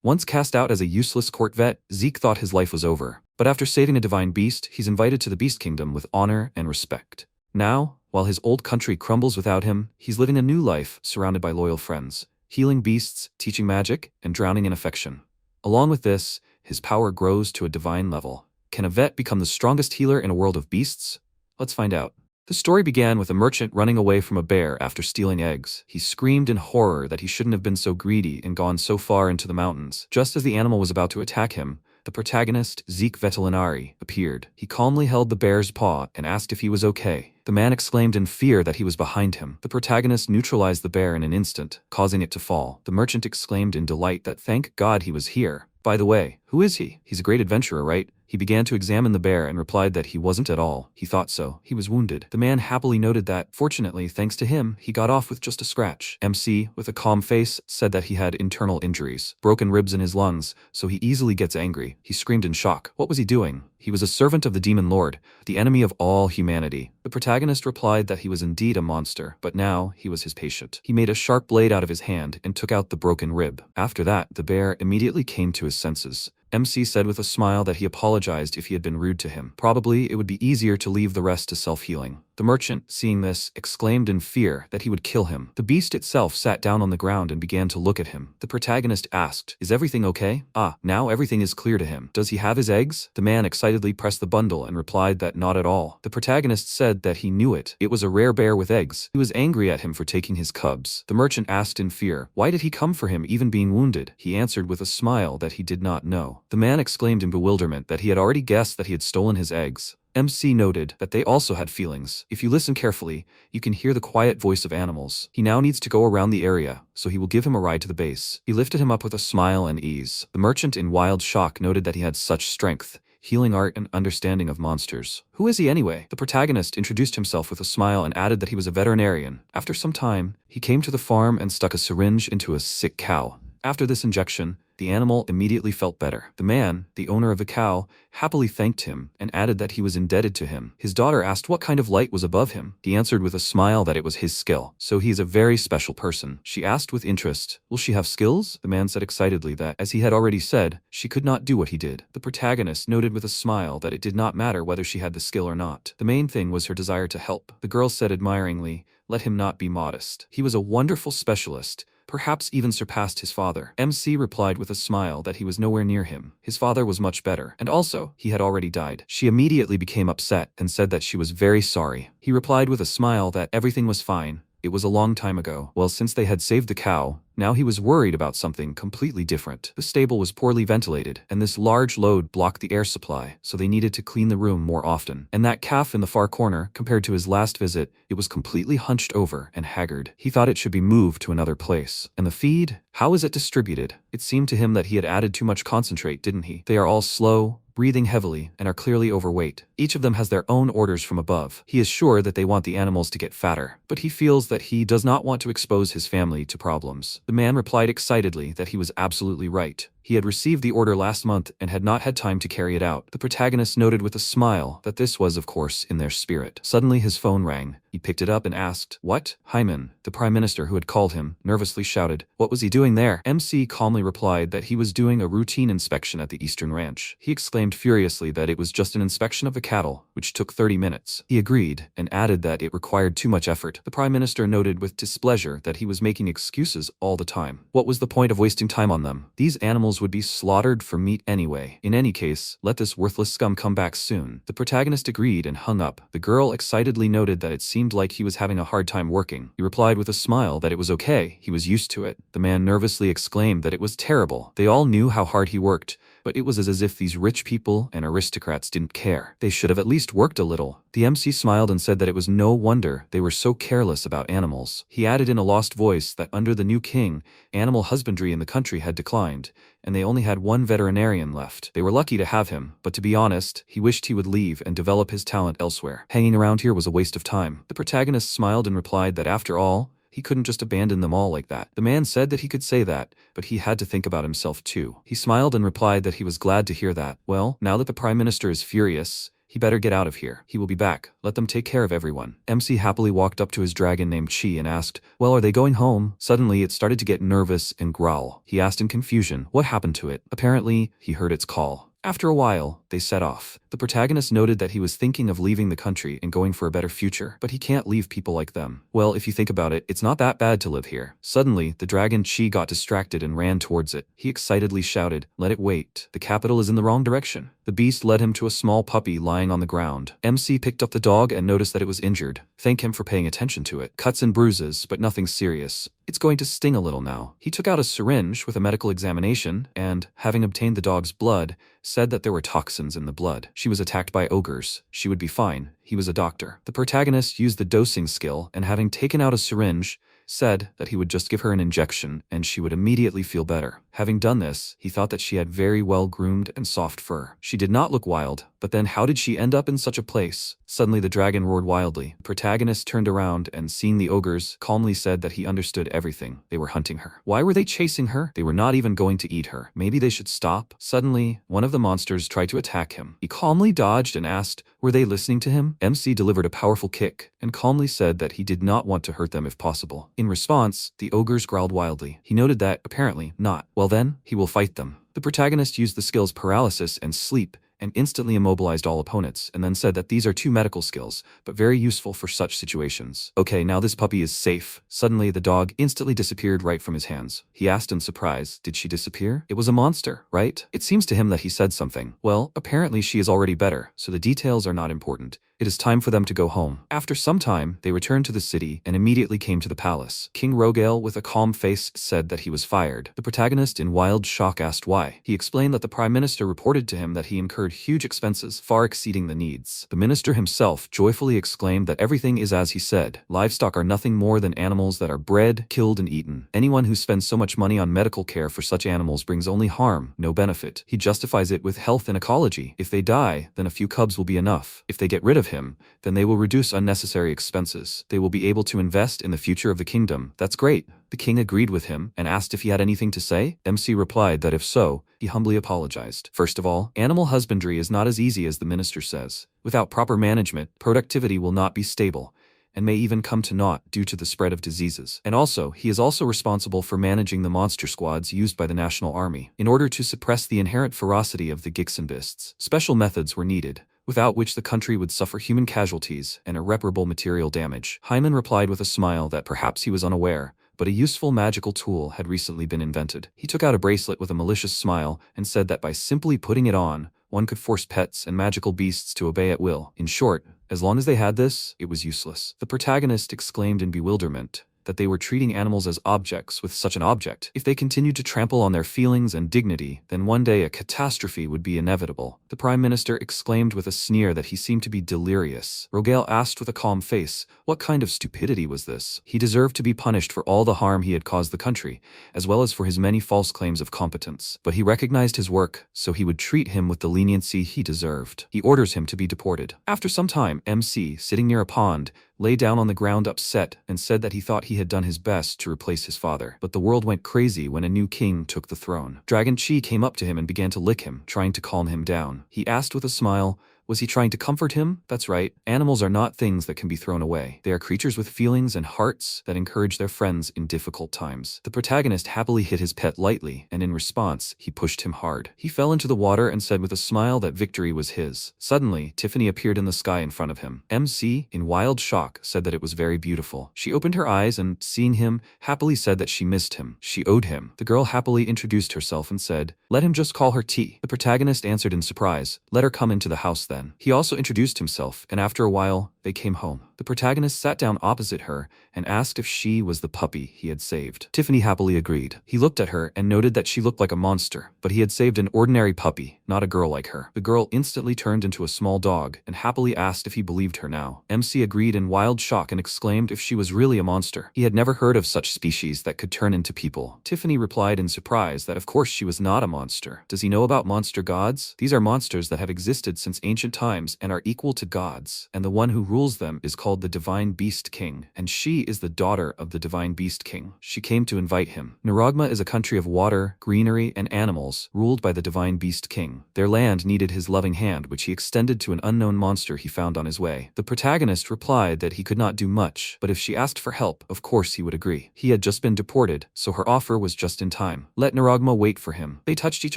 Once cast out as a useless court vet, Zeke thought his life was over. But after saving a divine beast, he's invited to the Beast Kingdom with honor and respect. Now, while his old country crumbles without him, he's living a new life surrounded by loyal friends, healing beasts, teaching magic, and drowning in affection. Along with this, his power grows to a divine level. Can a vet become the strongest healer in a world of beasts? Let's find out. The story began with a merchant running away from a bear after stealing eggs. He screamed in horror that he shouldn't have been so greedy and gone so far into the mountains. Just as the animal was about to attack him, the protagonist, Zeke Veterinari, appeared. He calmly held the bear's paw and asked if he was okay. The man exclaimed in fear that he was behind him. The protagonist neutralized the bear in an instant, causing it to fall. The merchant exclaimed in delight that thank God he was here. By the way, who is he? He's a great adventurer, right? He began to examine the bear and replied that he wasn't at all. He thought so. He was wounded. The man happily noted that, fortunately, thanks to him, he got off with just a scratch. MC, with a calm face, said that he had internal injuries, broken ribs in his lungs, so he easily gets angry. He screamed in shock. What was he doing? He was a servant of the demon lord, the enemy of all humanity. The protagonist replied that he was indeed a monster, but now he was his patient. He made a sharp blade out of his hand and took out the broken rib. After that, the bear immediately came to his senses. MC said with a smile that he apologized if he had been rude to him. Probably it would be easier to leave the rest to self-healing. The merchant, seeing this, exclaimed in fear that he would kill him. The beast itself sat down on the ground and began to look at him. The protagonist asked, "Is everything okay?" Now everything is clear to him. Does he have his eggs? The man excitedly pressed the bundle and replied that not at all. The protagonist said that he knew it. It was a rare bear with eggs. He was angry at him for taking his cubs. The merchant asked in fear, why did he come for him even being wounded? He answered with a smile that he did not know. The man exclaimed in bewilderment that he had already guessed that he had stolen his eggs. MC noted that they also had feelings. If you listen carefully, you can hear the quiet voice of animals. He now needs to go around the area, so he will give him a ride to the base. He lifted him up with a smile and ease. The merchant in wild shock noted that he had such strength, healing art, and understanding of monsters. Who is he anyway? The protagonist introduced himself with a smile and added that he was a veterinarian. After some time, he came to the farm and stuck a syringe into a sick cow. After this injection, the animal immediately felt better. The man, the owner of the cow, happily thanked him and added that he was indebted to him. His daughter asked what kind of light was above him. He answered with a smile that it was his skill, so he is a very special person. She asked with interest, will she have skills? The man said excitedly that, as he had already said, she could not do what he did. The protagonist noted with a smile that it did not matter whether she had the skill or not. The main thing was her desire to help. The girl said admiringly, let him not be modest. He was a wonderful specialist, perhaps even surpassed his father. MC replied with a smile that he was nowhere near him. His father was much better, and also, he had already died. She immediately became upset and said that she was very sorry. He replied with a smile that everything was fine. It was a long time ago. Well, since they had saved the cow, now he was worried about something completely different. The stable was poorly ventilated, and this large load blocked the air supply, so they needed to clean the room more often. And that calf in the far corner, compared to his last visit, it was completely hunched over and haggard. He thought it should be moved to another place. And the feed? How is it distributed? It seemed to him that he had added too much concentrate, didn't he? They are all slow, breathing heavily, and are clearly overweight. Each of them has their own orders from above. He is sure that they want the animals to get fatter, but he feels that he does not want to expose his family to problems. The man replied excitedly that he was absolutely right. He had received the order last month and had not had time to carry it out. The protagonist noted with a smile that this was, of course, in their spirit. Suddenly his phone rang. He picked it up and asked, what? Hyman, the prime minister who had called him, nervously shouted. What was he doing there? MC calmly replied that he was doing a routine inspection at the Eastern Ranch. He exclaimed furiously that it was just an inspection of the cattle, which took 30 minutes. He agreed and added that it required too much effort. The prime minister noted with displeasure that he was making excuses all the time. What was the point of wasting time on them? These animals would be slaughtered for meat anyway. In any case, let this worthless scum come back soon. The protagonist agreed and hung up. The girl excitedly noted that it seemed like he was having a hard time working. He replied with a smile that it was okay, he was used to it. The man nervously exclaimed that it was terrible. They all knew how hard he worked, but it was as if these rich people and aristocrats didn't care. They should have at least worked a little. The MC smiled and said that it was no wonder they were so careless about animals. He added in a lost voice that under the new king, animal husbandry in the country had declined, and they only had one veterinarian left. They were lucky to have him, but to be honest, he wished he would leave and develop his talent elsewhere. Hanging around here was a waste of time. The protagonist smiled and replied that after all, he couldn't just abandon them all like that. The man said that he could say that, but he had to think about himself too. He smiled and replied that he was glad to hear that. Well, now that the prime minister is furious, He better get out of here. He will be back. Let them take care of everyone. MC happily walked up to his dragon named Chi and asked, well, are they going home? Suddenly, it started to get nervous and growl. He asked in confusion, what happened to it? Apparently, he heard its call. After a while, they set off. The protagonist noted that he was thinking of leaving the country and going for a better future, but he can't leave people like them. Well, if you think about it, it's not that bad to live here. Suddenly, the dragon Chi got distracted and ran towards it. He excitedly shouted, let it wait. The capital is in the wrong direction. The beast led him to a small puppy lying on the ground. MC picked up the dog and noticed that it was injured. Thank him for paying attention to it. Cuts and bruises, but nothing serious. It's going to sting a little now. He took out a syringe with a medical examination and, having obtained the dog's blood, said that there were toxins in the blood. She was attacked by ogres. She would be fine. He was a doctor. The protagonist used the dosing skill and, having taken out a syringe, said that he would just give her an injection and she would immediately feel better. Having done this, he thought that she had very well-groomed and soft fur. She did not look wild, but then how did she end up in such a place? Suddenly the dragon roared wildly. The protagonist turned around and, seeing the ogres, calmly said that he understood everything. They were hunting her. Why were they chasing her? They were not even going to eat her. Maybe they should stop? Suddenly, one of the monsters tried to attack him. He calmly dodged and asked, were they listening to him? MC delivered a powerful kick and calmly said that he did not want to hurt them if possible. In response, the ogres growled wildly. He noted that, apparently, not. Well then, he will fight them. The protagonist used the skills paralysis and sleep and instantly immobilized all opponents, and then said that these are 2 medical skills, but very useful for such situations. Okay, now this puppy is safe. Suddenly, the dog instantly disappeared right from his hands. He asked in surprise, did she disappear? It was a monster, right? It seems to him that he said something. Well, apparently she is already better, so the details are not important. It is time for them to go home. After some time, they returned to the city and immediately came to the palace. King Rogale, with a calm face, said that he was fired. The protagonist, in wild shock, asked why. He explained that the prime minister reported to him that he incurred huge expenses far exceeding the needs. The minister himself joyfully exclaimed that everything is as he said. Livestock are nothing more than animals that are bred, killed, and eaten. Anyone who spends so much money on medical care for such animals brings only harm, no benefit. He justifies it with health and ecology. If they die, then a few cubs will be enough. If they get rid of him, then they will reduce unnecessary expenses. They will be able to invest in the future of the kingdom. That's great. The king agreed with him and asked if he had anything to say. MC replied that if so, he humbly apologized. First of all, animal husbandry is not as easy as the minister says. Without proper management, productivity will not be stable and may even come to naught due to the spread of diseases. And also, he is also responsible for managing the monster squads used by the national army. In order to suppress the inherent ferocity of the Gixenbists, special methods were needed, without which the country would suffer human casualties and irreparable material damage. Hyman replied with a smile that perhaps he was unaware, but a useful magical tool had recently been invented. He took out a bracelet with a malicious smile and said that by simply putting it on, one could force pets and magical beasts to obey at will. In short, as long as they had this, it was useless. The protagonist exclaimed in bewilderment that they were treating animals as objects with such an object. If they continued to trample on their feelings and dignity, then one day a catastrophe would be inevitable. The prime minister exclaimed with a sneer that he seemed to be delirious. Rogale asked with a calm face, what kind of stupidity was this? He deserved to be punished for all the harm he had caused the country, as well as for his many false claims of competence. But he recognized his work, so he would treat him with the leniency he deserved. He orders him to be deported. After some time, MC, sitting near a pond, lay down on the ground upset and said that he thought he had done his best to replace his father. But the world went crazy when a new king took the throne. Dragon Chi came up to him and began to lick him, trying to calm him down. He asked with a smile, was he trying to comfort him? That's right. Animals are not things that can be thrown away. They are creatures with feelings and hearts that encourage their friends in difficult times. The protagonist happily hit his pet lightly, and in response, he pushed him hard. He fell into the water and said with a smile that victory was his. Suddenly, Tiffany appeared in the sky in front of him. MC, in wild shock, said that it was very beautiful. She opened her eyes and, seeing him, happily said that she missed him. She owed him. The girl happily introduced herself and said, let him just call her T. The protagonist answered in surprise, let her come into the house then. He also introduced himself, and after a while, they came home. The protagonist sat down opposite her and asked if she was the puppy he had saved. Tiffany happily agreed. He looked at her and noted that she looked like a monster, but he had saved an ordinary puppy, not a girl like her. The girl instantly turned into a small dog and happily asked if he believed her now. MC agreed in wild shock and exclaimed if she was really a monster. He had never heard of such species that could turn into people. Tiffany replied in surprise that of course she was not a monster. Does he know about monster gods? These are monsters that have existed since ancient times and are equal to gods, and the one who rules them is called the Divine Beast King, and she is the daughter of the Divine Beast King. She came to invite him. Nurogma is a country of water, greenery, and animals, ruled by the Divine Beast King. Their land needed his loving hand, which he extended to an unknown monster he found on his way. The protagonist replied that he could not do much, but if she asked for help, of course he would agree. He had just been deported, so her offer was just in time. Let Nurogma wait for him. They touched each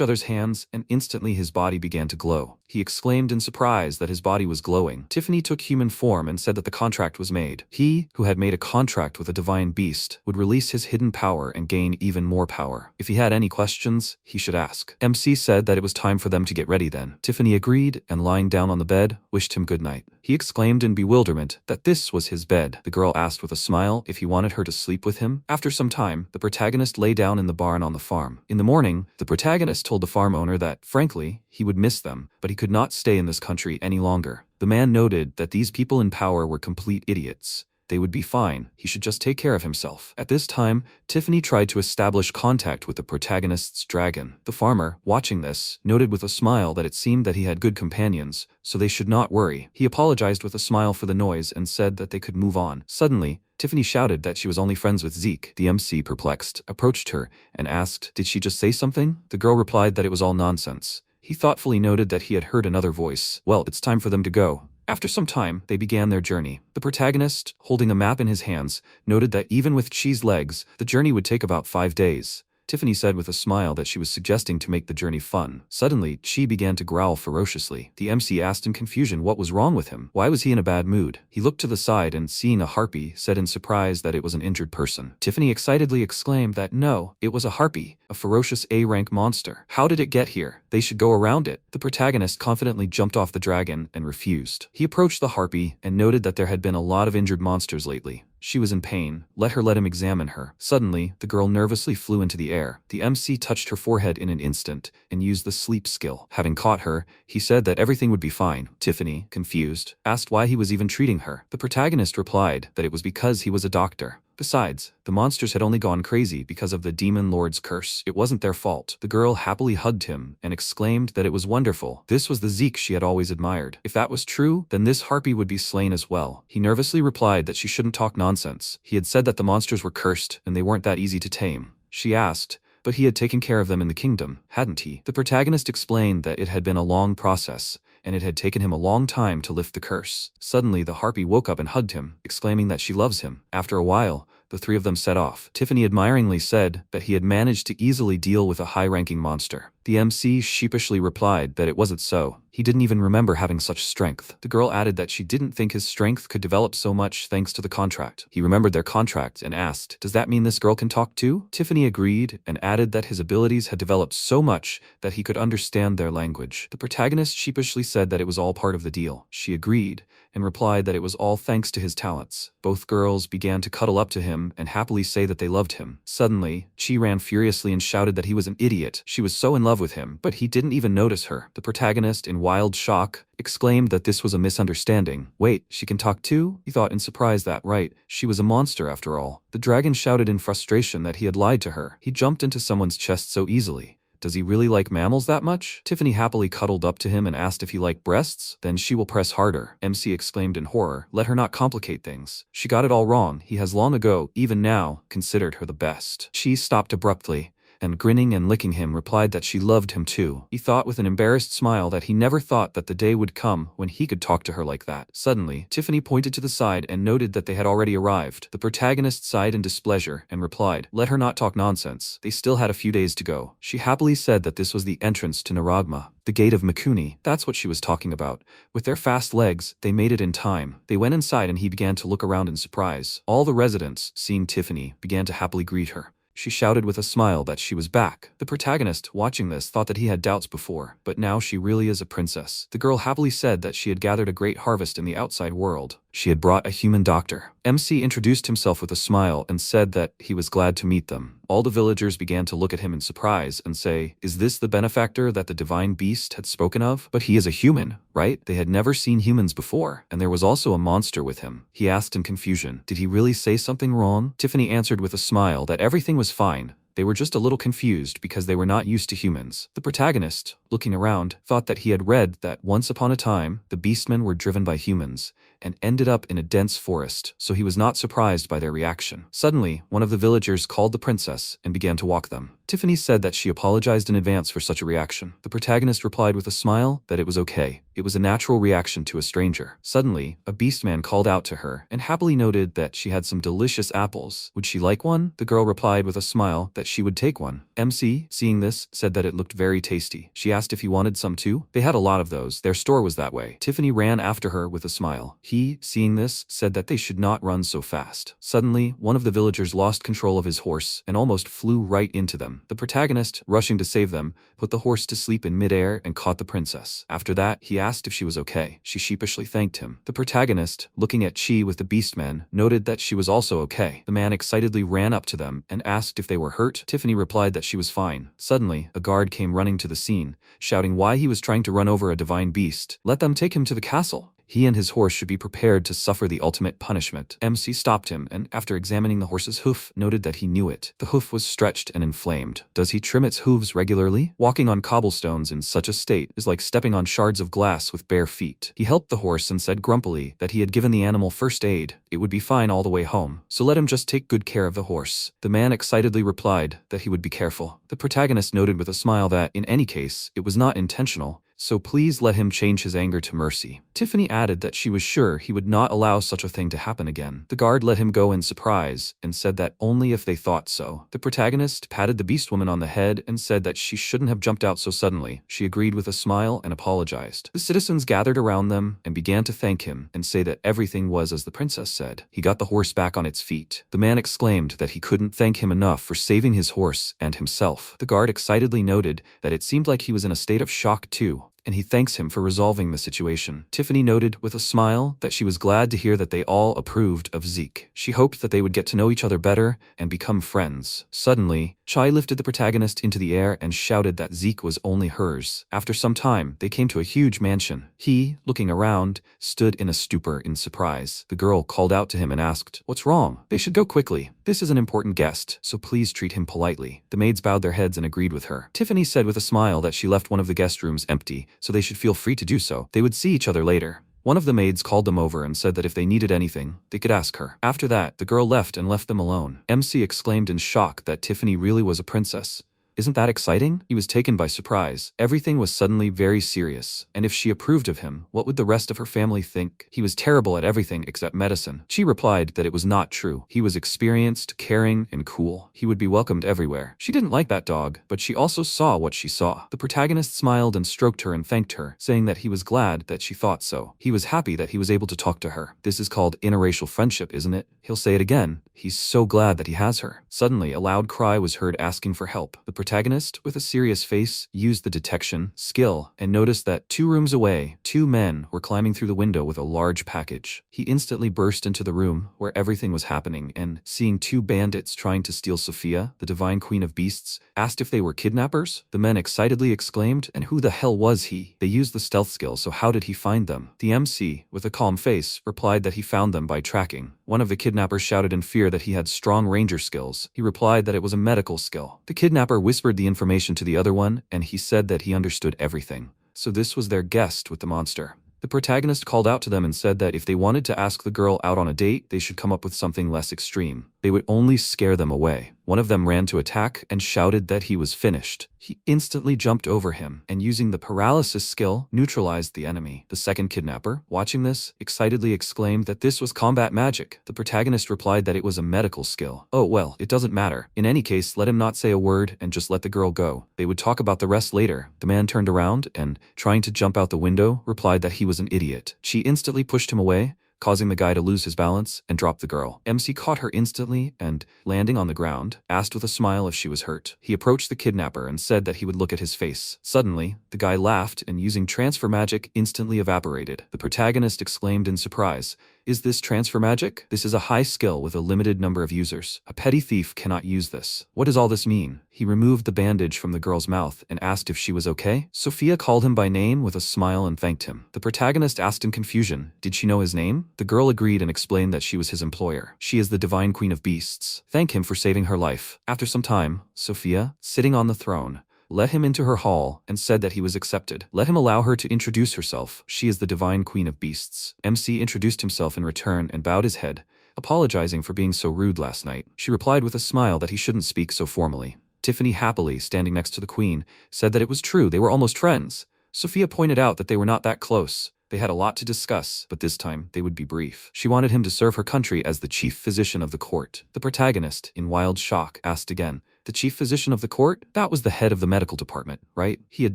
other's hands, and instantly his body began to glow. He exclaimed in surprise that his body was glowing. Tiffany took human form and said that the contract was made. He, who had made a contract with a divine beast, would release his hidden power and gain even more power. If he had any questions, he should ask. MC said that it was time for them to get ready then. Tiffany agreed and, lying down on the bed, wished him good night. He exclaimed in bewilderment that this was his bed. The girl asked with a smile if he wanted her to sleep with him. After some time, the protagonist lay down in the barn on the farm. In the morning, the protagonist told the farm owner that, frankly, he would miss them, but he could not stay in this country any longer. The man noted that these people in power were complete idiots. They would be fine. He should just take care of himself. At this time, Tiffany tried to establish contact with the protagonist's dragon. The farmer, watching this, noted with a smile that it seemed that he had good companions, so they should not worry. He apologized with a smile for the noise and said that they could move on. Suddenly, Tiffany shouted that she was only friends with Zeke. The MC, perplexed, approached her and asked, "Did she just say something?" The girl replied that it was all nonsense. He thoughtfully noted that he had heard another voice. Well, it's time for them to go. After some time, they began their journey. The protagonist, holding a map in his hands, noted that even with cheese legs, the journey would take about 5 days. Tiffany said with a smile that she was suggesting to make the journey fun. Suddenly, Chi began to growl ferociously. The MC asked in confusion what was wrong with him. Why was he in a bad mood? He looked to the side and, seeing a harpy, said in surprise that it was an injured person. Tiffany excitedly exclaimed that no, it was a harpy, a ferocious A-rank monster. How did it get here? They should go around it. The protagonist confidently jumped off the dragon and refused. He approached the harpy and noted that there had been a lot of injured monsters lately. She was in pain. Let him examine her. Suddenly, the girl nervously flew into the air. The MC touched her forehead in an instant and used the sleep skill. Having caught her, he said that everything would be fine. Tiffany, confused, asked why he was even treating her. The protagonist replied that it was because he was a doctor. Besides, the monsters had only gone crazy because of the demon lord's curse. It wasn't their fault. The girl happily hugged him and exclaimed that it was wonderful. This was the Zeke she had always admired. If that was true, then this harpy would be slain as well. He nervously replied that she shouldn't talk nonsense. He had said that the monsters were cursed and they weren't that easy to tame. She asked, but he had taken care of them in the kingdom, hadn't he? The protagonist explained that it had been a long process, and it had taken him a long time to lift the curse. Suddenly, the harpy woke up and hugged him, exclaiming that she loves him. After a while, the three of them set off. Tiffany admiringly said that he had managed to easily deal with a high-ranking monster. The MC sheepishly replied that it wasn't so. He didn't even remember having such strength. The girl added that she didn't think his strength could develop so much thanks to the contract. He remembered their contract and asked, "Does that mean this girl can talk too?" Tiffany agreed and added that his abilities had developed so much that he could understand their language. The protagonist sheepishly said that it was all part of the deal. She agreed and replied that it was all thanks to his talents. Both girls began to cuddle up to him and happily say that they loved him. Suddenly, Chi ran furiously and shouted that he was an idiot. She was so in love with him, but he didn't even notice her. The protagonist, in wild shock, exclaimed that this was a misunderstanding. Wait, she can talk too? He thought in surprise that, right, she was a monster after all. The dragon shouted in frustration that he had lied to her. He jumped into someone's chest so easily. Does he really like mammals that much? Tiffany happily cuddled up to him and asked if he liked breasts. Then she will press harder. MC exclaimed in horror. Let her not complicate things. She got it all wrong. He has long ago, even now, considered her the best. She stopped abruptly, and grinning and licking him replied that she loved him too. He thought with an embarrassed smile that he never thought that the day would come when he could talk to her like that. Suddenly, Tiffany pointed to the side and noted that they had already arrived. The protagonist sighed in displeasure and replied, let her not talk nonsense. They still had a few days to go. She happily said that this was the entrance to Nurogma, the gate of Mikuni. That's what she was talking about. With their fast legs, they made it in time. They went inside and he began to look around in surprise. All the residents, seeing Tiffany, began to happily greet her. She shouted with a smile that she was back. The protagonist, watching this, thought that he had doubts before, but now she really is a princess. The girl happily said that she had gathered a great harvest in the outside world. She had brought a human doctor. MC introduced himself with a smile and said that he was glad to meet them. All the villagers began to look at him in surprise and say, is this the benefactor that the divine beast had spoken of? But he is a human, right? They had never seen humans before, and there was also a monster with him. He asked in confusion, did he really say something wrong? Tiffany answered with a smile that everything was fine. They were just a little confused because they were not used to humans. The protagonist, looking around, thought that he had read that once upon a time, the Beastmen were driven by humans, and ended up in a dense forest, so he was not surprised by their reaction. Suddenly, one of the villagers called the princess and began to walk them. Tiffany said that she apologized in advance for such a reaction. The protagonist replied with a smile that it was okay. It was a natural reaction to a stranger. Suddenly, a Beastman called out to her and happily noted that she had some delicious apples. Would she like one? The girl replied with a smile that she would take one. MC, seeing this, said that it looked very tasty. She asked if he wanted some too. They had a lot of those. Their store was that way. Tiffany ran after her with a smile. He, seeing this, said that they should not run so fast. Suddenly, one of the villagers lost control of his horse and almost flew right into them. The protagonist, rushing to save them, put the horse to sleep in midair and caught the princess. After that, he asked if she was okay. She sheepishly thanked him. The protagonist, looking at Chi with the Beastman, noted that she was also okay. The man excitedly ran up to them and asked if they were hurt. Tiffany replied that she was fine. Suddenly, a guard came running to the scene, shouting why he was trying to run over a divine beast. Let them take him to the castle. He and his horse should be prepared to suffer the ultimate punishment. MC stopped him and, after examining the horse's hoof, noted that he knew it. The hoof was stretched and inflamed. Does he trim its hooves regularly? Walking on cobblestones in such a state is like stepping on shards of glass with bare feet. He helped the horse and said grumpily that he had given the animal first aid. It would be fine all the way home, so let him just take good care of the horse. The man excitedly replied that he would be careful. The protagonist noted with a smile that, in any case, it was not intentional, so please let him change his anger to mercy. Tiffany added that she was sure he would not allow such a thing to happen again. The guard let him go in surprise and said that only if they thought so. The protagonist patted the beast woman on the head and said that she shouldn't have jumped out so suddenly. She agreed with a smile and apologized. The citizens gathered around them and began to thank him and say that everything was as the princess said. He got the horse back on its feet. The man exclaimed that he couldn't thank him enough for saving his horse and himself. The guard excitedly noted that it seemed like he was in a state of shock too, and he thanks him for resolving the situation. Tiffany noted with a smile that she was glad to hear that they all approved of Zeke. She hoped that they would get to know each other better and become friends. Suddenly, Chai lifted the protagonist into the air and shouted that Zeke was only hers. After some time, they came to a huge mansion. He, looking around, stood in a stupor in surprise. The girl called out to him and asked, "What's wrong? They should go quickly. This is an important guest, so please treat him politely." The maids bowed their heads and agreed with her. Tiffany said with a smile that she left one of the guest rooms empty, so they should feel free to do so. They would see each other later. One of the maids called them over and said that if they needed anything, they could ask her. After that, the girl left and left them alone. MC exclaimed in shock that Tiffany really was a princess. Isn't that exciting? He was taken by surprise. Everything was suddenly very serious, and if she approved of him, what would the rest of her family think? He was terrible at everything except medicine. She replied that it was not true. He was experienced, caring, and cool. He would be welcomed everywhere. She didn't like that dog, but she also saw what she saw. The protagonist smiled and stroked her and thanked her, saying that he was glad that she thought so. He was happy that he was able to talk to her. This is called interracial friendship, isn't it? He'll say it again. He's so glad that he has her. Suddenly, a loud cry was heard asking for help. The protagonist, with a serious face, used the detection skill and noticed that 2 rooms away, 2 men were climbing through the window with a large package. He instantly burst into the room where everything was happening and, seeing 2 bandits trying to steal Sophia, the divine queen of beasts, asked if they were kidnappers. The men excitedly exclaimed, "And who the hell was he?" They used the stealth skill, so how did he find them? The MC, with a calm face, replied that he found them by tracking. One of the kidnappers shouted in fear that he had strong ranger skills. He replied that it was a medical skill. The kidnapper whispered the information to the other one, and he said that he understood everything. So this was their guest with the monster. The protagonist called out to them and said that if they wanted to ask the girl out on a date, they should come up with something less extreme. They would only scare them away. One of them ran to attack and shouted that he was finished. He instantly jumped over him and, using the paralysis skill, neutralized the enemy. The second kidnapper, watching this, excitedly exclaimed that this was combat magic. The protagonist replied that it was a medical skill. Oh well, it doesn't matter. In any case, let him not say a word and just let the girl go. They would talk about the rest later. The man turned around and, trying to jump out the window, replied that he was an idiot. She instantly pushed him away, causing the guy to lose his balance and drop the girl. MC caught her instantly and, landing on the ground, asked with a smile if she was hurt. He approached the kidnapper and said that he would look at his face. Suddenly, the guy laughed and, using transfer magic, instantly evaporated. The protagonist exclaimed in surprise, "Is this transfer magic? This is a high skill with a limited number of users. A petty thief cannot use this. What does all this mean?" He removed the bandage from the girl's mouth and asked if she was okay. Sophia called him by name with a smile and thanked him. The protagonist asked in confusion, did she know his name? The girl agreed and explained that she was his employer. She is the divine queen of beasts. Thank him for saving her life. After some time, Sophia, sitting on the throne, let him into her hall, and said that he was accepted. Let him allow her to introduce herself. She is the divine queen of beasts. MC introduced himself in return and bowed his head, apologizing for being so rude last night. She replied with a smile that he shouldn't speak so formally. Tiffany, happily standing next to the queen, said that it was true, they were almost friends. Sophia pointed out that they were not that close. They had a lot to discuss, but this time they would be brief. She wanted him to serve her country as the chief physician of the court. The protagonist, in wild shock, asked again, "The chief physician of the court? That was the head of the medical department, right?" He had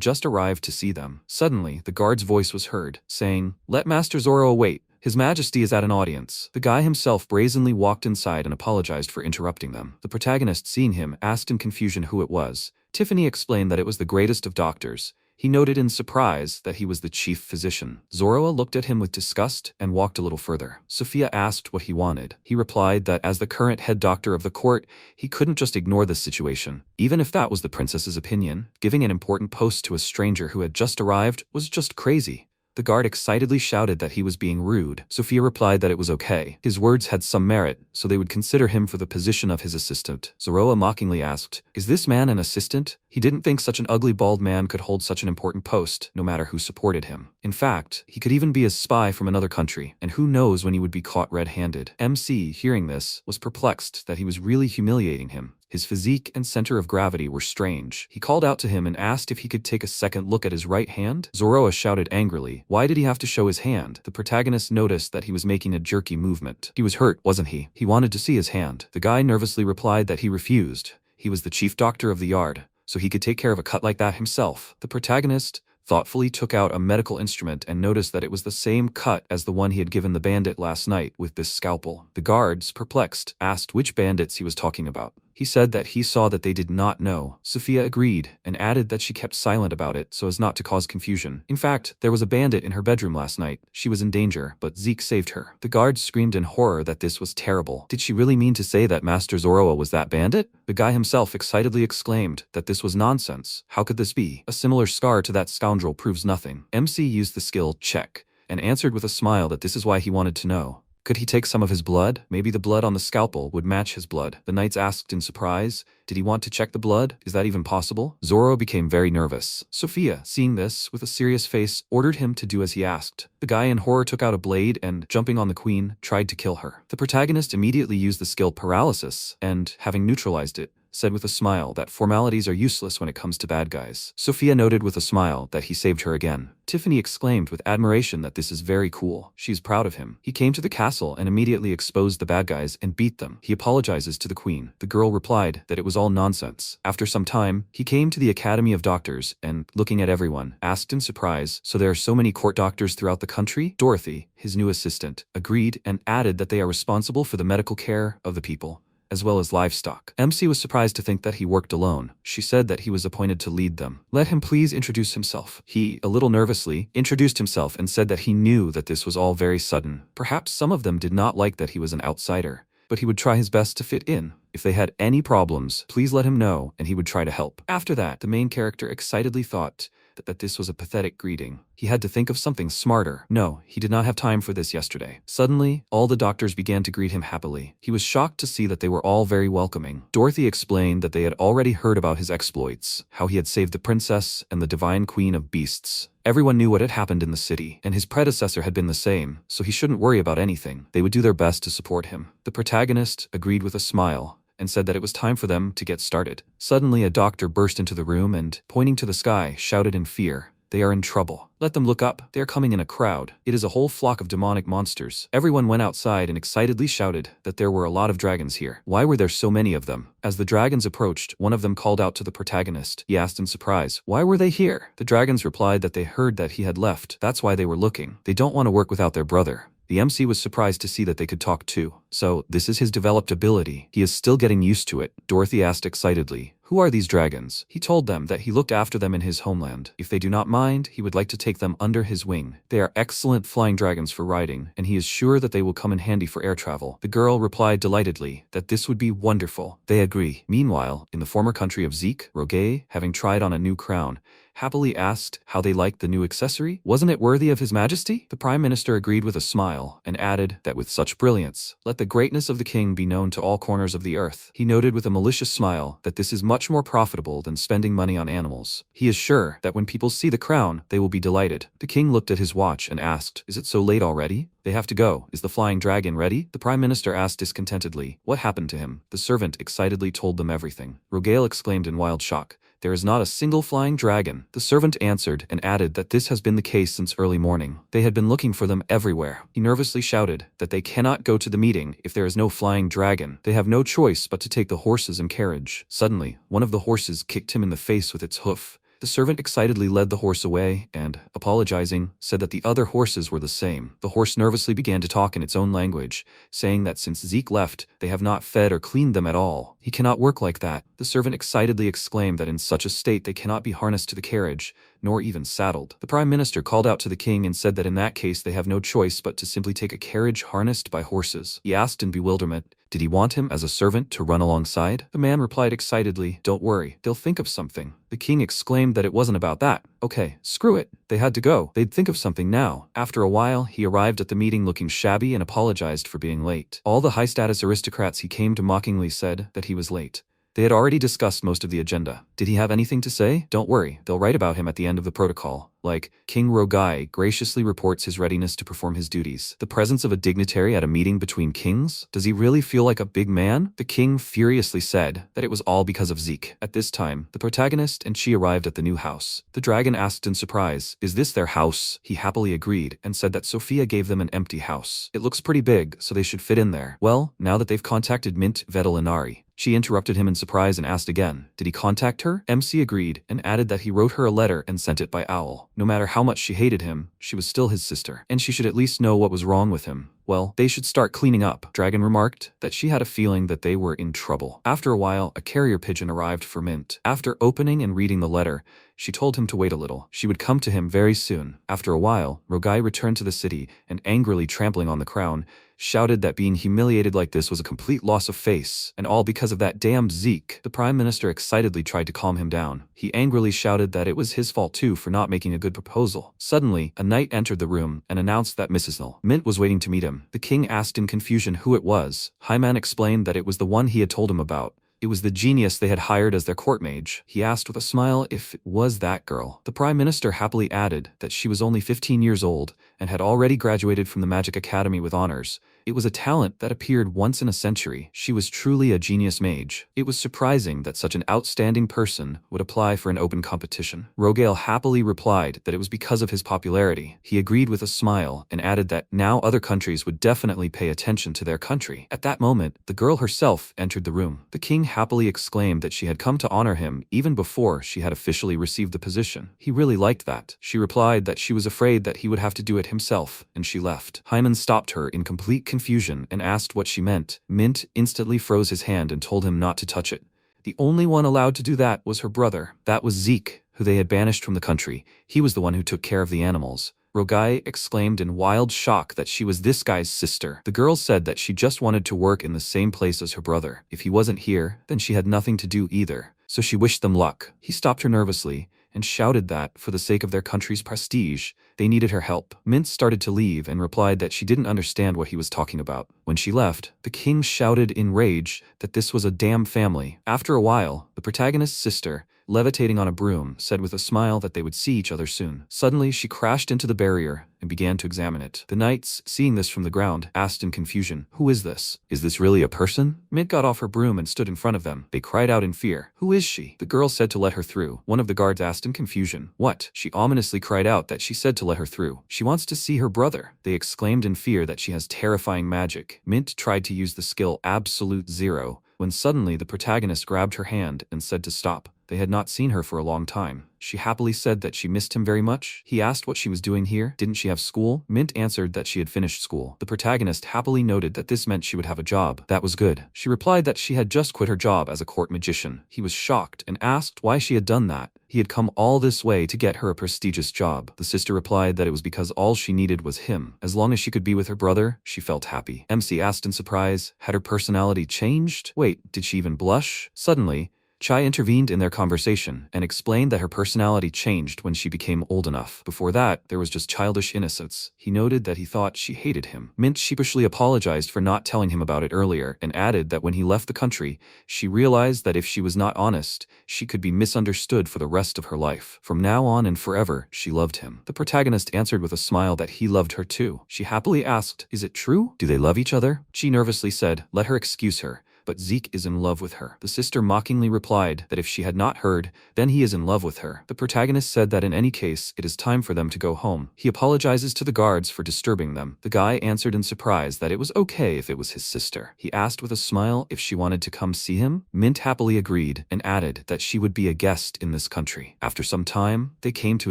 just arrived to see them. Suddenly, the guard's voice was heard, saying, "Let Master Zoro wait. His Majesty is at an audience." The guy himself brazenly walked inside and apologized for interrupting them. The protagonist, seeing him, asked in confusion who it was. Tiffany explained that it was the greatest of doctors. He noted in surprise that he was the chief physician. Zoro looked at him with disgust and walked a little further. Sophia asked what he wanted. He replied that as the current head doctor of the court, he couldn't just ignore this situation. Even if that was the princess's opinion, giving an important post to a stranger who had just arrived was just crazy. The guard excitedly shouted that he was being rude. Sophia replied that it was okay. His words had some merit, so they would consider him for the position of his assistant. Zoro mockingly asked, "Is this man an assistant?" He didn't think such an ugly bald man could hold such an important post, no matter who supported him. In fact, he could even be a spy from another country, and who knows when he would be caught red-handed. MC, hearing this, was perplexed that he was really humiliating him. His physique and center of gravity were strange. He called out to him and asked if he could take a second look at his right hand. Zoro shouted angrily, "Why did he have to show his hand?" The protagonist noticed that he was making a jerky movement. He was hurt, wasn't he? He wanted to see his hand. The guy nervously replied that he refused. He was the chief doctor of the yard, so he could take care of a cut like that himself. The protagonist thoughtfully took out a medical instrument and noticed that it was the same cut as the one he had given the bandit last night with this scalpel. The guards, perplexed, asked which bandits he was talking about. He said that he saw that they did not know. Sophia agreed, and added that she kept silent about it so as not to cause confusion. In fact, there was a bandit in her bedroom last night. She was in danger, but Zeke saved her. The guards screamed in horror that this was terrible. Did she really mean to say that Master Zoro was that bandit? The guy himself excitedly exclaimed that this was nonsense. How could this be? A similar scar to that scoundrel proves nothing. MC used the skill check, and answered with a smile that this is why he wanted to know. Could he take some of his blood? Maybe the blood on the scalpel would match his blood. The knights asked in surprise, did he want to check the blood? Is that even possible? Zoro became very nervous. Sophia, seeing this, with a serious face, ordered him to do as he asked. The guy in horror took out a blade and, jumping on the queen, tried to kill her. The protagonist immediately used the skill paralysis, and, having neutralized it, said with a smile that formalities are useless when it comes to bad guys. Sophia noted with a smile that he saved her again. Tiffany exclaimed with admiration that this is very cool. She's proud of him. He came to the castle and immediately exposed the bad guys and beat them. He apologizes to the queen. The girl replied that it was all nonsense. After some time, he came to the Academy of Doctors and, looking at everyone, asked in surprise, "So there are so many court doctors throughout the country?" Dorothy, his new assistant, agreed and added that they are responsible for the medical care of the people, as well as livestock. MC was surprised to think that he worked alone. She said that he was appointed to lead them. Let him please introduce himself. He, a little nervously, introduced himself and said that he knew that this was all very sudden. Perhaps some of them did not like that he was an outsider, but he would try his best to fit in. If they had any problems, please let him know, and he would try to help. After that, the main character excitedly thought that this was a pathetic greeting. He had to think of something smarter. No, he did not have time for this yesterday. Suddenly, all the doctors began to greet him happily. He was shocked to see that they were all very welcoming. Dorothy explained that they had already heard about his exploits, how he had saved the princess and the divine queen of beasts. Everyone knew what had happened in the city, and his predecessor had been the same, so he shouldn't worry about anything. They would do their best to support him. The protagonist agreed with a smile and said that it was time for them to get started. Suddenly, a doctor burst into the room and, pointing to the sky, shouted in fear, "They are in trouble. Let them look up. They are coming in a crowd. It is a whole flock of demonic monsters." Everyone went outside and excitedly shouted that there were a lot of dragons here. Why were there so many of them? As the dragons approached, one of them called out to the protagonist. He asked in surprise, "Why were they here?" The dragons replied that they heard that he had left. That's why they were looking. They don't want to work without their brother. The MC was surprised to see that they could talk too. So, this is his developed ability. He is still getting used to it. Dorothy asked excitedly, "Who are these dragons?" He told them that he looked after them in his homeland. If they do not mind, he would like to take them under his wing. They are excellent flying dragons for riding, and he is sure that they will come in handy for air travel. The girl replied delightedly that this would be wonderful. They agree. Meanwhile, in the former country of Zeke, Rogai, having tried on a new crown, happily asked how they liked the new accessory. Wasn't it worthy of His Majesty? The Prime Minister agreed with a smile and added that with such brilliance, let the greatness of the king be known to all corners of the earth. He noted with a malicious smile that this is much more profitable than spending money on animals. He is sure that when people see the crown, they will be delighted. The king looked at his watch and asked, "Is it so late already? They have to go. Is the flying dragon ready?" The Prime Minister asked discontentedly. What happened to him? The servant excitedly told them everything. Rogale exclaimed in wild shock. There is not a single flying dragon. The servant answered and added that this has been the case since early morning. They had been looking for them everywhere. He nervously shouted that they cannot go to the meeting if there is no flying dragon. They have no choice but to take the horses and carriage. Suddenly, one of the horses kicked him in the face with its hoof. The servant excitedly led the horse away and, apologizing, said that the other horses were the same. The horse nervously began to talk in its own language, saying that since Zeke left, they have not fed or cleaned them at all. He cannot work like that. The servant excitedly exclaimed that in such a state they cannot be harnessed to the carriage, nor even saddled. The Prime Minister called out to the king and said that in that case they have no choice but to simply take a carriage harnessed by horses. He asked in bewilderment, did he want him as a servant to run alongside? The man replied excitedly, don't worry, they'll think of something. The king exclaimed that it wasn't about that. Okay, screw it. They had to go. They'd think of something now. After a while, he arrived at the meeting looking shabby and apologized for being late. All the high-status aristocrats he came to mockingly said that he was late. They had already discussed most of the agenda. Did he have anything to say? Don't worry, they'll write about him at the end of the protocol. Like, King Rogai graciously reports his readiness to perform his duties. The presence of a dignitary at a meeting between kings? Does he really feel like a big man? The king furiously said that it was all because of Zeke. At this time, the protagonist and she arrived at the new house. The dragon asked in surprise, is this their house? He happily agreed and said that Sophia gave them an empty house. It looks pretty big, so they should fit in there. Well, now that they've contacted Mint Vetelinari. She interrupted him in surprise and asked again, did he contact her? MC agreed and added that he wrote her a letter and sent it by owl. No matter how much she hated him, she was still his sister, and she should at least know what was wrong with him. Well, they should start cleaning up. Dragon remarked that she had a feeling that they were in trouble. After a while, a carrier pigeon arrived for Mint. After opening and reading the letter, she told him to wait a little. She would come to him very soon. After a while, Rogai returned to the city and angrily trampling on the crown, shouted that being humiliated like this was a complete loss of face, and all because of that damned Zeke. The Prime Minister excitedly tried to calm him down. He angrily shouted that it was his fault too for not making a good proposal. Suddenly, a knight entered the room and announced that Mrs. Mint was waiting to meet him. The king asked in confusion who it was. Hyman explained that it was the one he had told him about. It was the genius they had hired as their court mage. He asked with a smile if it was that girl. The Prime Minister happily added that she was only 15 years old and had already graduated from the Magic Academy with honors. It was a talent that appeared once in a century. She was truly a genius mage. It was surprising that such an outstanding person would apply for an open competition. Rogale happily replied that it was because of his popularity. He agreed with a smile and added that now other countries would definitely pay attention to their country. At that moment, the girl herself entered the room. The king happily exclaimed that she had come to honor him even before she had officially received the position. He really liked that. She replied that she was afraid that he would have to do it himself, and she left. Hyman stopped her in complete confusion and asked what she meant. Mint instantly froze his hand and told him not to touch it. The only one allowed to do that was her brother. That was Zeke, who they had banished from the country. He was the one who took care of the animals. Rogai exclaimed in wild shock that she was this guy's sister. The girl said that she just wanted to work in the same place as her brother. If he wasn't here, then she had nothing to do either. So she wished them luck. He stopped her nervously and shouted that, for the sake of their country's prestige, they needed her help. Mint started to leave and replied that she didn't understand what he was talking about. When she left, the king shouted in rage that this was a damn family. After a while, the protagonist's sister, levitating on a broom, said with a smile that they would see each other soon. Suddenly, she crashed into the barrier and began to examine it. The knights, seeing this from the ground, asked in confusion, who is this? Is this really a person? Mint got off her broom and stood in front of them. They cried out in fear. Who is she? The girl said to let her through. One of the guards asked in confusion. What? She ominously cried out that she said to let her through. She wants to see her brother. They exclaimed in fear that she has terrifying magic. Mint tried to use the skill Absolute Zero, when suddenly the protagonist grabbed her hand and said to stop. They had not seen her for a long time. She happily said that she missed him very much. He asked what she was doing here. Didn't she have school? Mint answered that she had finished school. The protagonist happily noted that this meant she would have a job. That was good. She replied that she had just quit her job as a court magician. He was shocked and asked why she had done that. He had come all this way to get her a prestigious job. The sister replied that it was because all she needed was him. As long as she could be with her brother, she felt happy. MC asked in surprise, had her personality changed? Wait, did she even blush? Suddenly, Shia intervened in their conversation and explained that her personality changed when she became old enough. Before that, there was just childish innocence. He noted that he thought she hated him. Mint sheepishly apologized for not telling him about it earlier and added that when he left the country, she realized that if she was not honest, she could be misunderstood for the rest of her life. From now on and forever, she loved him. The protagonist answered with a smile that he loved her too. She happily asked, "Is it true? Do they love each other?" She nervously said, "Let her excuse her. But Zeke is in love with her." The sister mockingly replied that if she had not heard, then he is in love with her. The protagonist said that in any case, it is time for them to go home. He apologizes to the guards for disturbing them. The guy answered in surprise that it was okay if it was his sister. He asked with a smile if she wanted to come see him. Mint happily agreed and added that she would be a guest in this country. After some time, they came to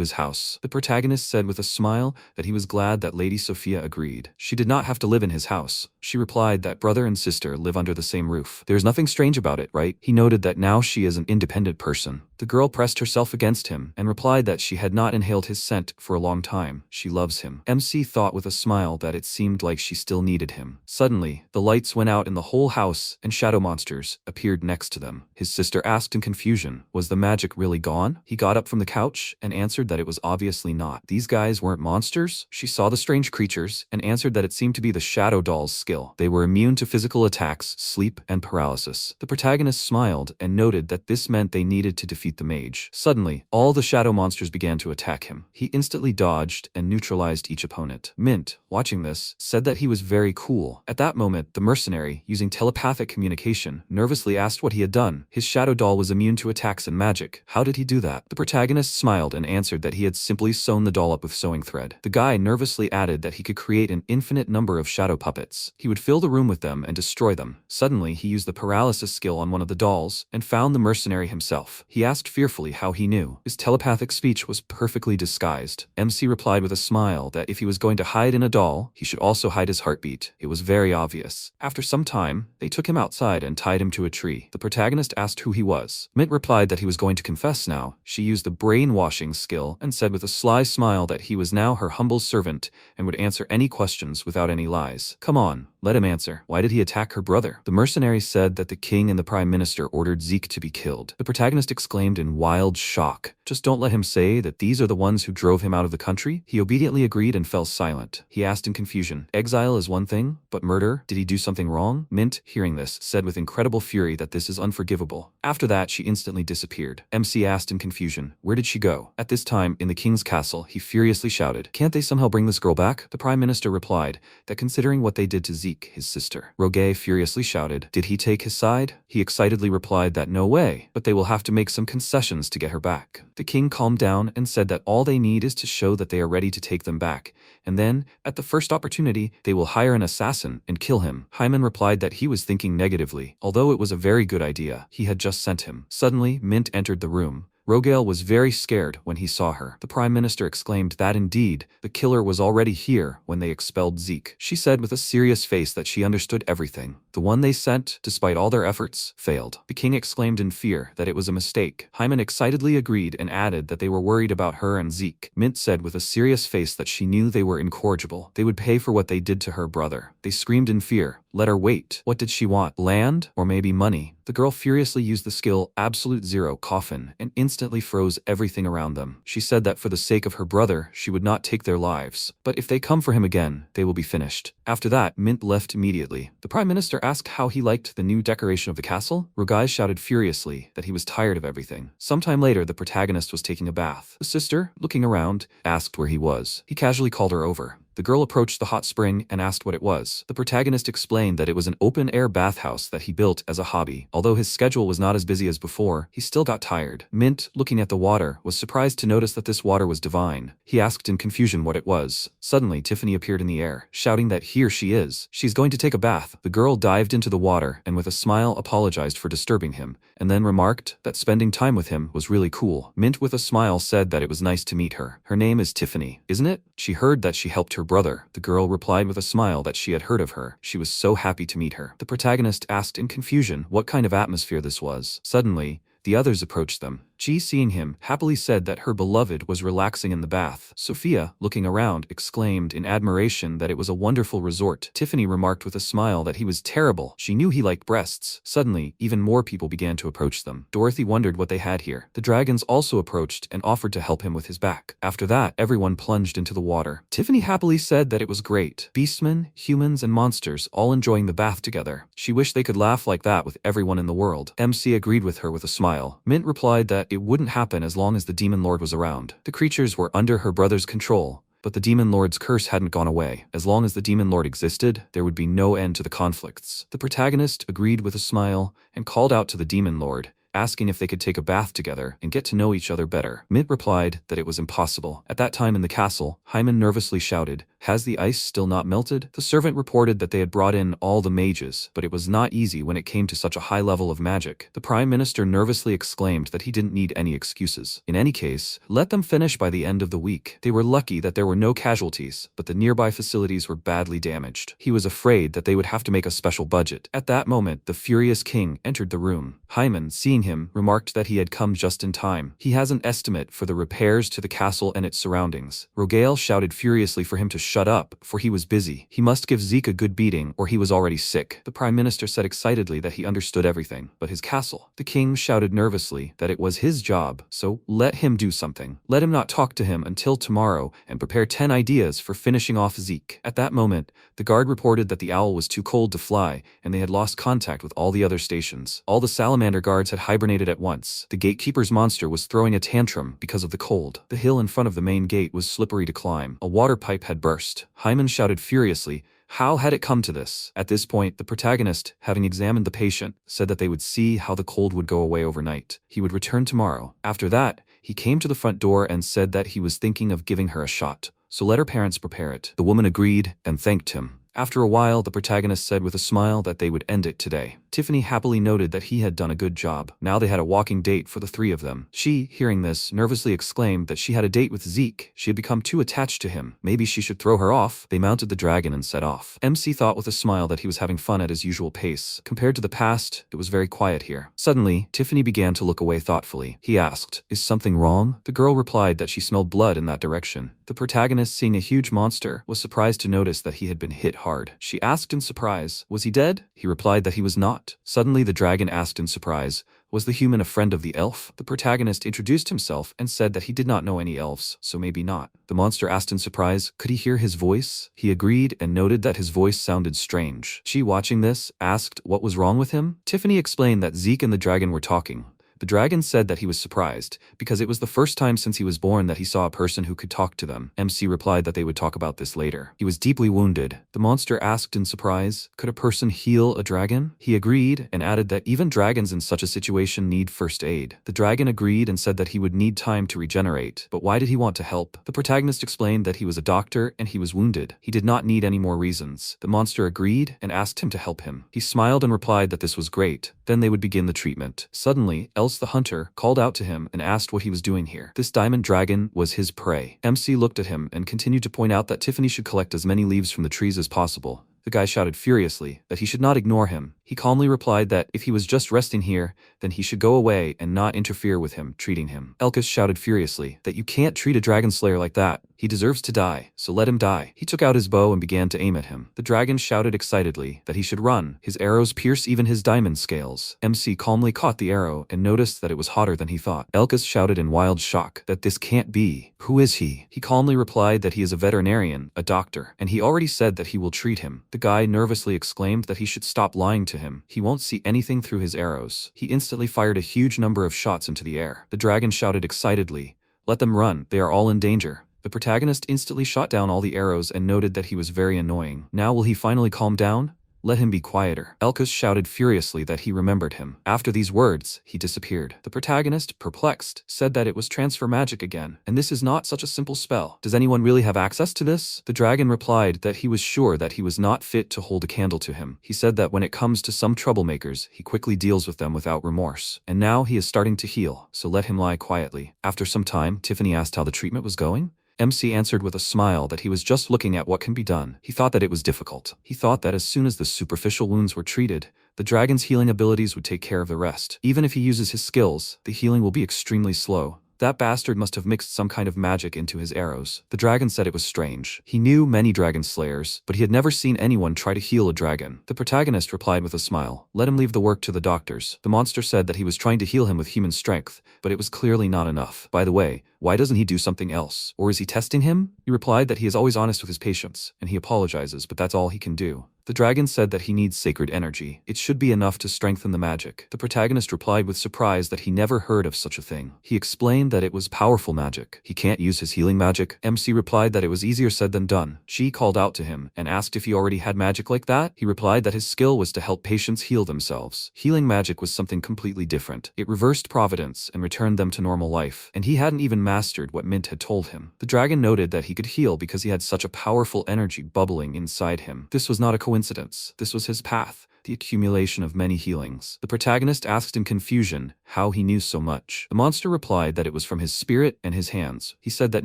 his house. The protagonist said with a smile that he was glad that Lady Sophia agreed. She did not have to live in his house. She replied that brother and sister live under the same roof. There's nothing strange about it, right? He noted that now she is an independent person. The girl pressed herself against him and replied that she had not inhaled his scent for a long time. She loves him. MC thought with a smile that it seemed like she still needed him. Suddenly, the lights went out in the whole house and shadow monsters appeared next to them. His sister asked in confusion, was the magic really gone? He got up from the couch and answered that it was obviously not. These guys weren't monsters? She saw the strange creatures and answered that it seemed to be the shadow doll's skill. They were immune to physical attacks, sleep, and paralysis. The protagonist smiled and noted that this meant they needed to defeat the mage. Suddenly, all the shadow monsters began to attack him. He instantly dodged and neutralized each opponent. Mint, watching this, said that he was very cool. At that moment, the mercenary, using telepathic communication, nervously asked what he had done. His shadow doll was immune to attacks and magic. How did he do that? The protagonist smiled and answered that he had simply sewn the doll up with sewing thread. The guy nervously added that he could create an infinite number of shadow puppets. He would fill the room with them and destroy them. Suddenly, he used the paralysis skill on one of the dolls and found the mercenary himself. He asked fearfully how he knew. His telepathic speech was perfectly disguised. MC replied with a smile that if he was going to hide in a doll, he should also hide his heartbeat. It was very obvious. After some time, they took him outside and tied him to a tree. The protagonist asked who he was. Mint replied that he was going to confess now. She used the brainwashing skill and said with a sly smile that he was now her humble servant and would answer any questions without any lies. Come on, let him answer. Why did he attack her brother? The mercenary said that the king and the prime minister ordered Zeke to be killed. The protagonist exclaimed in wild shock, "Just don't let him say that these are the ones who drove him out of the country." He obediently agreed and fell silent. He asked in confusion, "Exile is one thing, but murder? Did he do something wrong?" Mint, hearing this, said with incredible fury that this is unforgivable. After that, she instantly disappeared. MC asked in confusion, "Where did she go?" At this time, in the king's castle, he furiously shouted, "Can't they somehow bring this girl back?" The prime minister replied that considering what they did to Zeke, his sister. Rogai furiously shouted, "Did he take his side?" He excitedly replied that no way, but they will have to make some concessions to get her back. The king calmed down and said that all they need is to show that they are ready to take them back, and then, at the first opportunity, they will hire an assassin and kill him. Hyman replied that he was thinking negatively, although it was a very good idea he had just sent him. Suddenly, Mint entered the room. Rogale was very scared when he saw her. The prime minister exclaimed that indeed, the killer was already here when they expelled Zeke. She said with a serious face that she understood everything. The one they sent, despite all their efforts, failed. The king exclaimed in fear that it was a mistake. Hyman excitedly agreed and added that they were worried about her and Zeke. Mint said with a serious face that she knew they were incorrigible. They would pay for what they did to her brother. They screamed in fear. Let her wait. What did she want? Land? Or maybe money? The girl furiously used the skill Absolute Zero Coffin and instantly froze everything around them. She said that for the sake of her brother, she would not take their lives. But if they come for him again, they will be finished. After that, Mint left immediately. The prime minister asked how he liked the new decoration of the castle. Rogai shouted furiously that he was tired of everything. Sometime later, the protagonist was taking a bath. The sister, looking around, asked where he was. He casually called her over. The girl approached the hot spring and asked what it was. The protagonist explained that it was an open-air bathhouse that he built as a hobby. Although his schedule was not as busy as before, he still got tired. Mint, looking at the water, was surprised to notice that this water was divine. He asked in confusion what it was. Suddenly, Tiffany appeared in the air, shouting that here she is. She's going to take a bath. The girl dived into the water and with a smile apologized for disturbing him, and then remarked that spending time with him was really cool. Mint with a smile said that it was nice to meet her. Her name is Tiffany, isn't it? She heard that she helped her brother. The girl replied with a smile that she had heard of her. She was so happy to meet her. The protagonist asked in confusion what kind of atmosphere this was. Suddenly, the others approached them, G, seeing him, happily said that her beloved was relaxing in the bath. Sophia, looking around, exclaimed in admiration that it was a wonderful resort. Tiffany remarked with a smile that he was terrible. She knew he liked breasts. Suddenly, even more people began to approach them. Dorothy wondered what they had here. The dragons also approached and offered to help him with his back. After that, everyone plunged into the water. Tiffany happily said that it was great. Beastmen, humans, and monsters all enjoying the bath together. She wished they could laugh like that with everyone in the world. MC agreed with her with a smile. Mint replied that it wouldn't happen as long as the Demon Lord was around. The creatures were under her brother's control, but the Demon Lord's curse hadn't gone away. As long as the Demon Lord existed, there would be no end to the conflicts. The protagonist agreed with a smile and called out to the Demon Lord, asking if they could take a bath together and get to know each other better. Mint replied that it was impossible. At that time in the castle, Hyman nervously shouted, "Has the ice still not melted?" The servant reported that they had brought in all the mages, but it was not easy when it came to such a high level of magic. The Prime Minister nervously exclaimed that he didn't need any excuses. In any case, let them finish by the end of the week. They were lucky that there were no casualties, but the nearby facilities were badly damaged. He was afraid that they would have to make a special budget. At that moment, the furious king entered the room. Hyman, seeing him, remarked that he had come just in time. He has an estimate for the repairs to the castle and its surroundings. Rogale shouted furiously for him to shut up, for he was busy. He must give Zeke a good beating, or he was already sick. The Prime Minister said excitedly that he understood everything, but his castle. The king shouted nervously that it was his job, so let him do something. Let him not talk to him until tomorrow and prepare 10 ideas for finishing off Zeke. At that moment, the guard reported that the owl was too cold to fly, and they had lost contact with all the other stations. All the salamander guards had hibernated at once. The gatekeeper's monster was throwing a tantrum because of the cold. The hill in front of the main gate was slippery to climb. A water pipe had burst. Hyman shouted furiously, how had it come to this? At this point, the protagonist, having examined the patient, said that they would see how the cold would go away overnight. He would return tomorrow. After that, he came to the front door and said that he was thinking of giving her a shot, so let her parents prepare it. The woman agreed and thanked him. After a while, the protagonist said with a smile that they would end it today. Tiffany happily noted that he had done a good job. Now they had a walking date for the three of them. She, hearing this, nervously exclaimed that she had a date with Zeke. She had become too attached to him. Maybe she should throw her off. They mounted the dragon and set off. MC thought with a smile that he was having fun at his usual pace. Compared to the past, it was very quiet here. Suddenly, Tiffany began to look away thoughtfully. He asked, "Is something wrong?" The girl replied that she smelled blood in that direction. The protagonist, seeing a huge monster, was surprised to notice that he had been hit hard. She asked in surprise, "Was he dead?" He replied that he was not. Suddenly the dragon asked in surprise, "Was the human a friend of the elf?" The protagonist introduced himself and said that he did not know any elves, so maybe not. The monster asked in surprise, could he hear his voice? He agreed and noted that his voice sounded strange. She, watching this, asked what was wrong with him. Tiffany explained that Zeke and the dragon were talking. The dragon said that he was surprised, because it was the first time since he was born that he saw a person who could talk to them. MC replied that they would talk about this later. He was deeply wounded. The monster asked in surprise, could a person heal a dragon? He agreed and added that even dragons in such a situation need first aid. The dragon agreed and said that he would need time to regenerate. But why did he want to help? The protagonist explained that he was a doctor and he was wounded. He did not need any more reasons. The monster agreed and asked him to help him. He smiled and replied that this was great. Then they would begin the treatment. Suddenly, the hunter called out to him and asked what he was doing here. This diamond dragon was his prey. MC looked at him and continued to point out that Tiffany should collect as many leaves from the trees as possible. The guy shouted furiously that he should not ignore him. He calmly replied that if he was just resting here, then he should go away and not interfere with him, treating him. Elkus shouted furiously that you can't treat a dragon slayer like that. He deserves to die, so let him die. He took out his bow and began to aim at him. The dragon shouted excitedly that he should run. His arrows pierce even his diamond scales. MC calmly caught the arrow and noticed that it was hotter than he thought. Elkus shouted in wild shock that this can't be. Who is he? He calmly replied that he is a veterinarian, a doctor, and he already said that he will treat him. The guy nervously exclaimed that he should stop lying to him. He won't see anything through his arrows. He instantly fired a huge number of shots into the air. The dragon shouted excitedly, "Let them run, they are all in danger." The protagonist instantly shot down all the arrows and noted that he was very annoying. Now will he finally calm down? Let him be quieter. Elkus shouted furiously that he remembered him. After these words, he disappeared. The protagonist, perplexed, said that it was transfer magic again, and this is not such a simple spell. Does anyone really have access to this? The dragon replied that he was sure that he was not fit to hold a candle to him. He said that when it comes to some troublemakers, he quickly deals with them without remorse. And now he is starting to heal, so let him lie quietly. After some time, Tiffany asked how the treatment was going. MC answered with a smile that he was just looking at what can be done. He thought that it was difficult. He thought that as soon as the superficial wounds were treated, The dragon's healing abilities would take care of the rest. Even if he uses his skills, the healing will be extremely slow. That bastard must have mixed some kind of magic into his arrows. The dragon said it was strange. He knew many dragon slayers, but he had never seen anyone try to heal a dragon. The protagonist replied with a smile. Let him leave the work to the doctors. The monster said that he was trying to heal him with human strength, but it was clearly not enough. By the way, why doesn't he do something else? Or is he testing him? He replied that he is always honest with his patients, and he apologizes, but that's all he can do. The dragon said that he needs sacred energy. It should be enough to strengthen the magic. The protagonist replied with surprise that he never heard of such a thing. He explained that it was powerful magic. He can't use his healing magic. MC replied that it was easier said than done. She called out to him and asked if he already had magic like that. He replied that his skill was to help patients heal themselves. Healing magic was something completely different. It reversed providence and returned them to normal life, and he hadn't even mastered what Mint had told him. The dragon noted that he could heal because he had such a powerful energy bubbling inside him. This was not a coincidence. This was his path, the accumulation of many healings. The protagonist asked in confusion how he knew so much. The monster replied that it was from his spirit and his hands. He said that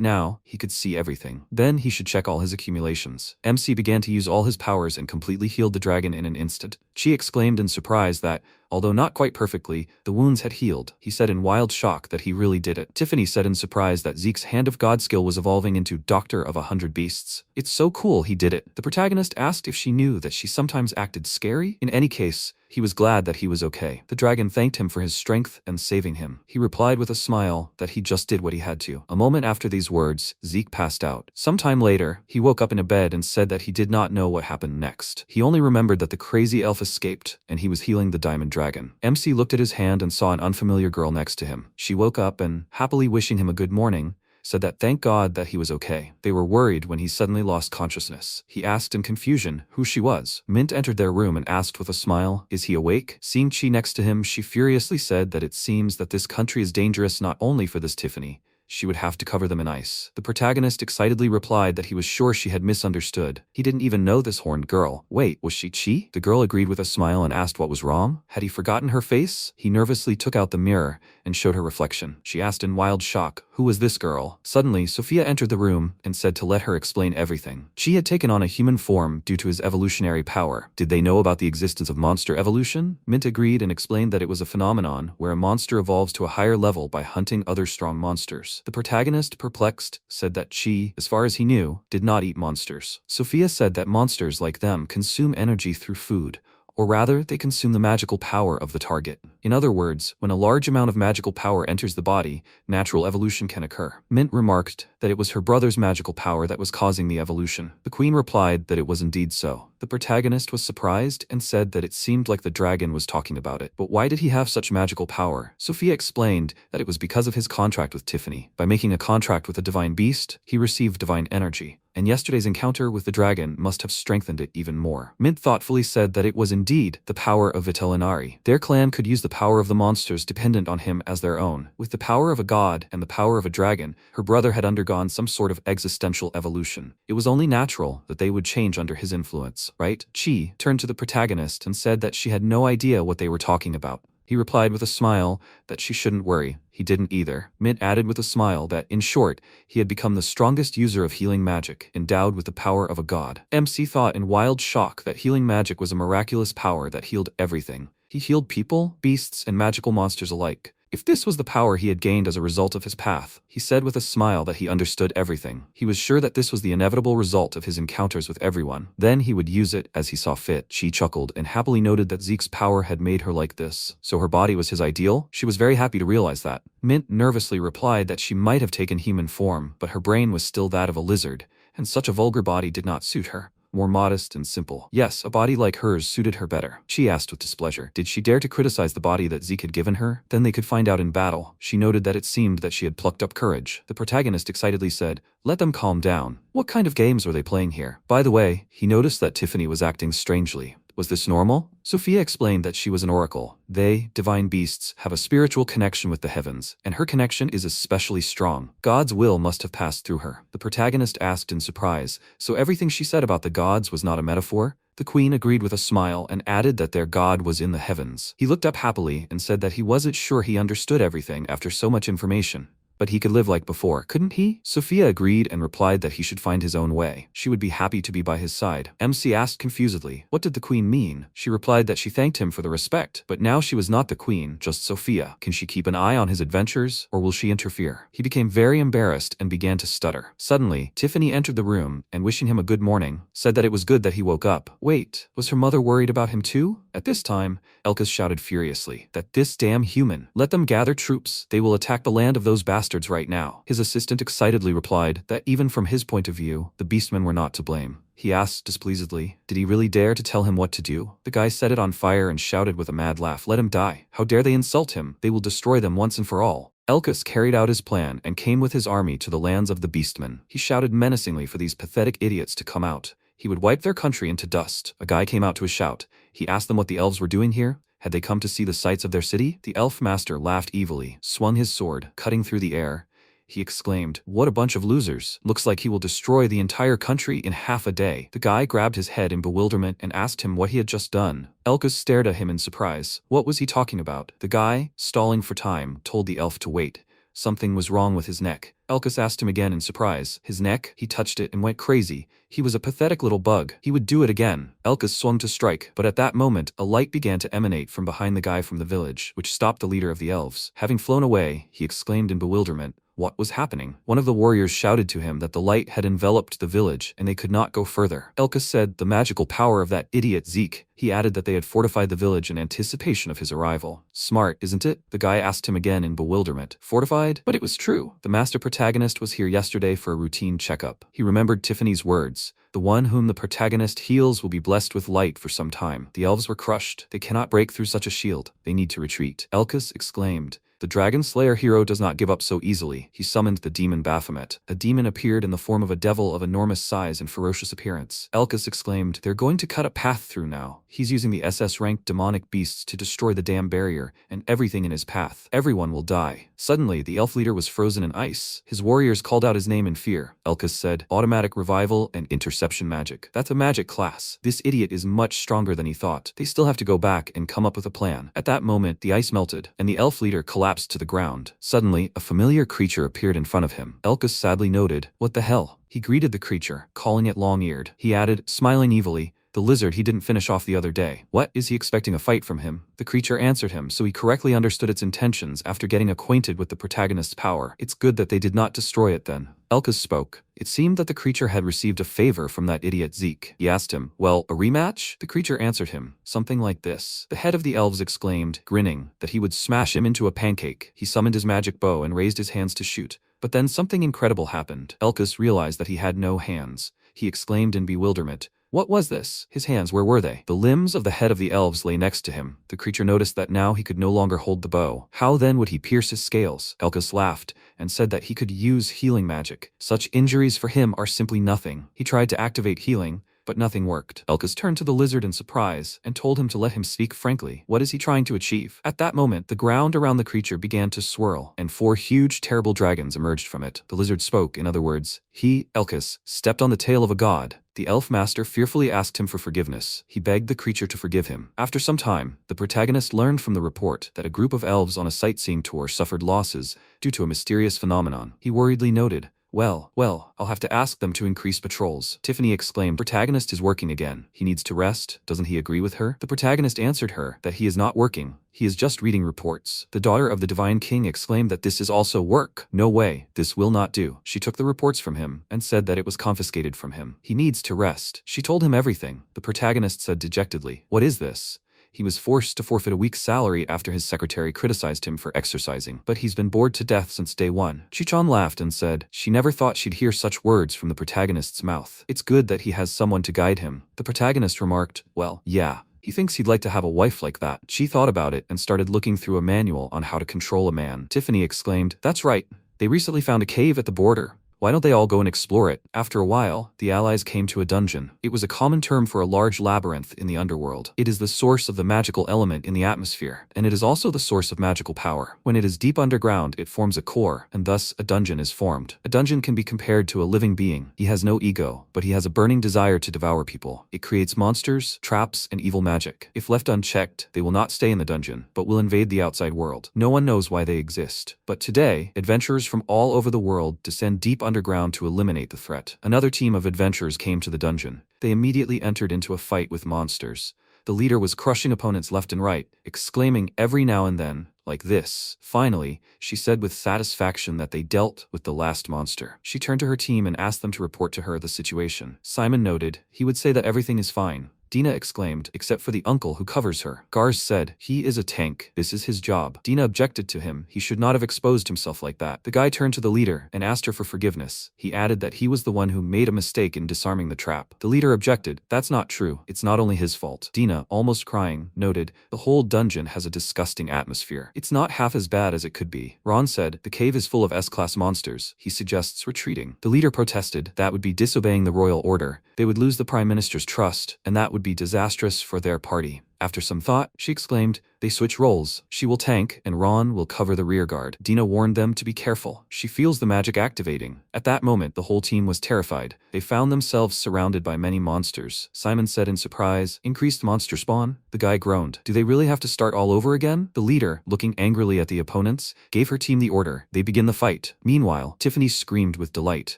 now he could see everything. Then he should check all his accumulations. MC began to use all his powers and completely healed the dragon in an instant. Chi exclaimed in surprise that, although not quite perfectly, the wounds had healed. He said in wild shock that he really did it. Tiffany said in surprise that Zeke's Hand of God skill was evolving into Doctor of 100 Beasts. It's so cool he did it. The protagonist asked if she knew that she sometimes acted scary. In any case, he was glad that he was okay. The dragon thanked him for his strength and saving him. He replied with a smile that he just did what he had to. A moment after these words, Zeke passed out. Sometime later, he woke up in a bed and said that he did not know what happened next. He only remembered that the crazy elf escaped and he was healing the diamond dragon. MC looked at his hand and saw an unfamiliar girl next to him. She woke up and, happily wishing him a good morning, said that thank God that he was okay. They were worried when he suddenly lost consciousness. He asked in confusion who she was. Mint entered their room and asked with a smile, "Is he awake?" Seeing Chi next to him, she furiously said that it seems that this country is dangerous not only for this Tiffany. She would have to cover them in ice. The protagonist excitedly replied that he was sure she had misunderstood. He didn't even know this horned girl. Wait, was she Chi? The girl agreed with a smile and asked what was wrong. Had he forgotten her face? He nervously took out the mirror and showed her reflection. She asked in wild shock, who was this girl? Suddenly, Sophia entered the room and said to let her explain everything. Chi had taken on a human form due to his evolutionary power. Did they know about the existence of monster evolution? Mint agreed and explained that it was a phenomenon where a monster evolves to a higher level by hunting other strong monsters. The protagonist, perplexed, said that Chi, as far as he knew, did not eat monsters. Sophia said that monsters like them consume energy through food, or rather, they consume the magical power of the target. In other words, when a large amount of magical power enters the body, natural evolution can occur. Mint remarked that it was her brother's magical power that was causing the evolution. The queen replied that it was indeed so. The protagonist was surprised and said that it seemed like the dragon was talking about it. But why did he have such magical power? Sophia explained that it was because of his contract with Tiffany. By making a contract with a divine beast, he received divine energy, and yesterday's encounter with the dragon must have strengthened it even more. Mint thoughtfully said that it was indeed the power of Vitelinari. Their clan could use the power of the monsters dependent on him as their own. With the power of a god and the power of a dragon, her brother had undergone some sort of existential evolution. It was only natural that they would change under his influence, right? Chi turned to the protagonist and said that she had no idea what they were talking about. He replied with a smile that she shouldn't worry. He didn't either. Mint added with a smile that, in short, he had become the strongest user of healing magic, endowed with the power of a god. MC thought in wild shock that healing magic was a miraculous power that healed everything. He healed people, beasts, and magical monsters alike. If this was the power he had gained as a result of his path, he said with a smile that he understood everything. He was sure that this was the inevitable result of his encounters with everyone. Then he would use it as he saw fit. She chuckled and happily noted that Zeke's power had made her like this. So her body was his ideal? She was very happy to realize that. Mint nervously replied that she might have taken human form, but her brain was still that of a lizard, and such a vulgar body did not suit her. More modest and simple. Yes, a body like hers suited her better. She asked with displeasure. Did she dare to criticize the body that Zeke had given her? Then they could find out in battle. She noted that it seemed that she had plucked up courage. The protagonist excitedly said, "Let them calm down. What kind of games were they playing here?" By the way, he noticed that Tiffany was acting strangely. Was this normal? Sophia explained that she was an oracle. They, divine beasts, have a spiritual connection with the heavens, and her connection is especially strong. God's will must have passed through her. The protagonist asked in surprise, so everything she said about the gods was not a metaphor? The queen agreed with a smile and added that their god was in the heavens. He looked up happily and said that he wasn't sure he understood everything after so much information. But he could live like before, couldn't he? Sophia agreed and replied that he should find his own way. She would be happy to be by his side. MC asked confusedly, what did the queen mean? She replied that she thanked him for the respect, but now she was not the queen, just Sophia. Can she keep an eye on his adventures, or will she interfere? He became very embarrassed and began to stutter. Suddenly, Tiffany entered the room and, wishing him a good morning, said that it was good that he woke up. Wait, was her mother worried about him too? At this time, Elkas shouted furiously, that this damn human. Let them gather troops. They will attack the land of those bastards right now. His assistant excitedly replied that even from his point of view, the Beastmen were not to blame. He asked displeasedly, did he really dare to tell him what to do? The guy set it on fire and shouted with a mad laugh, let him die. How dare they insult him? They will destroy them once and for all. Elkas carried out his plan and came with his army to the lands of the Beastmen. He shouted menacingly for these pathetic idiots to come out. He would wipe their country into dust. A guy came out to his shout. He asked them what the elves were doing here. Had they come to see the sights of their city? The elf master laughed evilly, swung his sword, cutting through the air. He exclaimed, what a bunch of losers. Looks like he will destroy the entire country in half a day. The guy grabbed his head in bewilderment and asked him what he had just done. Elkas stared at him in surprise. What was he talking about? The guy, stalling for time, told the elf to wait. Something was wrong with his neck. Elkas asked him again in surprise. His neck? He touched it and went crazy. He was a pathetic little bug. He would do it again. Elkas swung to strike, but at that moment, a light began to emanate from behind the guy from the village, which stopped the leader of the elves. Having flown away, he exclaimed in bewilderment, what was happening? One of the warriors shouted to him that the light had enveloped the village and they could not go further. Elkas said, the magical power of that idiot Zeke. He added that they had fortified the village in anticipation of his arrival. Smart, isn't it? The guy asked him again in bewilderment. Fortified? But it was true. The master protagonist was here yesterday for a routine checkup. He remembered Tiffany's words. The one whom the protagonist heals will be blessed with light for some time. The elves were crushed. They cannot break through such a shield. They need to retreat. Elkas exclaimed, the Dragon Slayer hero does not give up so easily. He summoned the demon Baphomet. A demon appeared in the form of a devil of enormous size and ferocious appearance. Elkas exclaimed, they're going to cut a path through now. He's using the SS-ranked demonic beasts to destroy the damn barrier and everything in his path. Everyone will die. Suddenly, the elf leader was frozen in ice. His warriors called out his name in fear. Elkas said, automatic revival and interception magic. That's a magic class. This idiot is much stronger than he thought. They still have to go back and come up with a plan. At that moment, the ice melted, and the elf leader collapsed to the ground. Suddenly, a familiar creature appeared in front of him. Elkas sadly noted, what the hell? He greeted the creature, calling it long-eared. He added, smiling evilly, the lizard he didn't finish off the other day. What? Is he expecting a fight from him? The creature answered him, so he correctly understood its intentions after getting acquainted with the protagonist's power. It's good that they did not destroy it then. Elkas spoke. It seemed that the creature had received a favor from that idiot Zeke. He asked him, well, a rematch? The creature answered him, something like this. The head of the elves exclaimed, grinning, that he would smash him into a pancake. He summoned his magic bow and raised his hands to shoot. But then something incredible happened. Elkas realized that he had no hands. He exclaimed in bewilderment, what was this? His hands, where were they? The limbs of the head of the elves lay next to him. The creature noticed that now he could no longer hold the bow. How then would he pierce his scales? Elkas laughed and said that he could use healing magic. Such injuries for him are simply nothing. He tried to activate healing, but nothing worked. Elkas turned to the lizard in surprise and told him to let him speak frankly. What is he trying to achieve? At that moment, the ground around the creature began to swirl, and 4 huge, terrible dragons emerged from it. The lizard spoke, in other words, he, Elkas, stepped on the tail of a god. The elf master fearfully asked him for forgiveness. He begged the creature to forgive him. After some time, the protagonist learned from the report that a group of elves on a sightseeing tour suffered losses due to a mysterious phenomenon. He worriedly noted, well, I'll have to ask them to increase patrols. Tiffany exclaimed, protagonist is working again. He needs to rest. Doesn't he agree with her? The protagonist answered her that he is not working. He is just reading reports. The daughter of the Divine King exclaimed that this is also work. No way, this will not do. She took the reports from him and said that it was confiscated from him. He needs to rest. She told him everything. The protagonist said dejectedly, what is this? He was forced to forfeit a week's salary after his secretary criticized him for exercising, but he's been bored to death since day one. Chichan laughed and said she never thought she'd hear such words from the protagonist's mouth. It's good that he has someone to guide him. The protagonist remarked, well, yeah. He thinks he'd like to have a wife like that. She thought about it and started looking through a manual on how to control a man. Tiffany exclaimed, that's right. They recently found a cave at the border. Why don't they all go and explore it? After a while, the allies came to a dungeon. It was a common term for a large labyrinth in the underworld. It is the source of the magical element in the atmosphere, and it is also the source of magical power. When it is deep underground, it forms a core, and thus a dungeon is formed. A dungeon can be compared to a living being. He has no ego, but he has a burning desire to devour people. It creates monsters, traps, and evil magic. If left unchecked, they will not stay in the dungeon, but will invade the outside world. No one knows why they exist. But today, adventurers from all over the world descend deep underground to eliminate the threat. Another team of adventurers came to the dungeon. They immediately entered into a fight with monsters. The leader was crushing opponents left and right, exclaiming every now and then, like this. Finally, she said with satisfaction that they dealt with the last monster. She turned to her team and asked them to report to her the situation. Simon noted. He would say that everything is fine. Dina exclaimed, except for the uncle who covers her. Gars said, he is a tank. This is his job. Dina objected to him. He should not have exposed himself like that. The guy turned to the leader and asked her for forgiveness. He added that he was the one who made a mistake in disarming the trap. The leader objected. That's not true. It's not only his fault. Dina, almost crying, noted, the whole dungeon has a disgusting atmosphere. It's not half as bad as it could be. Ron said, the cave is full of S-class monsters. He suggests retreating. The leader protested. That would be disobeying the royal order. They would lose the prime minister's trust, and that would be disastrous for their party. After some thought, she exclaimed, they switch roles. She will tank, and Ron will cover the rear guard. Dina warned them to be careful. She feels the magic activating. At that moment, the whole team was terrified. They found themselves surrounded by many monsters. Simon said in surprise, increased monster spawn? The guy groaned. Do they really have to start all over again? The leader, looking angrily at the opponents, gave her team the order. They begin the fight. Meanwhile, Tiffany screamed with delight.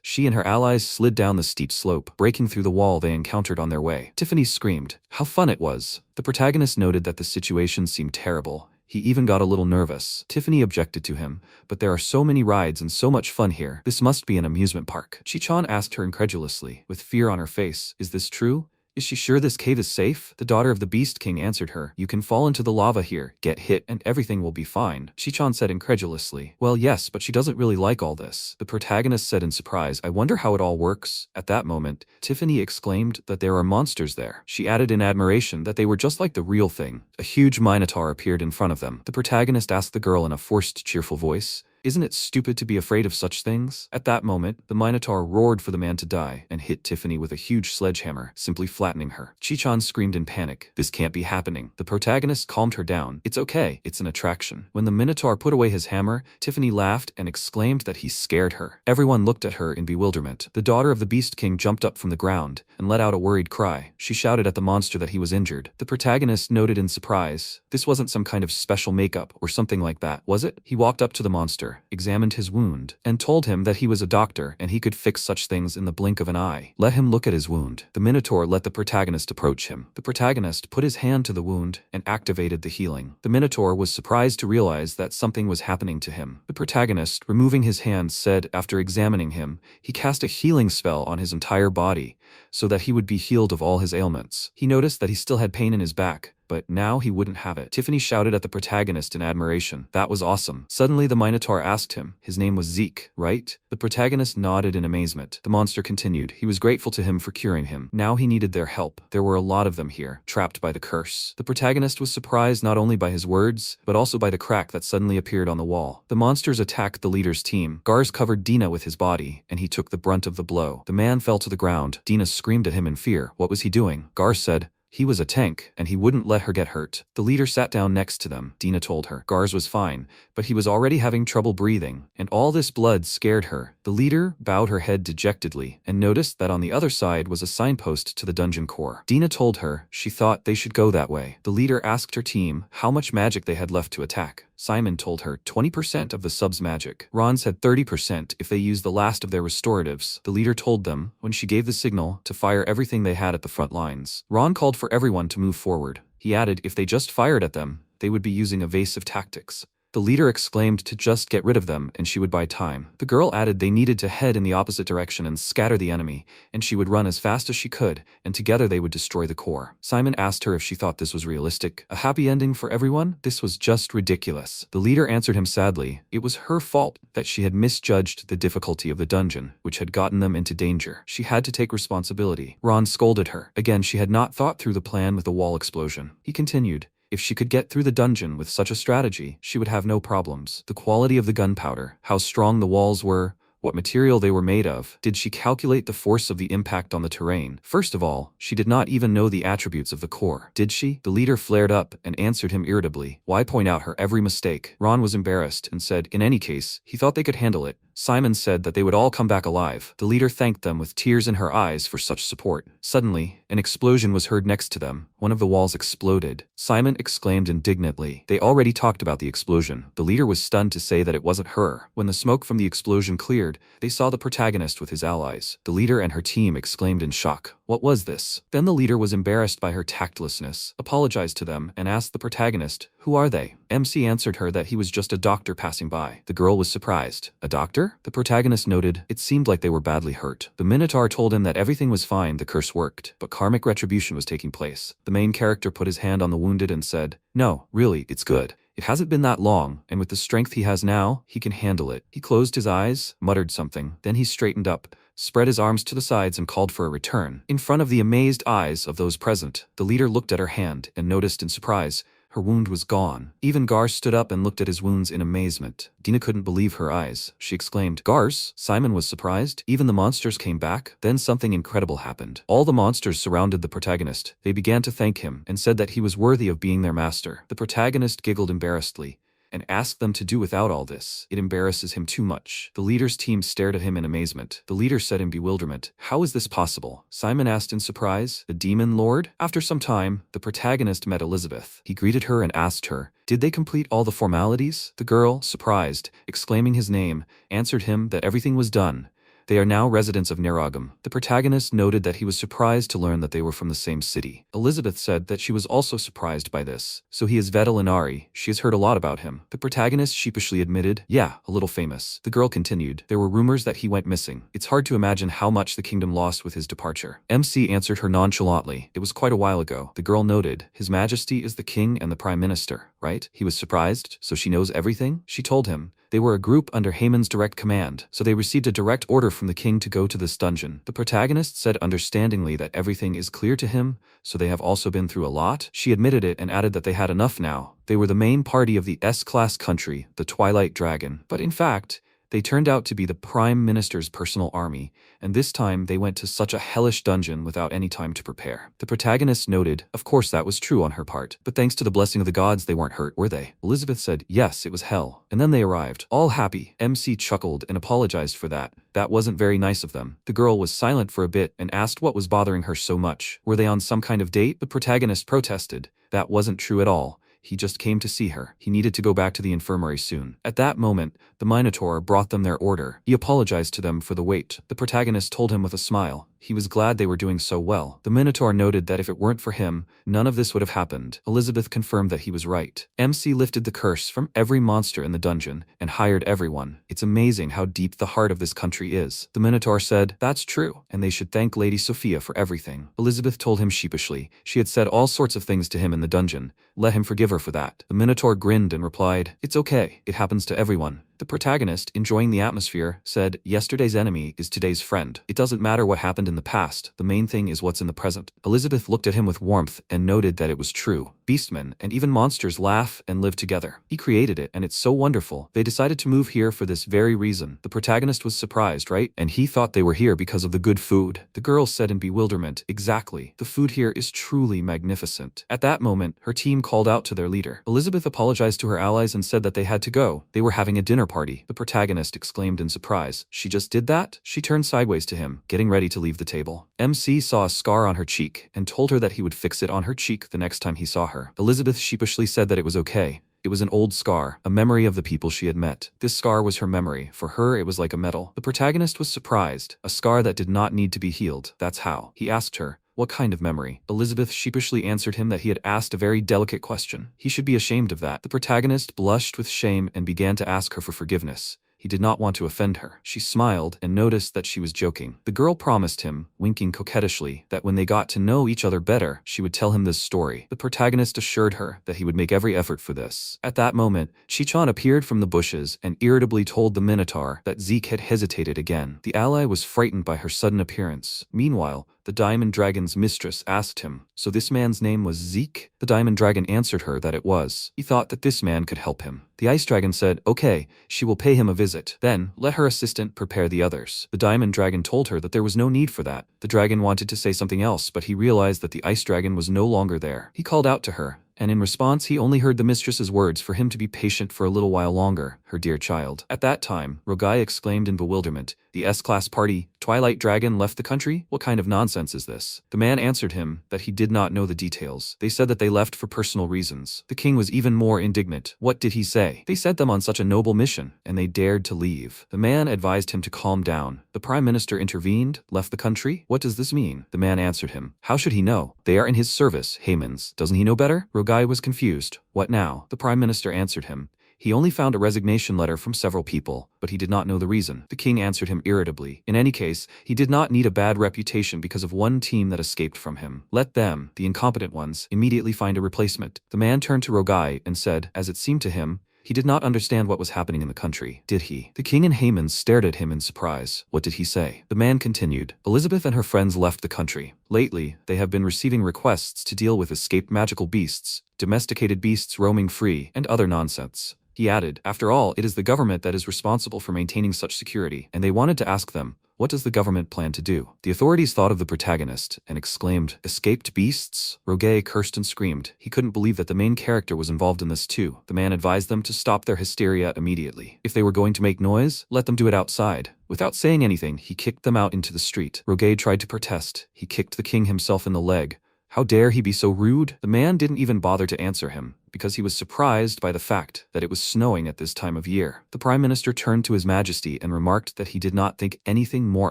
She and her allies slid down the steep slope, breaking through the wall they encountered on their way. Tiffany screamed. How fun it was. The protagonist noted that the situation seemed terrible. He even got a little nervous. Tiffany objected to him, but there are so many rides and so much fun here. This must be an amusement park. Chichan asked her incredulously, with fear on her face, is this true? Is she sure this cave is safe? The daughter of the Beast King answered her, you can fall into the lava here, get hit, and everything will be fine. Chichan said incredulously, well yes, but she doesn't really like all this. The protagonist said in surprise, I wonder how it all works. At that moment, Tiffany exclaimed that there are monsters there. She added in admiration that they were just like the real thing. A huge minotaur appeared in front of them. The protagonist asked the girl in a forced, cheerful voice, isn't it stupid to be afraid of such things? At that moment, the Minotaur roared for the man to die and hit Tiffany with a huge sledgehammer, simply flattening her. Chichan screamed in panic. This can't be happening. The protagonist calmed her down. It's okay. It's an attraction. When the Minotaur put away his hammer, Tiffany laughed and exclaimed that he scared her. Everyone looked at her in bewilderment. The daughter of the Beast King jumped up from the ground and let out a worried cry. She shouted at the monster that he was injured. The protagonist noted in surprise. This wasn't some kind of special makeup or something like that, was it? He walked up to the monster, examined his wound, and told him that he was a doctor and he could fix such things in the blink of an eye. Let him look at his wound. The Minotaur let the protagonist approach him. The protagonist put his hand to the wound and activated the healing. The Minotaur was surprised to realize that something was happening to him. The protagonist, removing his hand, said after examining him, he cast a healing spell on his entire body so that he would be healed of all his ailments. He noticed that he still had pain in his back, but now he wouldn't have it. Tiffany shouted at the protagonist in admiration. That was awesome. Suddenly the Minotaur asked him. His name was Zeke, right? The protagonist nodded in amazement. The monster continued. He was grateful to him for curing him. Now he needed their help. There were a lot of them here, trapped by the curse. The protagonist was surprised not only by his words, but also by the crack that suddenly appeared on the wall. The monsters attacked the leader's team. Gars covered Dina with his body, and he took the brunt of the blow. The man fell to the ground. Dina screamed at him in fear. What was he doing? Gars said, he was a tank, and he wouldn't let her get hurt. The leader sat down next to them. Dina told her. Gars was fine, but he was already having trouble breathing, and all this blood scared her. The leader bowed her head dejectedly and noticed that on the other side was a signpost to the dungeon core. Dina told her she thought they should go that way. The leader asked her team how much magic they had left to attack. Simon told her 20% of the sub's magic. Ron said 30% if they used the last of their restoratives. The leader told them, when she gave the signal, to fire everything they had at the front lines. Ron called for everyone to move forward. He added if they just fired at them, they would be using evasive tactics. The leader exclaimed to just get rid of them and she would buy time. The girl added they needed to head in the opposite direction and scatter the enemy, and she would run as fast as she could, and together they would destroy the core. Simon asked her if she thought this was realistic. A happy ending for everyone? This was just ridiculous. The leader answered him sadly. It was her fault that she had misjudged the difficulty of the dungeon, which had gotten them into danger. She had to take responsibility. Ron scolded her. Again, she had not thought through the plan with the wall explosion. He continued. If she could get through the dungeon with such a strategy, she would have no problems. The quality of the gunpowder, how strong the walls were, What material they were made of? Did she calculate the force of the impact on the terrain? First of all, she did not even know the attributes of the core. Did she? The leader flared up and answered him irritably. Why point out her every mistake? Ron was embarrassed and said, in any case, he thought they could handle it. Simon said that they would all come back alive. The leader thanked them with tears in her eyes for such support. Suddenly, an explosion was heard next to them. One of the walls exploded. Simon exclaimed indignantly. They already talked about the explosion. The leader was stunned to say that it wasn't her. When the smoke from the explosion cleared, they saw the protagonist with his allies. The leader and her team exclaimed in shock. What was this? Then the leader was embarrassed by her tactlessness, apologized to them, and asked the protagonist, who are they? MC answered her that he was just a doctor passing by. The girl was surprised. A doctor? The protagonist noted. It seemed like they were badly hurt. The Minotaur told him that everything was fine, the curse worked, but karmic retribution was taking place. The main character put his hand on the wounded and said, no, really, it's good. It hasn't been that long, and with the strength he has now, he can handle it. He closed his eyes, muttered something, then he straightened up, spread his arms to the sides and called for a return. In front of the amazed eyes of those present, the leader looked at her hand and noticed in surprise, her wound was gone. Even Gars stood up and looked at his wounds in amazement. Dina couldn't believe her eyes. She exclaimed, Gars? Simon was surprised. Even the monsters came back. Then something incredible happened. All the monsters surrounded the protagonist. They began to thank him and said that he was worthy of being their master. The protagonist giggled embarrassedly and asked them to do without all this. It embarrasses him too much. The leader's team stared at him in amazement. The leader said in bewilderment, how is this possible? Simon asked in surprise, the demon lord? After some time, the protagonist met Elizabeth. He greeted her and asked her, did they complete all the formalities? The girl, surprised, exclaiming his name, answered him that everything was done. They are now residents of Nurogma. The protagonist noted that he was surprised to learn that they were from the same city. Elizabeth said that she was also surprised by this. So he is Vetelinari. She has heard a lot about him. The protagonist sheepishly admitted, yeah, a little famous. The girl continued, there were rumors that he went missing. It's hard to imagine how much the kingdom lost with his departure. MC answered her nonchalantly. It was quite a while ago. The girl noted, His Majesty is the king and the prime minister, right? He was surprised, so she knows everything? She told him. They were a group under Haman's direct command, so they received a direct order from the king to go to this dungeon. The protagonist said understandingly that everything is clear to him, so they have also been through a lot. She admitted it and added that they had enough now. They were the main party of the S-class country, the Twilight Dragon. But in fact, they turned out to be the Prime Minister's personal army, and this time they went to such a hellish dungeon without any time to prepare. The protagonist noted, of course that was true on her part, but thanks to the blessing of the gods they weren't hurt, were they? Elizabeth said, yes, it was hell. And then they arrived, all happy. MC chuckled and apologized for that. That wasn't very nice of them. The girl was silent for a bit and asked what was bothering her so much. Were they on some kind of date? The protagonist protested. That wasn't true at all. He just came to see her. He needed to go back to the infirmary soon. At that moment, the Minotaur brought them their order. He apologized to them for the wait. The protagonist told him with a smile. He was glad they were doing so well. The Minotaur noted that if it weren't for him, none of this would have happened. Elizabeth confirmed that he was right. MC lifted the curse from every monster in the dungeon and hired everyone. It's amazing how deep the heart of this country is. The Minotaur said, that's true, and they should thank Lady Sophia for everything. Elizabeth told him sheepishly. She had said all sorts of things to him in the dungeon. Let him forgive her for that. The Minotaur grinned and replied, it's okay. It happens to everyone. The protagonist, enjoying the atmosphere, said, yesterday's enemy is today's friend. It doesn't matter what happened in the past, the main thing is what's in the present. Elizabeth looked at him with warmth and noted that it was true. Beastmen and even monsters laugh and live together. He created it and it's so wonderful. They decided to move here for this very reason. The protagonist was surprised, right? And he thought they were here because of the good food. The girl said in bewilderment, exactly. The food here is truly magnificent. At that moment, her team called out to their leader. Elizabeth apologized to her allies and said that they had to go. They were having a dinner party. The protagonist exclaimed in surprise. She just did that? She turned sideways to him, getting ready to leave the table. MC saw a scar on her cheek and told her that he would fix it on her cheek the next time he saw her. Elizabeth sheepishly said that it was okay. It was an old scar, a memory of the people she had met. This scar was her memory. For her, it was like a medal. The protagonist was surprised. A scar that did not need to be healed. That's how. He asked her, what kind of memory? Elizabeth sheepishly answered him that he had asked a very delicate question. He should be ashamed of that. The protagonist blushed with shame and began to ask her for forgiveness. He did not want to offend her. She smiled and noticed that she was joking. The girl promised him, winking coquettishly, that when they got to know each other better, she would tell him this story. The protagonist assured her that he would make every effort for this. At that moment, Chichan appeared from the bushes and irritably told the Minotaur that Zeke had hesitated again. The ally was frightened by her sudden appearance. Meanwhile, the Diamond Dragon's mistress asked him, "So this man's name was Zeke?" The Diamond Dragon answered her that it was. He thought that this man could help him. The Ice Dragon said, "Okay, she will pay him a visit. Then, let her assistant prepare the others." The Diamond Dragon told her that there was no need for that. The dragon wanted to say something else, but he realized that the Ice Dragon was no longer there. He called out to her, and in response he only heard the mistress's words for him to be patient for a little while longer, her dear child. At that time, Rogai exclaimed in bewilderment, "The S-Class party, Twilight Dragon left the country? What kind of nonsense is this?" The man answered him that he did not know the details. They said that they left for personal reasons. The king was even more indignant. What did he say? They sent them on such a noble mission, and they dared to leave. The man advised him to calm down. The prime minister intervened, left the country? What does this mean? The man answered him. How should he know? They are in his service, Haman's. Doesn't he know better? Rogai was confused. What now? The prime minister answered him. He only found a resignation letter from several people, but he did not know the reason. The king answered him irritably. In any case, he did not need a bad reputation because of one team that escaped from him. Let them, the incompetent ones, immediately find a replacement. The man turned to Rogai and said, as it seemed to him, he did not understand what was happening in the country, did he? The king and Haman stared at him in surprise. What did he say? The man continued. Elizabeth and her friends left the country. Lately, they have been receiving requests to deal with escaped magical beasts, domesticated beasts roaming free, and other nonsense. He added, after all, it is the government that is responsible for maintaining such security, and they wanted to ask them, what does the government plan to do? The authorities thought of the protagonist and exclaimed, escaped beasts? Rogai cursed and screamed. He couldn't believe that the main character was involved in this too. The man advised them to stop their hysteria immediately. If they were going to make noise, let them do it outside. Without saying anything, he kicked them out into the street. Rogai tried to protest. He kicked the king himself in the leg. How dare he be so rude? The man didn't even bother to answer him, because he was surprised by the fact that it was snowing at this time of year. The prime minister turned to his majesty and remarked that he did not think anything more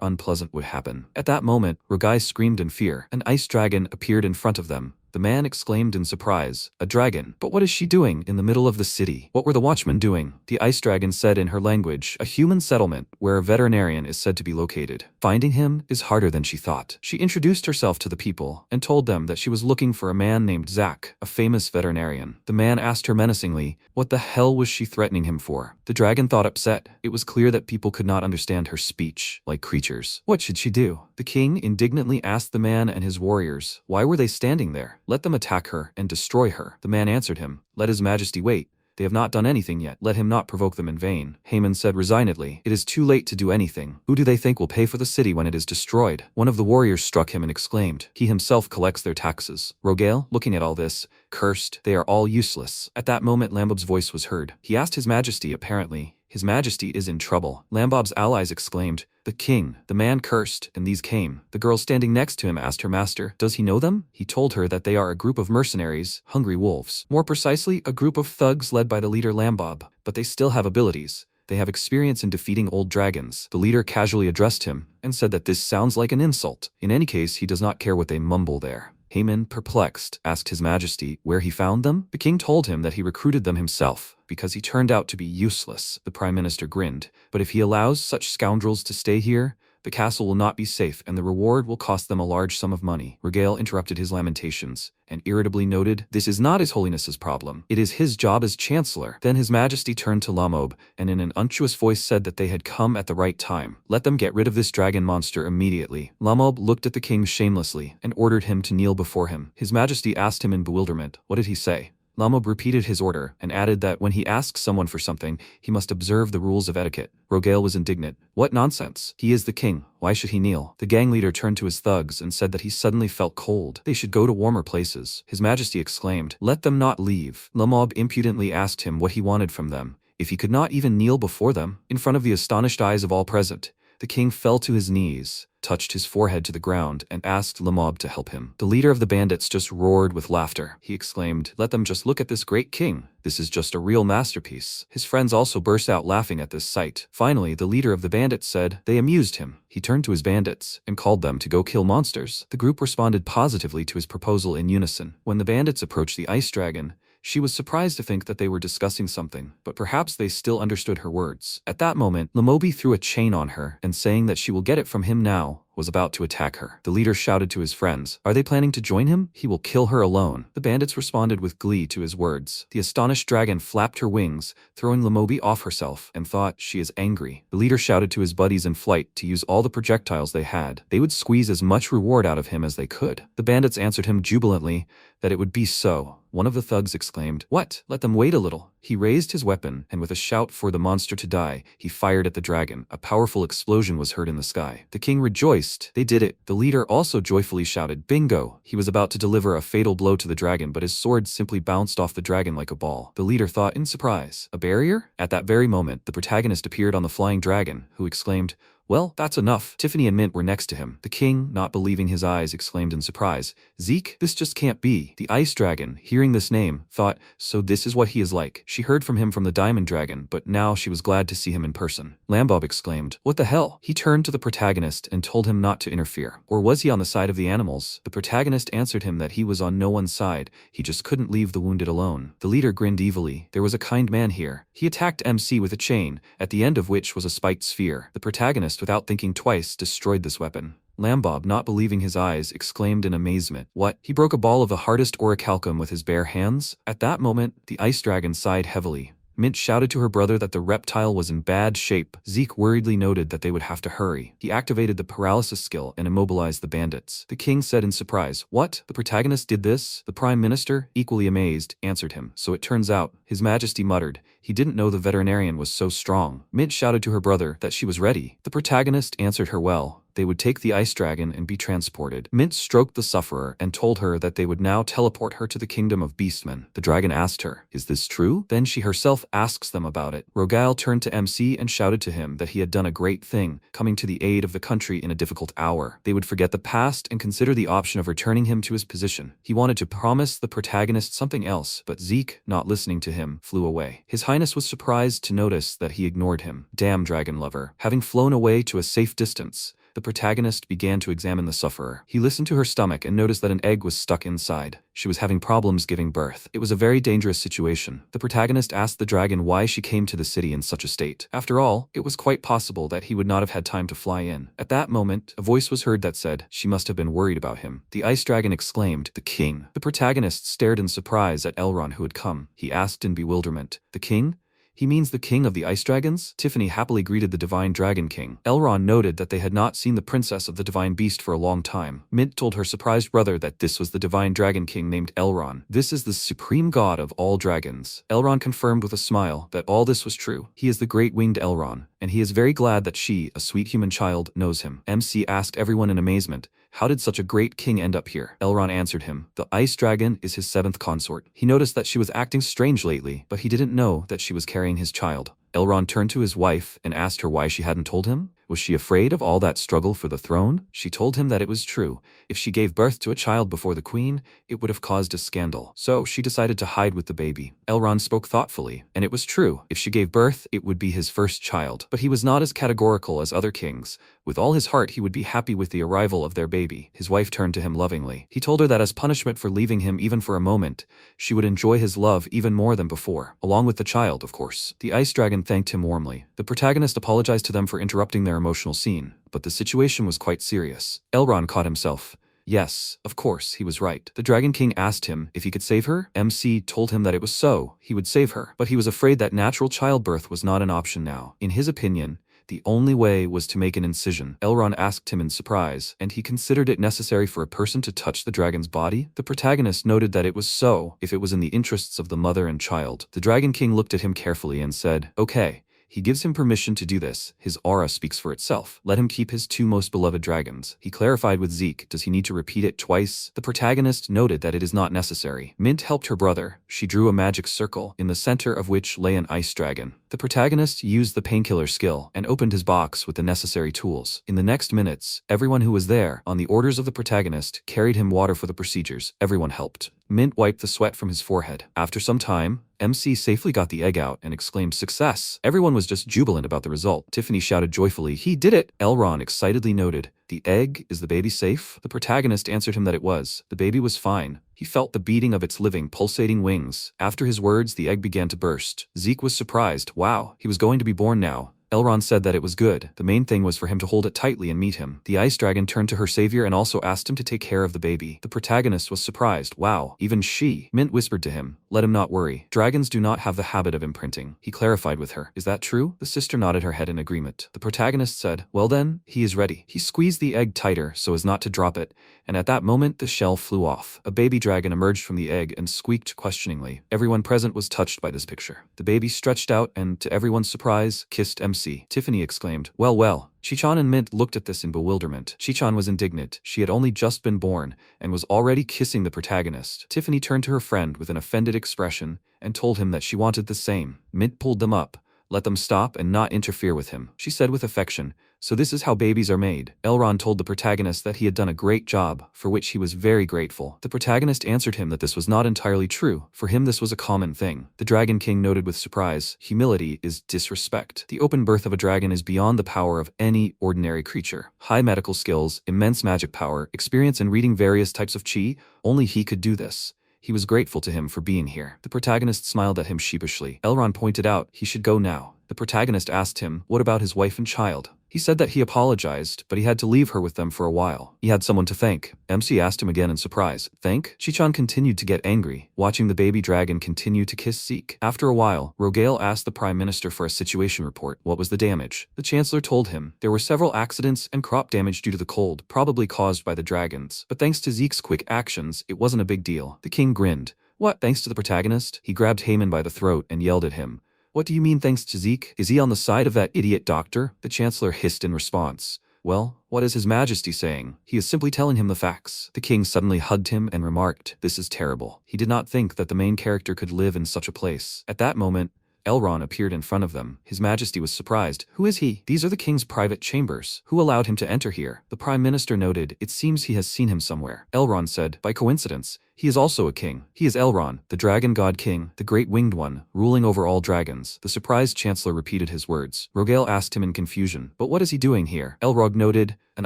unpleasant would happen. At that moment, Rogai screamed in fear. An ice dragon appeared in front of them. The man exclaimed in surprise, a dragon? But what is she doing in the middle of the city? What were the watchmen doing? The ice dragon said in her language, a human settlement where a veterinarian is said to be located. Finding him is harder than she thought. She introduced herself to the people and told them that she was looking for a man named Zeke, a famous veterinarian. The man asked her menacingly, what the hell was she threatening him for? The dragon thought upset. It was clear that people could not understand her speech, like creatures. What should she do? The king indignantly asked the man and his warriors, why were they standing there? Let them attack her and destroy her. The man answered him, let his majesty wait. They have not done anything yet. Let him not provoke them in vain. Haman said resignedly, it is too late to do anything. Who do they think will pay for the city when it is destroyed? One of the warriors struck him and exclaimed, he himself collects their taxes. Rogale, looking at all this, cursed, they are all useless. At that moment Lambob's voice was heard. He asked his majesty apparently. His majesty is in trouble. Lambob's allies exclaimed, the king. The man cursed, and these came. The girl standing next to him asked her master, does he know them? He told her that they are a group of mercenaries, hungry wolves. More precisely, a group of thugs led by the leader Lambob. But they still have abilities. They have experience in defeating old dragons. The leader casually addressed him, and said that this sounds like an insult. In any case, he does not care what they mumble there. Haman, perplexed, asked his majesty where he found them. The king told him that he recruited them himself, because he turned out to be useless. The prime minister grinned. But if he allows such scoundrels to stay here, the castle will not be safe and the reward will cost them a large sum of money. Rogale interrupted his lamentations and irritably noted, this is not his holiness's problem. It is his job as chancellor. Then his majesty turned to Lamob and in an unctuous voice said that they had come at the right time. Let them get rid of this dragon monster immediately. Lamob looked at the king shamelessly and ordered him to kneel before him. His majesty asked him in bewilderment, what did he say? Lamob repeated his order and added that when he asks someone for something, he must observe the rules of etiquette. Rogale was indignant. What nonsense? He is the king. Why should he kneel? The gang leader turned to his thugs and said that he suddenly felt cold. They should go to warmer places. His majesty exclaimed, let them not leave. Lamob impudently asked him what he wanted from them. If he could not even kneel before them, in front of the astonished eyes of all present, the king fell to his knees, touched his forehead to the ground, and asked Lamob to help him. The leader of the bandits just roared with laughter. He exclaimed, let them just look at this great king. This is just a real masterpiece. His friends also burst out laughing at this sight. Finally, the leader of the bandits said, they amused him. He turned to his bandits and called them to go kill monsters. The group responded positively to his proposal in unison. When the bandits approached the ice dragon, she was surprised to think that they were discussing something, but perhaps they still understood her words. At that moment, Lamobi threw a chain on her and saying that she will get it from him now, was about to attack her. The leader shouted to his friends, "Are they planning to join him? He will kill her alone." The bandits responded with glee to his words. The astonished dragon flapped her wings, throwing Lamobi off herself, and thought, "She is angry." The leader shouted to his buddies in flight to use all the projectiles they had. They would squeeze as much reward out of him as they could. The bandits answered him jubilantly that it would be so. One of the thugs exclaimed, "What? Let them wait a little." He raised his weapon, and with a shout for the monster to die, he fired at the dragon. A powerful explosion was heard in the sky. The king rejoiced. They did it. The leader also joyfully shouted, "Bingo!" He was about to deliver a fatal blow to the dragon, but his sword simply bounced off the dragon like a ball. The leader thought in surprise, "A barrier?" At that very moment, the protagonist appeared on the flying dragon, who exclaimed, "Well, that's enough." Tiffany and Mint were next to him. The king, not believing his eyes, exclaimed in surprise, "Zeke, this just can't be." The ice dragon, hearing this name, thought, "So this is what he is like." She heard from him from the diamond dragon, but now she was glad to see him in person. Lambob exclaimed, "What the hell?" He turned to the protagonist and told him not to interfere. Or was he on the side of the animals? The protagonist answered him that he was on no one's side, he just couldn't leave the wounded alone. The leader grinned evilly. There was a kind man here. He attacked MC with a chain, at the end of which was a spiked sphere. The protagonist, without thinking twice, destroyed this weapon. Lambob, not believing his eyes, exclaimed in amazement, "What? He broke a ball of the hardest orichalcum with his bare hands?" At that moment, the ice dragon sighed heavily. Mint shouted to her brother that the reptile was in bad shape. Zeke worriedly noted that they would have to hurry. He activated the paralysis skill and immobilized the bandits. The king said in surprise, "What? The protagonist did this?" The prime minister, equally amazed, answered him. "So it turns out," His Majesty muttered. He didn't know the veterinarian was so strong. Mint shouted to her brother that she was ready. The protagonist answered her well. They would take the ice dragon and be transported. Mint stroked the sufferer and told her that they would now teleport her to the kingdom of Beastman. The dragon asked her, "Is this true?" Then she herself asks them about it. Rogale turned to MC and shouted to him that he had done a great thing, coming to the aid of the country in a difficult hour. They would forget the past and consider the option of returning him to his position. He wanted to promise the protagonist something else, but Zeke, not listening to him, flew away. His Highness was surprised to notice that he ignored him. Damn dragon lover. Having flown away to a safe distance, the protagonist began to examine the sufferer. He listened to her stomach and noticed that an egg was stuck inside. She was having problems giving birth. It was a very dangerous situation. The protagonist asked the dragon why she came to the city in such a state. After all, it was quite possible that he would not have had time to fly in. At that moment, a voice was heard that said, she must have been worried about him. The ice dragon exclaimed, "The king." The protagonist stared in surprise at Elron who had come. He asked in bewilderment, "The king? He means the king of the ice dragons?" Tiffany happily greeted the divine dragon king. Elron noted that they had not seen the princess of the divine beast for a long time. Mint told her surprised brother that this was the divine dragon king named Elron. "This is the supreme god of all dragons." Elron confirmed with a smile that all this was true. He is the great winged Elron, and he is very glad that she, a sweet human child, knows him. MC asked everyone in amazement, "How did such a great king end up here?" Elron answered him, "The ice dragon is his 7th consort. He noticed that she was acting strange lately, but he didn't know that she was carrying his child." Elron turned to his wife and asked her why she hadn't told him. Was she afraid of all that struggle for the throne? She told him that it was true. If she gave birth to a child before the queen, it would have caused a scandal. So she decided to hide with the baby. Elron spoke thoughtfully, and it was true. If she gave birth, it would be his first child. But he was not as categorical as other kings. With all his heart, he would be happy with the arrival of their baby. His wife turned to him lovingly. He told her that as punishment for leaving him even for a moment, she would enjoy his love even more than before, along with the child, of course. The ice dragon thanked him warmly. The protagonist apologized to them for interrupting their emotional scene, but the situation was quite serious. Elron caught himself. Yes, of course, he was right. The Dragon King asked him if he could save her. MC told him that it was so, he would save her, but he was afraid that natural childbirth was not an option now. In his opinion, the only way was to make an incision. Elron asked him in surprise, and he considered it necessary for a person to touch the dragon's body? The protagonist noted that it was so, if it was in the interests of the mother and child. The Dragon King looked at him carefully and said, "Okay." He gives him permission to do this. His aura speaks for itself. Let him keep his 2 most beloved dragons. He clarified with Zeke, does he need to repeat it twice? The protagonist noted that it is not necessary. Mint helped her brother. She drew a magic circle, in the center of which lay an ice dragon. The protagonist used the painkiller skill and opened his box with the necessary tools. In the next minutes, everyone who was there, on the orders of the protagonist, carried him water for the procedures. Everyone helped. Mint wiped the sweat from his forehead. After some time, MC safely got the egg out and exclaimed success. Everyone was just jubilant about the result. Tiffany shouted joyfully, "He did it!" Elron excitedly noted, "The egg, is the baby safe?" The protagonist answered him that it was. The baby was fine. He felt the beating of its living, pulsating wings. After his words, the egg began to burst. Zeke was surprised. Wow, he was going to be born now. Elrond said that it was good. The main thing was for him to hold it tightly and meet him. The ice dragon turned to her savior and also asked him to take care of the baby. The protagonist was surprised. Wow, even she. Mint whispered to him, let him not worry. Dragons do not have the habit of imprinting. He clarified with her. Is that true? The sister nodded her head in agreement. The protagonist said, well then, he is ready. He squeezed the egg tighter so as not to drop it, and at that moment the shell flew off. A baby dragon emerged from the egg and squeaked questioningly. Everyone present was touched by this picture. The baby stretched out and, to everyone's surprise, kissed MC. Tiffany exclaimed, well well. Chichan and Mint looked at this in bewilderment. Chichan was indignant. She had only just been born and was already kissing the protagonist. Tiffany turned to her friend with an offended expression and told him that she wanted the same. Mint pulled them up. Let them stop and not interfere with him, she said with affection. So this is how babies are made. Elrond told the protagonist that he had done a great job, for which he was very grateful. The protagonist answered him that this was not entirely true. For him this was a common thing. The Dragon King noted with surprise, humility is disrespect. The open birth of a dragon is beyond the power of any ordinary creature. High medical skills, immense magic power, experience in reading various types of chi, only he could do this. He was grateful to him for being here. The protagonist smiled at him sheepishly. Elrond pointed out he should go now. The protagonist asked him, what about his wife and child? He said that he apologized, but he had to leave her with them for a while. He had someone to thank. MC asked him again in surprise. Thank? Chichan continued to get angry, watching the baby dragon continue to kiss Zeke. After a while, Rogale asked the Prime Minister for a situation report. What was the damage? The Chancellor told him there were several accidents and crop damage due to the cold, probably caused by the dragons. But thanks to Zeke's quick actions, it wasn't a big deal. The king grinned. What, thanks to the protagonist? He grabbed Haman by the throat and yelled at him. What do you mean thanks to Zeke? Is he on the side of that idiot doctor? The Chancellor hissed in response. Well, what is His Majesty saying? He is simply telling him the facts. The king suddenly hugged him and remarked, this is terrible. He did not think that the main character could live in such a place. At that moment, Elrond appeared in front of them. His Majesty was surprised. Who is he? These are the king's private chambers. Who allowed him to enter here? The Prime Minister noted, it seems he has seen him somewhere. Elrond said, by coincidence. He is also a king. He is Elrond, the Dragon God King, the Great Winged One, ruling over all dragons. The surprised Chancellor repeated his words. Rogale asked him in confusion, but what is he doing here? Elrond noted, an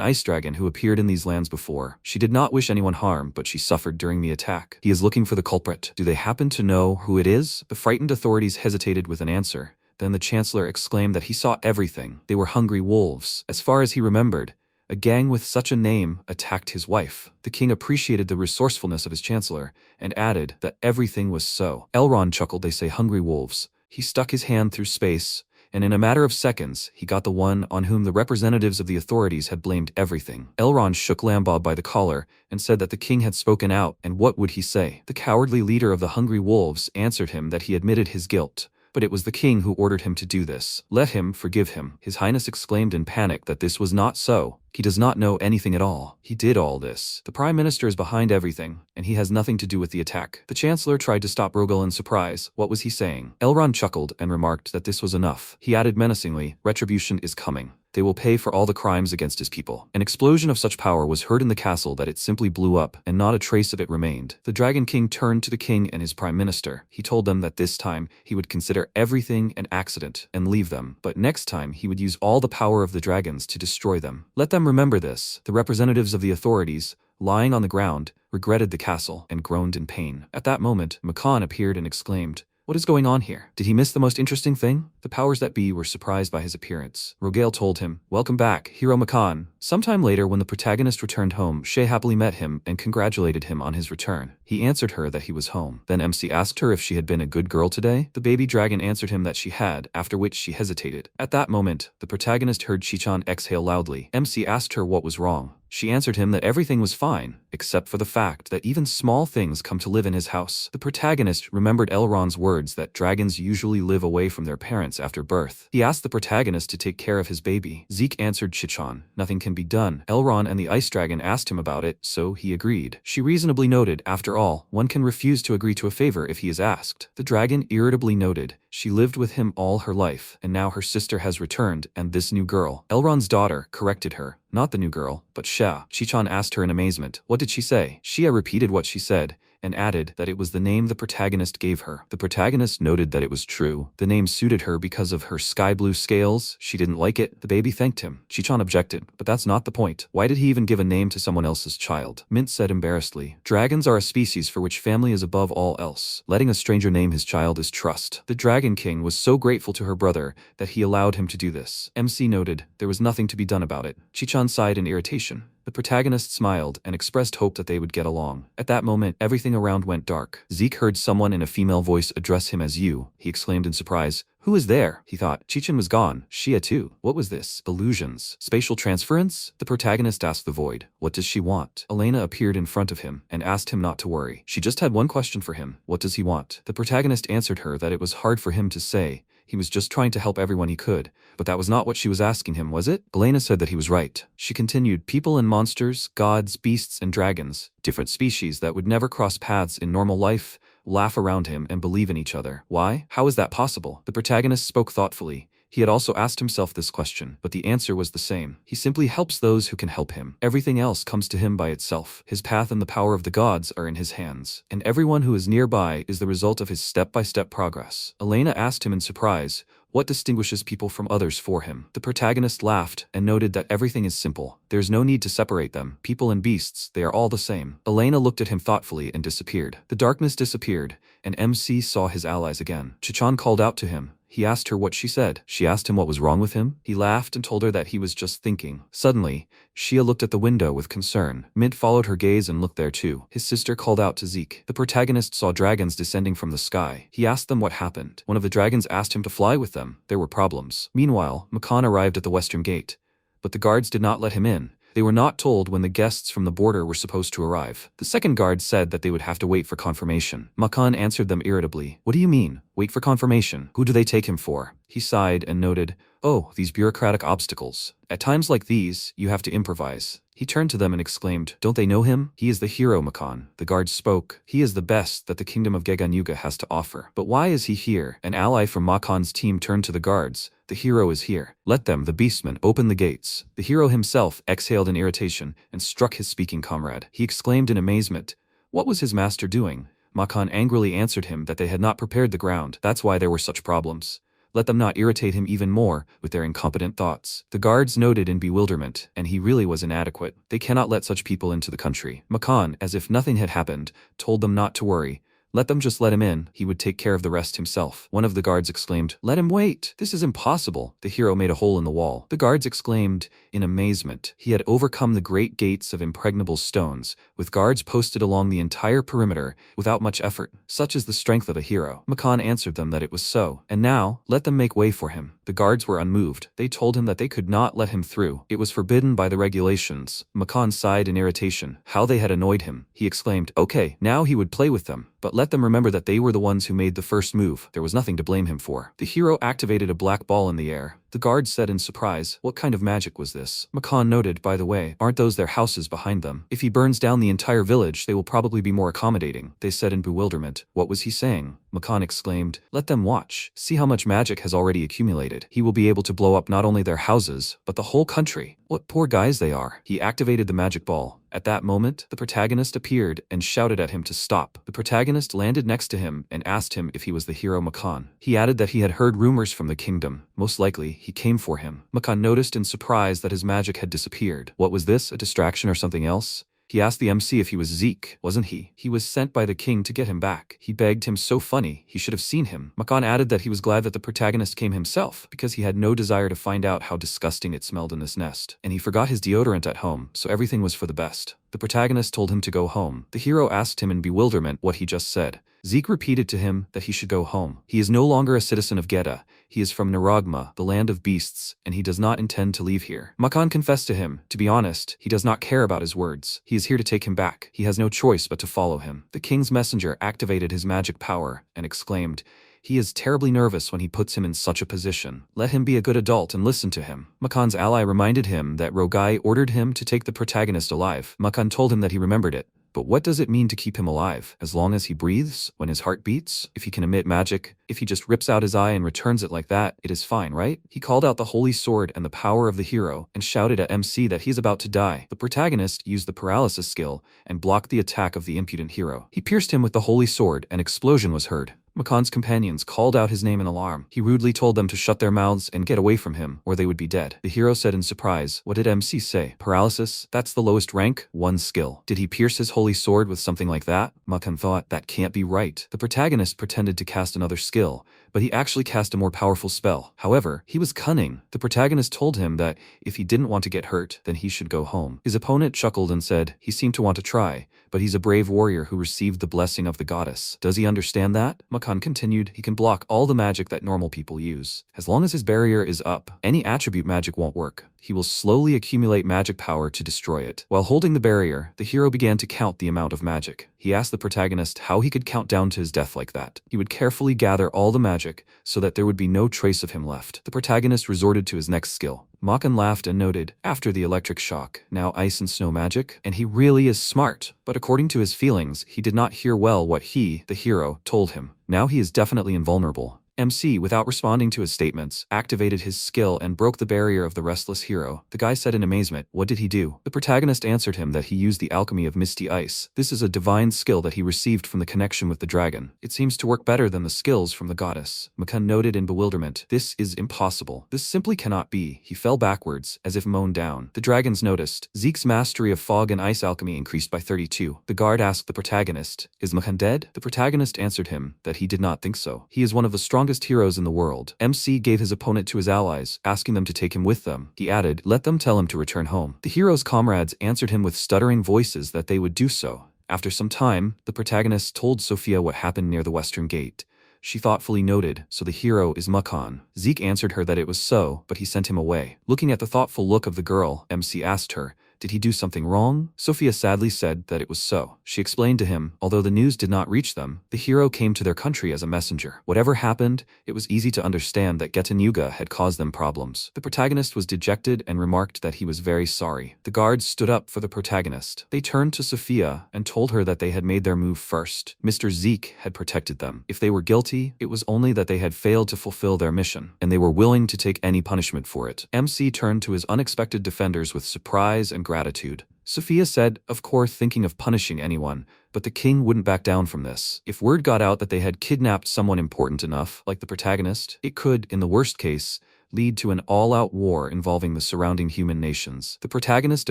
ice dragon who appeared in these lands before. She did not wish anyone harm, but she suffered during the attack. He is looking for the culprit. Do they happen to know who it is? The frightened authorities hesitated with an answer. Then the Chancellor exclaimed that he saw everything. They were hungry wolves. As far as he remembered, a gang with such a name attacked his wife. The king appreciated the resourcefulness of his chancellor and added that everything was so. Elrond chuckled, they say hungry wolves. He stuck his hand through space, and in a matter of seconds, he got the one on whom the representatives of the authorities had blamed everything. Elrond shook Lambob by the collar and said that the king had spoken out, and what would he say? The cowardly leader of the hungry wolves answered him that he admitted his guilt. But it was the king who ordered him to do this. Let him forgive him. His Highness exclaimed in panic that this was not so. He does not know anything at all. He did all this. The Prime Minister is behind everything, and he has nothing to do with the attack. The Chancellor tried to stop Rogale in surprise. What was he saying? Elrond chuckled and remarked that this was enough. He added menacingly, retribution is coming. They will pay for all the crimes against his people. An explosion of such power was heard in the castle that it simply blew up, and not a trace of it remained. The Dragon King turned to the king and his prime minister. He told them that this time he would consider everything an accident and leave them, but next time he would use all the power of the dragons to destroy them. Let them remember this. The representatives of the authorities, lying on the ground, regretted the castle and groaned in pain. At that moment, Macan appeared and exclaimed, what is going on here? Did he miss the most interesting thing? The powers that be were surprised by his appearance. Rogale told him, welcome back, Hero Macan. Sometime later, when the protagonist returned home, Shia happily met him and congratulated him on his return. He answered her that he was home. Then MC asked her if she had been a good girl today. The baby dragon answered him that she had, after which she hesitated. At that moment, the protagonist heard Chichan exhale loudly. MC asked her what was wrong. She answered him that everything was fine, except for the fact that even small things come to live in his house. The protagonist remembered Elrond's words that dragons usually live away from their parents after birth. He asked the protagonist to take care of his baby. Zeke answered Chichan, nothing can be done. Elrond and the ice dragon asked him about it, so he agreed. She reasonably noted, after all, one can refuse to agree to a favor if he is asked. The dragon irritably noted, she lived with him all her life, and now her sister has returned, and this new girl. Elrond's daughter corrected her. Not the new girl, but Shia. Chichan asked her in amazement. What did she say? Shia repeated what she said, and added that it was the name the protagonist gave her. The protagonist noted that it was true. The name suited her because of her sky blue scales. She didn't like it. The baby thanked him. Chichan objected, but that's not the point. Why did he even give a name to someone else's child? Mint said embarrassedly. Dragons are a species for which family is above all else. Letting a stranger name his child is trust. The Dragon King was so grateful to her brother that he allowed him to do this. MC noted there was nothing to be done about it. Chichan sighed in irritation. The protagonist smiled and expressed hope that they would get along. At that moment, everything around went dark. Zeke heard someone in a female voice address him as you. He exclaimed in surprise. Who is there? He thought. Chichan was gone. Shia too. What was this? Illusions? Spatial transference? The protagonist asked the void. What does she want? Elena appeared in front of him and asked him not to worry. She just had one question for him. What does he want? The protagonist answered her that it was hard for him to say. He was just trying to help everyone he could. But that was not what she was asking him, was it? Elena said that he was right. She continued, people and monsters, gods, beasts and dragons, different species that would never cross paths in normal life, laugh around him and believe in each other. Why? How is that possible? The protagonist spoke thoughtfully. He had also asked himself this question, but the answer was the same. He simply helps those who can help him. Everything else comes to him by itself. His path and the power of the gods are in his hands, and everyone who is nearby is the result of his step-by-step progress. Elena asked him in surprise, what distinguishes people from others for him? The protagonist laughed and noted that everything is simple. There's no need to separate them. People and beasts, they are all the same. Elena looked at him thoughtfully and disappeared. The darkness disappeared, and MC saw his allies again. Chichan called out to him. He asked her what she said. She asked him what was wrong with him. He laughed and told her that he was just thinking. Suddenly, Shia looked at the window with concern. Mint followed her gaze and looked there too. His sister called out to Zeke. The protagonist saw dragons descending from the sky. He asked them what happened. One of the dragons asked him to fly with them. There were problems. Meanwhile, Macan arrived at the western gate. But the guards did not let him in. They were not told when the guests from the border were supposed to arrive. The second guard said that they would have to wait for confirmation. Macan answered them irritably. What do you mean? Wait for confirmation? Who do they take him for? He sighed and noted, oh, these bureaucratic obstacles. At times like these, you have to improvise. He turned to them and exclaimed, don't they know him? He is the hero, Macan. The guard spoke. He is the best that the kingdom of Geganyuga has to offer. But why is he here? An ally from Macan's team turned to the guards. The hero is here. Let them, the Beastman, open the gates. The hero himself exhaled in irritation and struck his speaking comrade. He exclaimed in amazement, what was his master doing? Macan angrily answered him that they had not prepared the ground. That's why there were such problems. Let them not irritate him even more with their incompetent thoughts. The guards noted in bewilderment, and he really was inadequate. They cannot let such people into the country. Macan, as if nothing had happened, told them not to worry. Let them just let him in, he would take care of the rest himself. One of the guards exclaimed, let him wait. This is impossible. The hero made a hole in the wall. The guards exclaimed in amazement. He had overcome the great gates of impregnable stones, with guards posted along the entire perimeter, without much effort. Such is the strength of a hero. Macan answered them that it was so. And now, let them make way for him. The guards were unmoved. They told him that they could not let him through. It was forbidden by the regulations. Macan sighed in irritation. How they had annoyed him. He exclaimed, okay, now he would play with them. But let them remember that they were the ones who made the first move. There was nothing to blame him for. The hero activated a black ball in the air. The guard said in surprise, what kind of magic was this? Macan noted, by the way, aren't those their houses behind them? If he burns down the entire village, they will probably be more accommodating. They said in bewilderment. What was he saying? Macan exclaimed, let them watch. See how much magic has already accumulated. He will be able to blow up not only their houses, but the whole country. What poor guys they are. He activated the magic ball. At that moment, the protagonist appeared and shouted at him to stop. The protagonist landed next to him and asked him if he was the hero Macan. He added that he had heard rumors from the kingdom. Most likely, he came for him. Macan noticed in surprise that his magic had disappeared. What was this, a distraction or something else? He asked the MC if he was Zeke, wasn't he? He was sent by the king to get him back. He begged him so funny, he should have seen him. Macan added that he was glad that the protagonist came himself, because he had no desire to find out how disgusting it smelled in this nest. And he forgot his deodorant at home, so everything was for the best. The protagonist told him to go home. The hero asked him in bewilderment what he just said. Zeke repeated to him that he should go home. He is no longer a citizen of Geta. He is from Nurogma, the land of beasts, and he does not intend to leave here. Macan confessed to him, to be honest, he does not care about his words. He is here to take him back. He has no choice but to follow him. The king's messenger activated his magic power and exclaimed, he is terribly nervous when he puts him in such a position. Let him be a good adult and listen to him. Macan's ally reminded him that Rogai ordered him to take the protagonist alive. Macan told him that he remembered it. But what does it mean to keep him alive? As long as he breathes, when his heart beats, if he can emit magic, if he just rips out his eye and returns it like that, it is fine, right? He called out the holy sword and the power of the hero and shouted at MC that he's about to die. The protagonist used the paralysis skill and blocked the attack of the impudent hero. He pierced him with the holy sword, an explosion was heard. Macan's companions called out his name in alarm. He rudely told them to shut their mouths and get away from him, or they would be dead. The hero said in surprise, "What did MC say? Paralysis? That's the lowest rank? One skill. Did he pierce his holy sword with something like that?" Macan thought, that can't be right. The protagonist pretended to cast another skill, but he actually cast a more powerful spell. However, he was cunning. The protagonist told him that if he didn't want to get hurt, then he should go home. His opponent chuckled and said, he seemed to want to try, but he's a brave warrior who received the blessing of the goddess. Does he understand that? Macan continued, he can block all the magic that normal people use. As long as his barrier is up, any attribute magic won't work. He will slowly accumulate magic power to destroy it. While holding the barrier, the hero began to count the amount of magic. He asked the protagonist how he could count down to his death like that. He would carefully gather all the magic so that there would be no trace of him left. The protagonist resorted to his next skill. Macan laughed and noted, after the electric shock, now ice and snow magic, and he really is smart. But according to his feelings, he did not hear well what he, the hero, told him. Now he is definitely invulnerable. MC, without responding to his statements, activated his skill and broke the barrier of the restless hero. The guy said in amazement, what did he do? The protagonist answered him that he used the alchemy of misty ice. This is a divine skill that he received from the connection with the dragon. It seems to work better than the skills from the goddess. Macan noted in bewilderment, this is impossible. This simply cannot be. He fell backwards, as if mown down. The dragons noticed. Zeke's mastery of fog and ice alchemy increased by 32. The guard asked the protagonist, is Macan dead? The protagonist answered him that he did not think so. He is one of the strongest heroes in the world. MC gave his opponent to his allies, asking them to take him with them. He added, let them tell him to return home. The hero's comrades answered him with stuttering voices that they would do so. After some time, the protagonist told Sophia what happened near the western gate. She thoughtfully noted, so the hero is Macan. Zeke answered her that it was so, but he sent him away. Looking at the thoughtful look of the girl, MC asked her, did he do something wrong? Sophia sadly said that it was so. She explained to him, although the news did not reach them, the hero came to their country as a messenger. Whatever happened, it was easy to understand that Getanuga had caused them problems. The protagonist was dejected and remarked that he was very sorry. The guards stood up for the protagonist. They turned to Sophia and told her that they had made their move first. Mr. Zeke had protected them. If they were guilty, it was only that they had failed to fulfill their mission, and they were willing to take any punishment for it. MC turned to his unexpected defenders with surprise and gratitude. Sophia said, of course, thinking of punishing anyone, but the king wouldn't back down from this. If word got out that they had kidnapped someone important enough, like the protagonist, it could, in the worst case, lead to an all-out war involving the surrounding human nations. The protagonist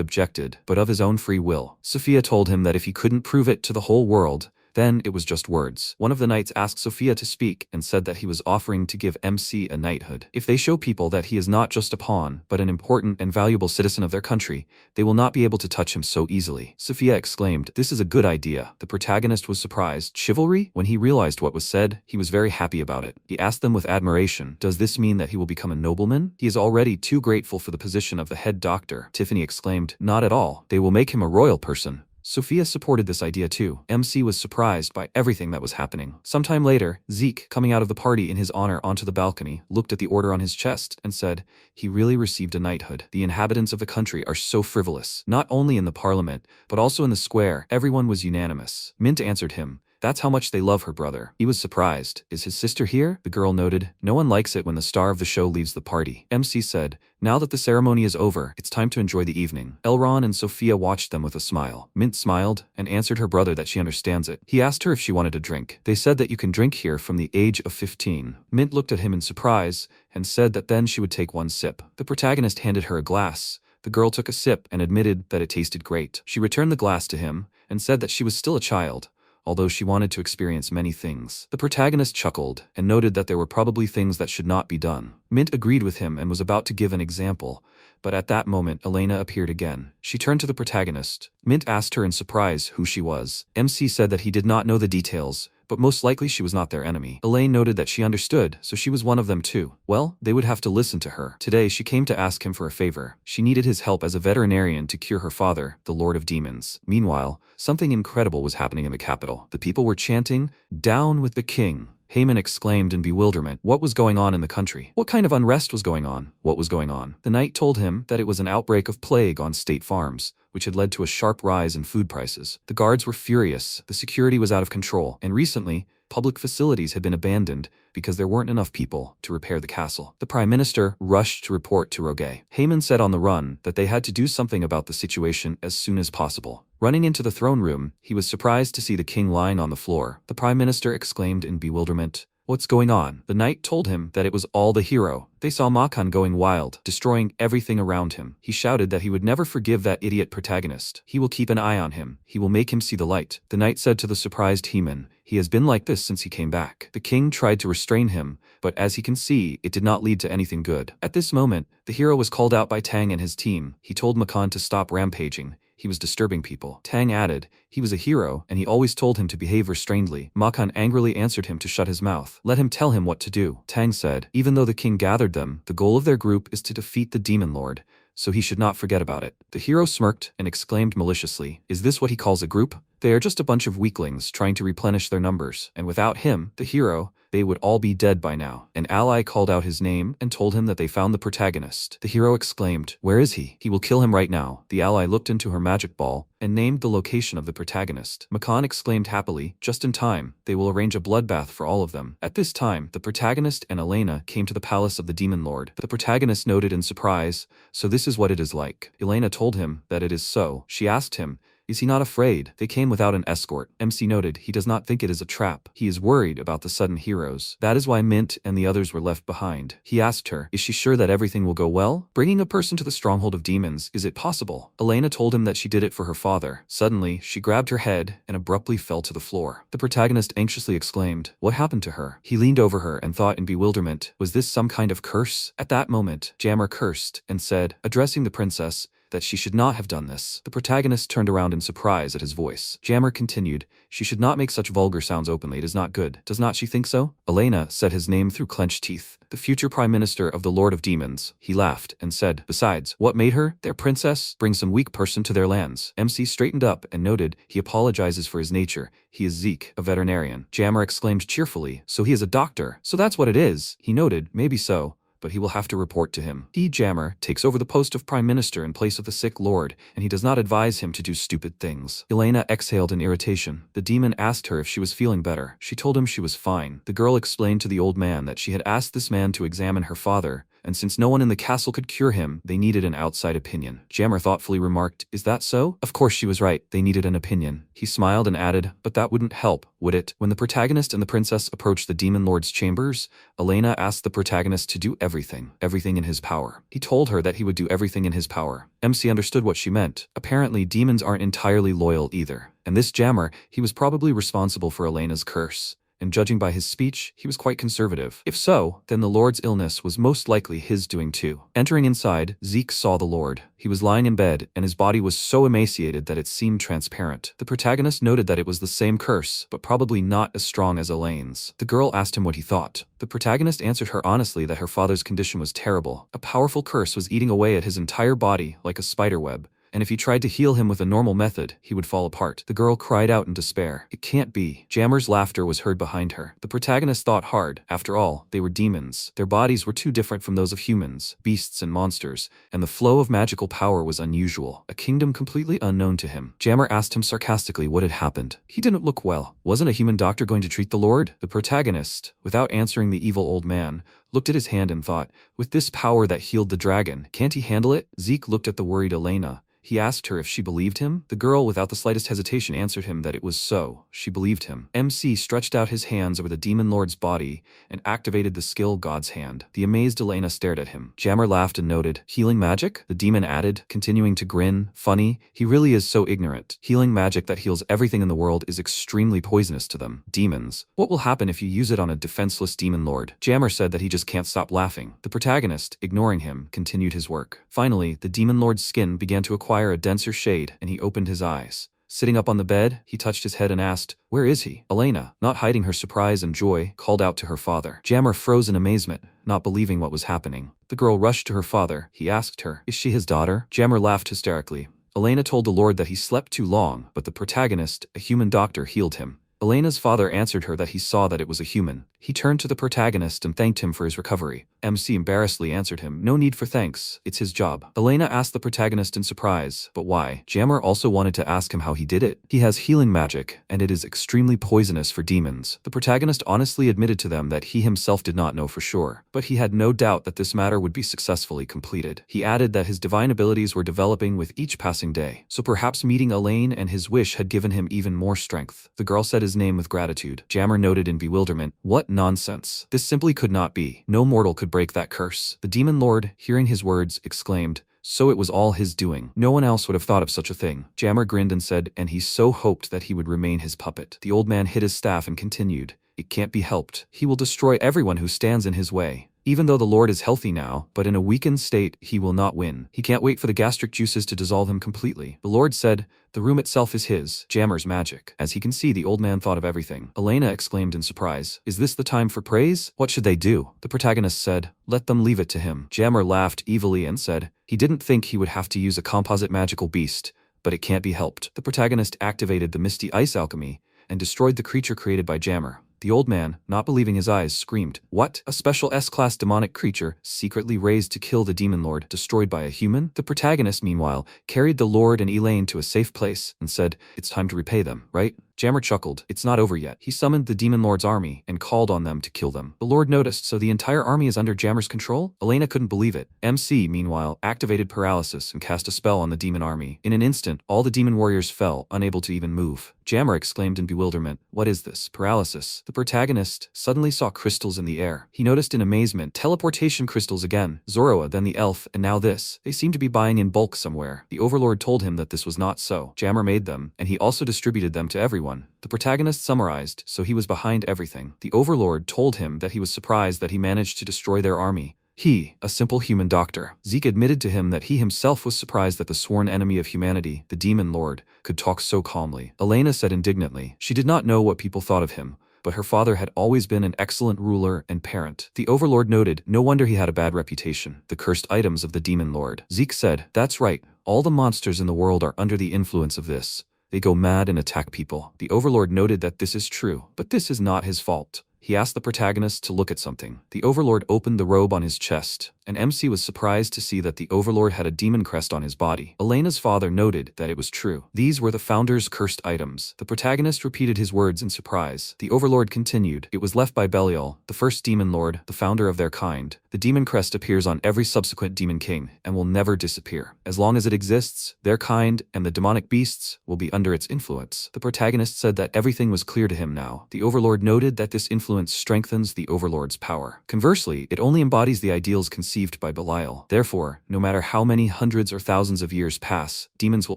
objected, but of his own free will. Sophia told him that if he couldn't prove it to the whole world, then it was just words. One of the knights asked Sophia to speak and said that he was offering to give MC a knighthood. If they show people that he is not just a pawn, but an important and valuable citizen of their country, they will not be able to touch him so easily. Sophia exclaimed, this is a good idea. The protagonist was surprised. Chivalry? When he realized what was said, he was very happy about it. He asked them with admiration, does this mean that he will become a nobleman? He is already too grateful for the position of the head doctor. Tiffany exclaimed, not at all. They will make him a royal person. Sophia supported this idea too. MC was surprised by everything that was happening. Sometime later, Zeke, coming out of the party in his honor onto the balcony, looked at the order on his chest and said, he really received a knighthood. The inhabitants of the country are so frivolous. Not only in the parliament, but also in the square, everyone was unanimous. Mint answered him, that's how much they love her brother. He was surprised. Is his sister here? The girl noted. No one likes it when the star of the show leaves the party. MC said, now that the ceremony is over, it's time to enjoy the evening. Elron and Sophia watched them with a smile. Mint smiled and answered her brother that she understands it. He asked her if she wanted a drink. They said that you can drink here from the age of 15. Mint looked at him in surprise and said that then she would take one sip. The protagonist handed her a glass. The girl took a sip and admitted that it tasted great. She returned the glass to him and said that she was still a child, although she wanted to experience many things. The protagonist chuckled and noted that there were probably things that should not be done. Mint agreed with him and was about to give an example, but at that moment Elena appeared again. She turned to the protagonist. Mint asked her in surprise who she was. MC said that he did not know the details, but most likely she was not their enemy. Elaine noted that she understood, so she was one of them too. Well, they would have to listen to her. Today she came to ask him for a favor. She needed his help as a veterinarian to cure her father, the Lord of Demons. Meanwhile, something incredible was happening in the capital. The people were chanting, "Down with the king." Haman exclaimed in bewilderment. What was going on in the country? What kind of unrest was going on? What was going on? The knight told him that it was an outbreak of plague on state farms. which had led to a sharp rise in food prices. The guards were furious, the security was out of control, and recently, public facilities had been abandoned because there weren't enough people to repair the castle. The Prime Minister rushed to report to Rogai. Haman said on the run that they had to do something about the situation as soon as possible. Running into the throne room, he was surprised to see the king lying on the floor. The Prime Minister exclaimed in bewilderment, "What's going on?" The knight told him that it was all the hero. They saw Macan going wild, destroying everything around him. He shouted that he would never forgive that idiot protagonist. He will keep an eye on him. He will make him see the light. The knight said to the surprised Haman, "He has been like this since he came back." The king tried to restrain him, but as he can see, it did not lead to anything good. At this moment, the hero was called out by Tang and his team. He told Macan to stop rampaging. He was disturbing people. Tang added, he was a hero, and he always told him to behave restrainedly. Macan angrily answered him to shut his mouth. Let him tell him what to do. Tang said, even though the king gathered them, the goal of their group is to defeat the demon lord, so he should not forget about it. The hero smirked and exclaimed maliciously, is this what he calls a group? They are just a bunch of weaklings trying to replenish their numbers, and without him, the hero, they would all be dead by now. An ally called out his name and told him that they found the protagonist. The hero exclaimed, where is he? He will kill him right now. The ally looked into her magic ball and named the location of the protagonist. Macan exclaimed happily, just in time, they will arrange a bloodbath for all of them. At this time, the protagonist and Elena came to the palace of the demon lord. The protagonist noted in surprise, so this is what it is like. Elena told him that it is so. She asked him, is he not afraid? They came without an escort. MC noted he does not think it is a trap. He is worried about the sudden heroes. That is why Mint and the others were left behind. He asked her, is she sure that everything will go well? Bringing a person to the stronghold of demons, is it possible? Elena told him that she did it for her father. Suddenly, she grabbed her head and abruptly fell to the floor. The protagonist anxiously exclaimed, what happened to her? He leaned over her and thought in bewilderment, was this some kind of curse? At that moment, Jamar cursed and said, addressing the princess, that she should not have done this. The protagonist turned around in surprise at his voice. Jamar continued, she should not make such vulgar sounds openly, it is not good. Does not she think so? Elena said his name through clenched teeth. The future prime minister of the Lord of Demons. He laughed and said, besides, what made her? Their princess? Bring some weak person to their lands. MC straightened up and noted, he apologizes for his nature. He is Zeke, a veterinarian. Jamar exclaimed cheerfully, so he is a doctor. So that's what it is. He noted, maybe so, but he will have to report to him. He, Jamar, takes over the post of Prime Minister in place of the sick lord, and he does not advise him to do stupid things. Elena exhaled in irritation. The demon asked her if she was feeling better. She told him she was fine. The girl explained to the old man that she had asked this man to examine her father, and since no one in the castle could cure him, they needed an outside opinion. Jamar thoughtfully remarked, is that so? Of course she was right, they needed an opinion. He smiled and added, but that wouldn't help, would it? When the protagonist and the princess approached the demon lord's chambers, Elena asked the protagonist to do everything in his power. He told her that he would do everything in his power. MC understood what she meant. Apparently demons aren't entirely loyal either. And this Jamar, he was probably responsible for Elena's curse. And judging by his speech, he was quite conservative. If so, then the Lord's illness was most likely his doing too. Entering inside, Zeke saw the Lord. He was lying in bed, and his body was so emaciated that it seemed transparent. The protagonist noted that it was the same curse, but probably not as strong as Elaine's. The girl asked him what he thought. The protagonist answered her honestly that her father's condition was terrible. A powerful curse was eating away at his entire body like a spider web, and if he tried to heal him with a normal method, he would fall apart. The girl cried out in despair. It can't be. Jamar's laughter was heard behind her. The protagonist thought hard. After all, they were demons. Their bodies were too different from those of humans, beasts and monsters, and the flow of magical power was unusual, a kingdom completely unknown to him. Jamar asked him sarcastically what had happened. He didn't look well. Wasn't a human doctor going to treat the Lord? The protagonist, without answering the evil old man, looked at his hand and thought, with this power that healed the dragon, can't he handle it? Zeke looked at the worried Elena. He asked her if she believed him. The girl, without the slightest hesitation, answered him that it was so. She believed him. MC stretched out his hands over the demon lord's body and activated the skill God's hand. The amazed Elena stared at him. Jamar laughed and noted, healing magic? The demon added, continuing to grin, funny, he really is so ignorant. Healing magic that heals everything in the world is extremely poisonous to them. Demons. What will happen if you use it on a defenseless demon lord? Jamar said that he just can't stop laughing. The protagonist, ignoring him, continued his work. Finally, the demon lord's skin began to acquire a denser shade, and he opened his eyes. Sitting up on the bed, he touched his head and asked, where is he? Elena, not hiding her surprise and joy, called out to her father. Jamar froze in amazement, not believing what was happening. The girl rushed to her father. He asked her, is she his daughter? Jamar laughed hysterically. Elena told the Lord that he slept too long, but the protagonist, a human doctor, healed him. Elena's father answered her that he saw that it was a human. He turned to the protagonist and thanked him for his recovery. MC embarrassedly answered him, "No need for thanks, it's his job." Elena asked the protagonist in surprise, "But why?" Jamar also wanted to ask him how he did it. "He has healing magic, and it is extremely poisonous for demons." The protagonist honestly admitted to them that he himself did not know for sure, but he had no doubt that this matter would be successfully completed. He added that his divine abilities were developing with each passing day, so perhaps meeting Elena and his wish had given him even more strength. The girl said his name with gratitude. Jamar noted in bewilderment, "What nonsense. This simply could not be. No mortal could break that curse." The demon lord, hearing his words, exclaimed, "So it was all his doing. No one else would have thought of such a thing." Jamar grinned and said, "And he so hoped that he would remain his puppet." The old man hit his staff and continued, "It can't be helped. He will destroy everyone who stands in his way. Even though the Lord is healthy now, but in a weakened state, he will not win. He can't wait for the gastric juices to dissolve him completely." The Lord said, "The room itself is his, Jamar's magic." As he can see, the old man thought of everything. Elena exclaimed in surprise, "Is this the time for praise? What should they do?" The protagonist said, "Let them leave it to him." Jamar laughed evilly and said, he didn't think he would have to use a composite magical beast, but it can't be helped. The protagonist activated the misty ice alchemy and destroyed the creature created by Jamar. The old man, not believing his eyes, screamed, "What? A special S-class demonic creature, secretly raised to kill the demon lord, destroyed by a human?" The protagonist, meanwhile, carried the lord and Elaine to a safe place and said, "It's time to repay them, right?" Jamar chuckled. "It's not over yet." He summoned the demon lord's army and called on them to kill them. The lord noticed, "So the entire army is under Jamar's control?" Elena couldn't believe it. MC, meanwhile, activated paralysis and cast a spell on the demon army. In an instant, all the demon warriors fell, unable to even move. Jamar exclaimed in bewilderment, "What is this? Paralysis?" The protagonist suddenly saw crystals in the air. He noticed in amazement, teleportation crystals again. Zoroa, then the elf, and now this. They seemed to be buying in bulk somewhere. The overlord told him that this was not so. Jamar made them, and he also distributed them to everyone. The protagonist summarized, so he was behind everything. The overlord told him that he was surprised that he managed to destroy their army. He, a simple human doctor. Zeke admitted to him that he himself was surprised that the sworn enemy of humanity, the demon lord, could talk so calmly. Elena said indignantly, she did not know what people thought of him, but her father had always been an excellent ruler and parent. The overlord noted, no wonder he had a bad reputation. The cursed items of the demon lord. Zeke said, "That's right. All the monsters in the world are under the influence of this. They go mad and attack people." The overlord noted that this is true, but this is not his fault. He asked the protagonist to look at something. The overlord opened the robe on his chest, and MC was surprised to see that the overlord had a demon crest on his body. Elena's father noted that it was true. These were the founder's cursed items. The protagonist repeated his words in surprise. The overlord continued, "It was left by Belial, the first demon lord, the founder of their kind. The demon crest appears on every subsequent demon king, and will never disappear. As long as it exists, their kind and the demonic beasts will be under its influence." The protagonist said that everything was clear to him now. The overlord noted that this influence strengthens the overlord's power. Conversely, it only embodies the ideals conceived by Belial. Therefore, no matter how many hundreds or thousands of years pass, demons will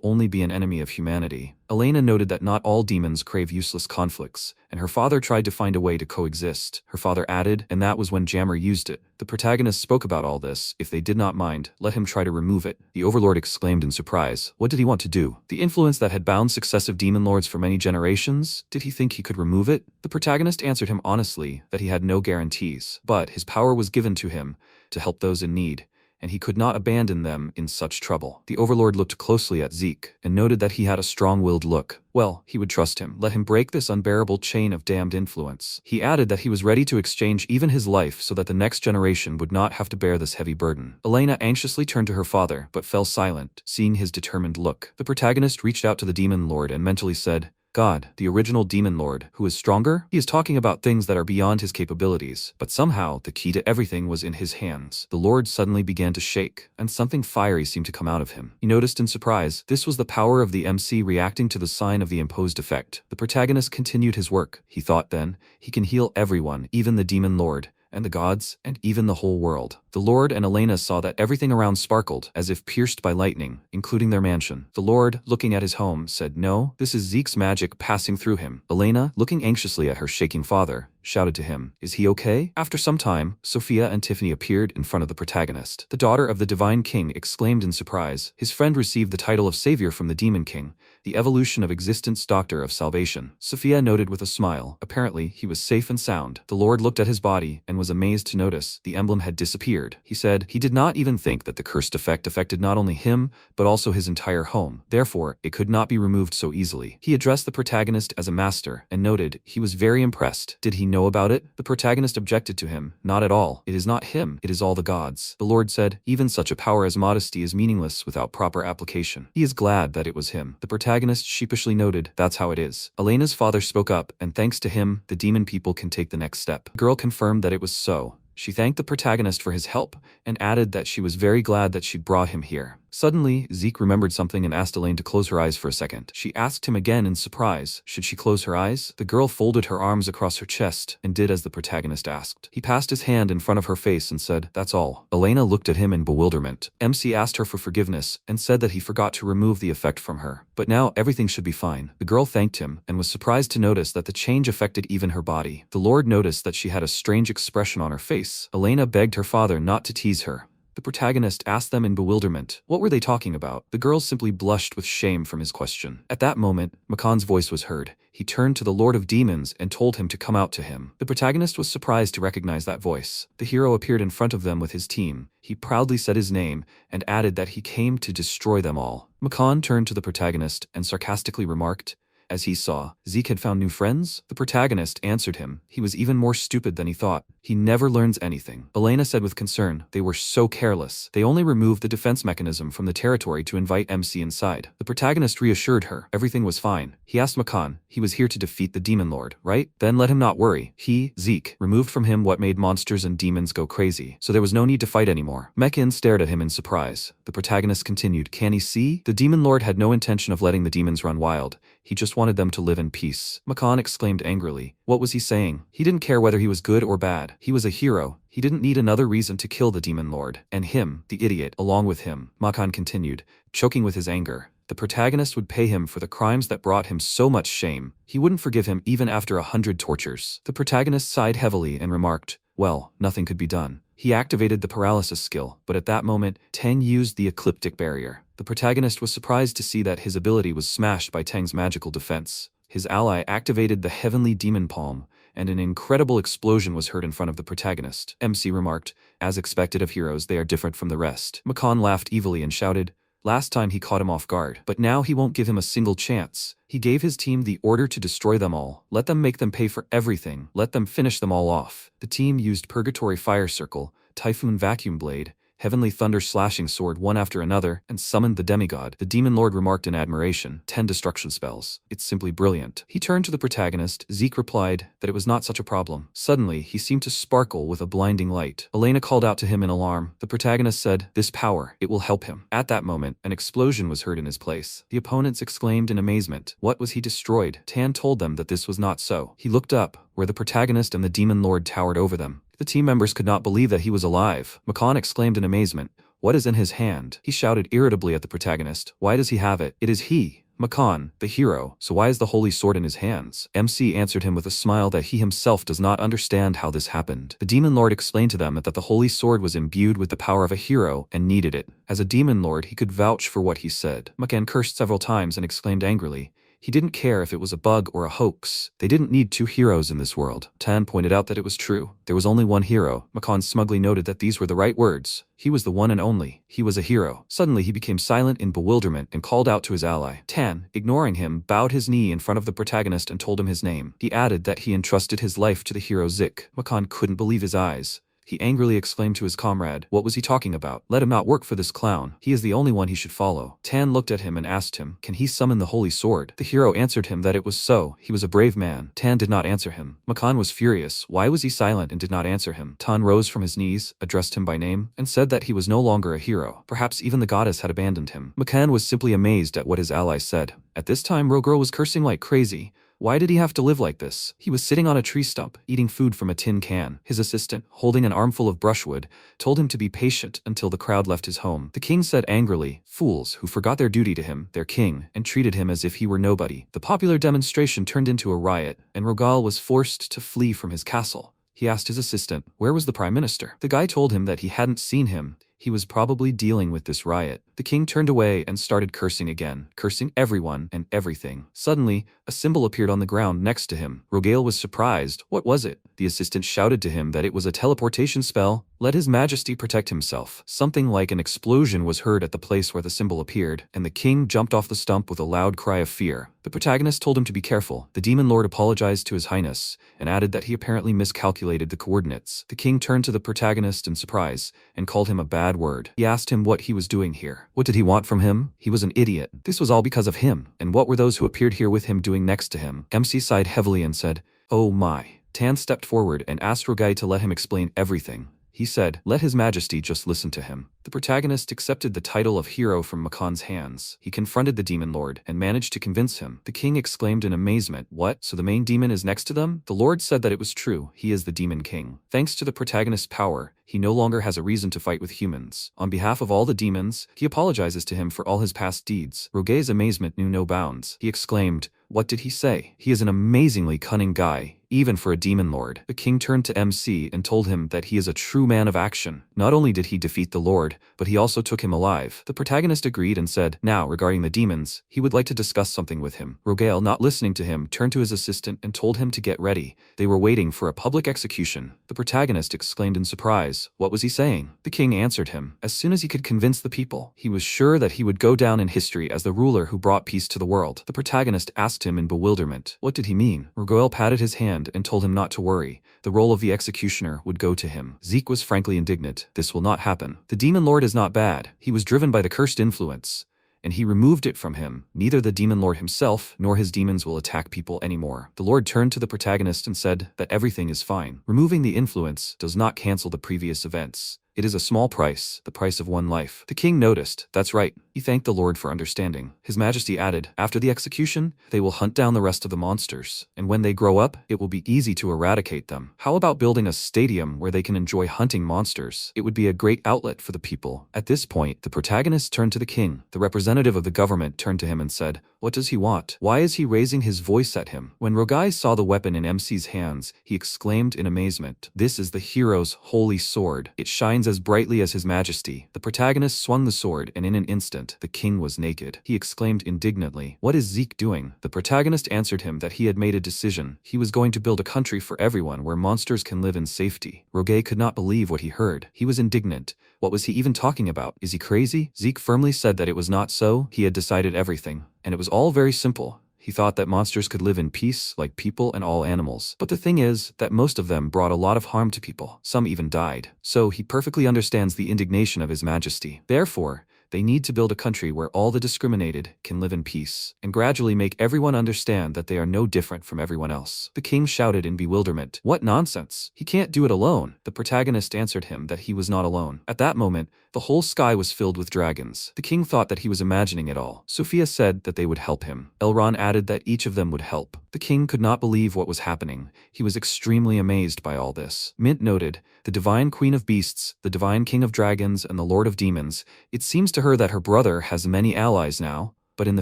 only be an enemy of humanity. Elena noted that not all demons crave useless conflicts, and her father tried to find a way to coexist. Her father added, and that was when Jamar used it. The protagonist spoke about all this. If they did not mind, let him try to remove it. The overlord exclaimed in surprise. What did he want to do? The influence that had bound successive demon lords for many generations? Did he think he could remove it? The protagonist answered him honestly that he had no guarantees, but his power was given to him to help those in need, and he could not abandon them in such trouble. The overlord looked closely at Zeke, and noted that he had a strong-willed look. Well, he would trust him. Let him break this unbearable chain of damned influence. He added that he was ready to exchange even his life so that the next generation would not have to bear this heavy burden. Elena anxiously turned to her father, but fell silent, seeing his determined look. The protagonist reached out to the demon lord and mentally said, God, the original demon lord, who is stronger? He is talking about things that are beyond his capabilities, but somehow the key to everything was in his hands. The lord suddenly began to shake, and something fiery seemed to come out of him. He noticed in surprise, this was the power of the MC reacting to the sign of the imposed effect. The protagonist continued his work. He thought then, he can heal everyone, even the demon lord, and the gods, and even the whole world. The Lord and Elena saw that everything around sparkled, as if pierced by lightning, including their mansion. The Lord, looking at his home, said, "No, this is Zeke's magic passing through him." Elena, looking anxiously at her shaking father, shouted to him, "Is he okay?" After some time, Sophia and Tiffany appeared in front of the protagonist. The daughter of the Divine King exclaimed in surprise. His friend received the title of savior from the Demon King. the evolution of existence doctor of salvation. Sophia noted with a smile. Apparently, he was safe and sound. The Lord looked at his body and was amazed to notice the emblem had disappeared. He said he did not even think that the cursed effect affected not only him, but also his entire home. Therefore, it could not be removed so easily. He addressed the protagonist as a master and noted he was very impressed. Did he know about it? The protagonist objected to him. Not at all. It is not him. It is all the gods. The Lord said, even such a power as modesty is meaningless without proper application. He is glad that it was him. The protagonist sheepishly noted, that's how it is. Elena's father spoke up, and thanks to him, the demon people can take the next step. The girl confirmed that it was so. She thanked the protagonist for his help and added that she was very glad that she'd brought him here. Suddenly, Zeke remembered something and asked Elena to close her eyes for a second. She asked him again in surprise. Should she close her eyes? The girl folded her arms across her chest and did as the protagonist asked. He passed his hand in front of her face and said, that's all. Elena looked at him in bewilderment. MC asked her for forgiveness and said that he forgot to remove the effect from her. But now everything should be fine. The girl thanked him and was surprised to notice that the change affected even her body. The Lord noticed that she had a strange expression on her face. Elena begged her father not to tease her. The protagonist asked them in bewilderment. What were they talking about? The girl simply blushed with shame from his question. At that moment, Macan's voice was heard. He turned to the Lord of Demons and told him to come out to him. The protagonist was surprised to recognize that voice. The hero appeared in front of them with his team. He proudly said his name and added that he came to destroy them all. Macan turned to the protagonist and sarcastically remarked, as he saw, Zeke had found new friends? The protagonist answered him. He was even more stupid than he thought. He never learns anything. Elena said with concern, they were so careless. They only removed the defense mechanism from the territory to invite MC inside. The protagonist reassured her. Everything was fine. He asked Macan. He was here to defeat the demon lord, right? Then let him not worry. He, Zeke, removed from him what made monsters and demons go crazy. So there was no need to fight anymore. Macan stared at him in surprise. The protagonist continued, can he see? The demon lord had no intention of letting the demons run wild. He just wanted them to live in peace. Macan exclaimed angrily. What was he saying? He didn't care whether he was good or bad. He was a hero. He didn't need another reason to kill the demon lord. And him, the idiot, along with him. Macan continued, choking with his anger. The protagonist would pay him for the crimes that brought him so much shame. He wouldn't forgive him even after 100 tortures. The protagonist sighed heavily and remarked, well, nothing could be done. He activated the paralysis skill, but at that moment, Tang used the ecliptic barrier. The protagonist was surprised to see that his ability was smashed by Tang's magical defense. His ally activated the heavenly demon palm, and an incredible explosion was heard in front of the protagonist. MC remarked, as expected of heroes, they are different from the rest. Macan laughed evilly and shouted, last time he caught him off guard, but now he won't give him a single chance. He gave his team the order to destroy them all. Let them make them pay for everything. Let them finish them all off. The team used Purgatory Fire Circle, Typhoon Vacuum Blade, Heavenly Thunder Slashing Sword one after another, and summoned the demigod. The demon lord remarked in admiration, 10 destruction spells. It's simply brilliant. He turned to the protagonist. Zeke replied that it was not such a problem. Suddenly, he seemed to sparkle with a blinding light. Elena called out to him in alarm. The protagonist said, this power, it will help him. At that moment, an explosion was heard in his place. The opponents exclaimed in amazement. What was he destroyed? Tan told them that this was not so. He looked up, where the protagonist and the demon lord towered over them. The team members could not believe that he was alive. Macan exclaimed in amazement, what is in his hand? He shouted irritably at the protagonist. Why does he have it? It is he, Macan, the hero, so why is the holy sword in his hands? MC answered him with a smile that he himself does not understand how this happened. The demon lord explained to them that the holy sword was imbued with the power of a hero and needed it. As a demon lord, he could vouch for what he said. Macan cursed several times and exclaimed angrily, he didn't care if it was a bug or a hoax. They didn't need two heroes in this world. Tan pointed out that it was true. There was only one hero. Macan smugly noted that these were the right words. He was the one and only. He was a hero. Suddenly he became silent in bewilderment and called out to his ally. Tan, ignoring him, bowed his knee in front of the protagonist and told him his name. He added that he entrusted his life to the hero Zeke. Macan couldn't believe his eyes. He angrily exclaimed to his comrade, what was he talking about? Let him not work for this clown. He is the only one he should follow. Tan looked at him and asked him, can he summon the holy sword? The hero answered him that it was so. He was a brave man. Tan did not answer him. Macan was furious. Why was he silent and did not answer him? Tan rose from his knees, addressed him by name, and said that he was no longer a hero. Perhaps even the goddess had abandoned him. Macan was simply amazed at what his ally said. At this time, Rogale was cursing like crazy. Why did he have to live like this? He was sitting on a tree stump, eating food from a tin can. His assistant, holding an armful of brushwood, told him to be patient until the crowd left his home. The king said angrily, fools who forgot their duty to him, their king, and treated him as if he were nobody. The popular demonstration turned into a riot, and Rogale was forced to flee from his castle. He asked his assistant, where was the prime minister? The guy told him that he hadn't seen him. He was probably dealing with this riot. The king turned away and started cursing again, cursing everyone and everything. Suddenly, a symbol appeared on the ground next to him. Rogale was surprised. What was it? The assistant shouted to him that it was a teleportation spell. Let his majesty protect himself. Something like an explosion was heard at the place where the symbol appeared, and the king jumped off the stump with a loud cry of fear. The protagonist told him to be careful. The demon lord apologized to his highness, and added that he apparently miscalculated the coordinates. The king turned to the protagonist in surprise, and called him a bad word. He asked him what he was doing here. What did he want from him? He was an idiot. This was all because of him. And what were those who appeared here with him doing next to him? MC sighed heavily and said, "Oh my." Tan stepped forward and asked Rogai to let him explain everything. He said, let his majesty just listen to him. The protagonist accepted the title of hero from Macan's hands. He confronted the demon lord and managed to convince him. The king exclaimed in amazement, "What? So the main demon is next to them?" The lord said that it was true. He is the demon king. Thanks to the protagonist's power, he no longer has a reason to fight with humans. On behalf of all the demons, he apologizes to him for all his past deeds. Rogai's amazement knew no bounds. He exclaimed, "What did he say? He is an amazingly cunning guy, even for a demon lord." The king turned to MC and told him that he is a true man of action. Not only did he defeat the lord, but he also took him alive. The protagonist agreed and said, now, regarding the demons, he would like to discuss something with him. Rogale, not listening to him, turned to his assistant and told him to get ready. They were waiting for a public execution. The protagonist exclaimed in surprise. What was he saying? The king answered him. As soon as he could convince the people, he was sure that he would go down in history as the ruler who brought peace to the world. The protagonist asked him in bewilderment. What did he mean? Rogale patted his hand and told him not to worry. The role of the executioner would go to him. Zeke was frankly indignant. This will not happen. The demon lord is not bad. He was driven by the cursed influence, and he removed it from him. Neither the demon lord himself nor his demons will attack people anymore. The lord turned to the protagonist and said that everything is fine. Removing the influence does not cancel the previous events. It is a small price, the price of one life. The king noticed. That's right. He thanked the lord for understanding. His majesty added, after the execution, they will hunt down the rest of the monsters, and when they grow up, it will be easy to eradicate them. How about building a stadium where they can enjoy hunting monsters? It would be a great outlet for the people. At this point, the protagonist turned to the king. The representative of the government turned to him and said, what does he want? Why is he raising his voice at him? When Rogai saw the weapon in MC's hands, he exclaimed in amazement, this is the hero's holy sword. It shines as brightly as his majesty. The protagonist swung the sword, and in an instant, the king was naked. He exclaimed indignantly, what is Zeke doing? The protagonist answered him that he had made a decision. He was going to build a country for everyone where monsters can live in safety. Rogai could not believe what he heard. He was indignant. What was he even talking about? Is he crazy? Zeke firmly said that it was not so. He had decided everything, and it was all very simple. He thought that monsters could live in peace like people and all animals. But the thing is that most of them brought a lot of harm to people. Some even died. So he perfectly understands the indignation of his majesty. Therefore, they need to build a country where all the discriminated can live in peace, and gradually make everyone understand that they are no different from everyone else. The king shouted in bewilderment, what nonsense? He can't do it alone. The protagonist answered him that he was not alone. At that moment, the whole sky was filled with dragons. The king thought that he was imagining it all. Sophia said that they would help him. Elron added that each of them would help. The king could not believe what was happening. He was extremely amazed by all this. Mint noted, the divine queen of beasts, the divine king of dragons, and the lord of demons. It seems to her that her brother has many allies now, but in the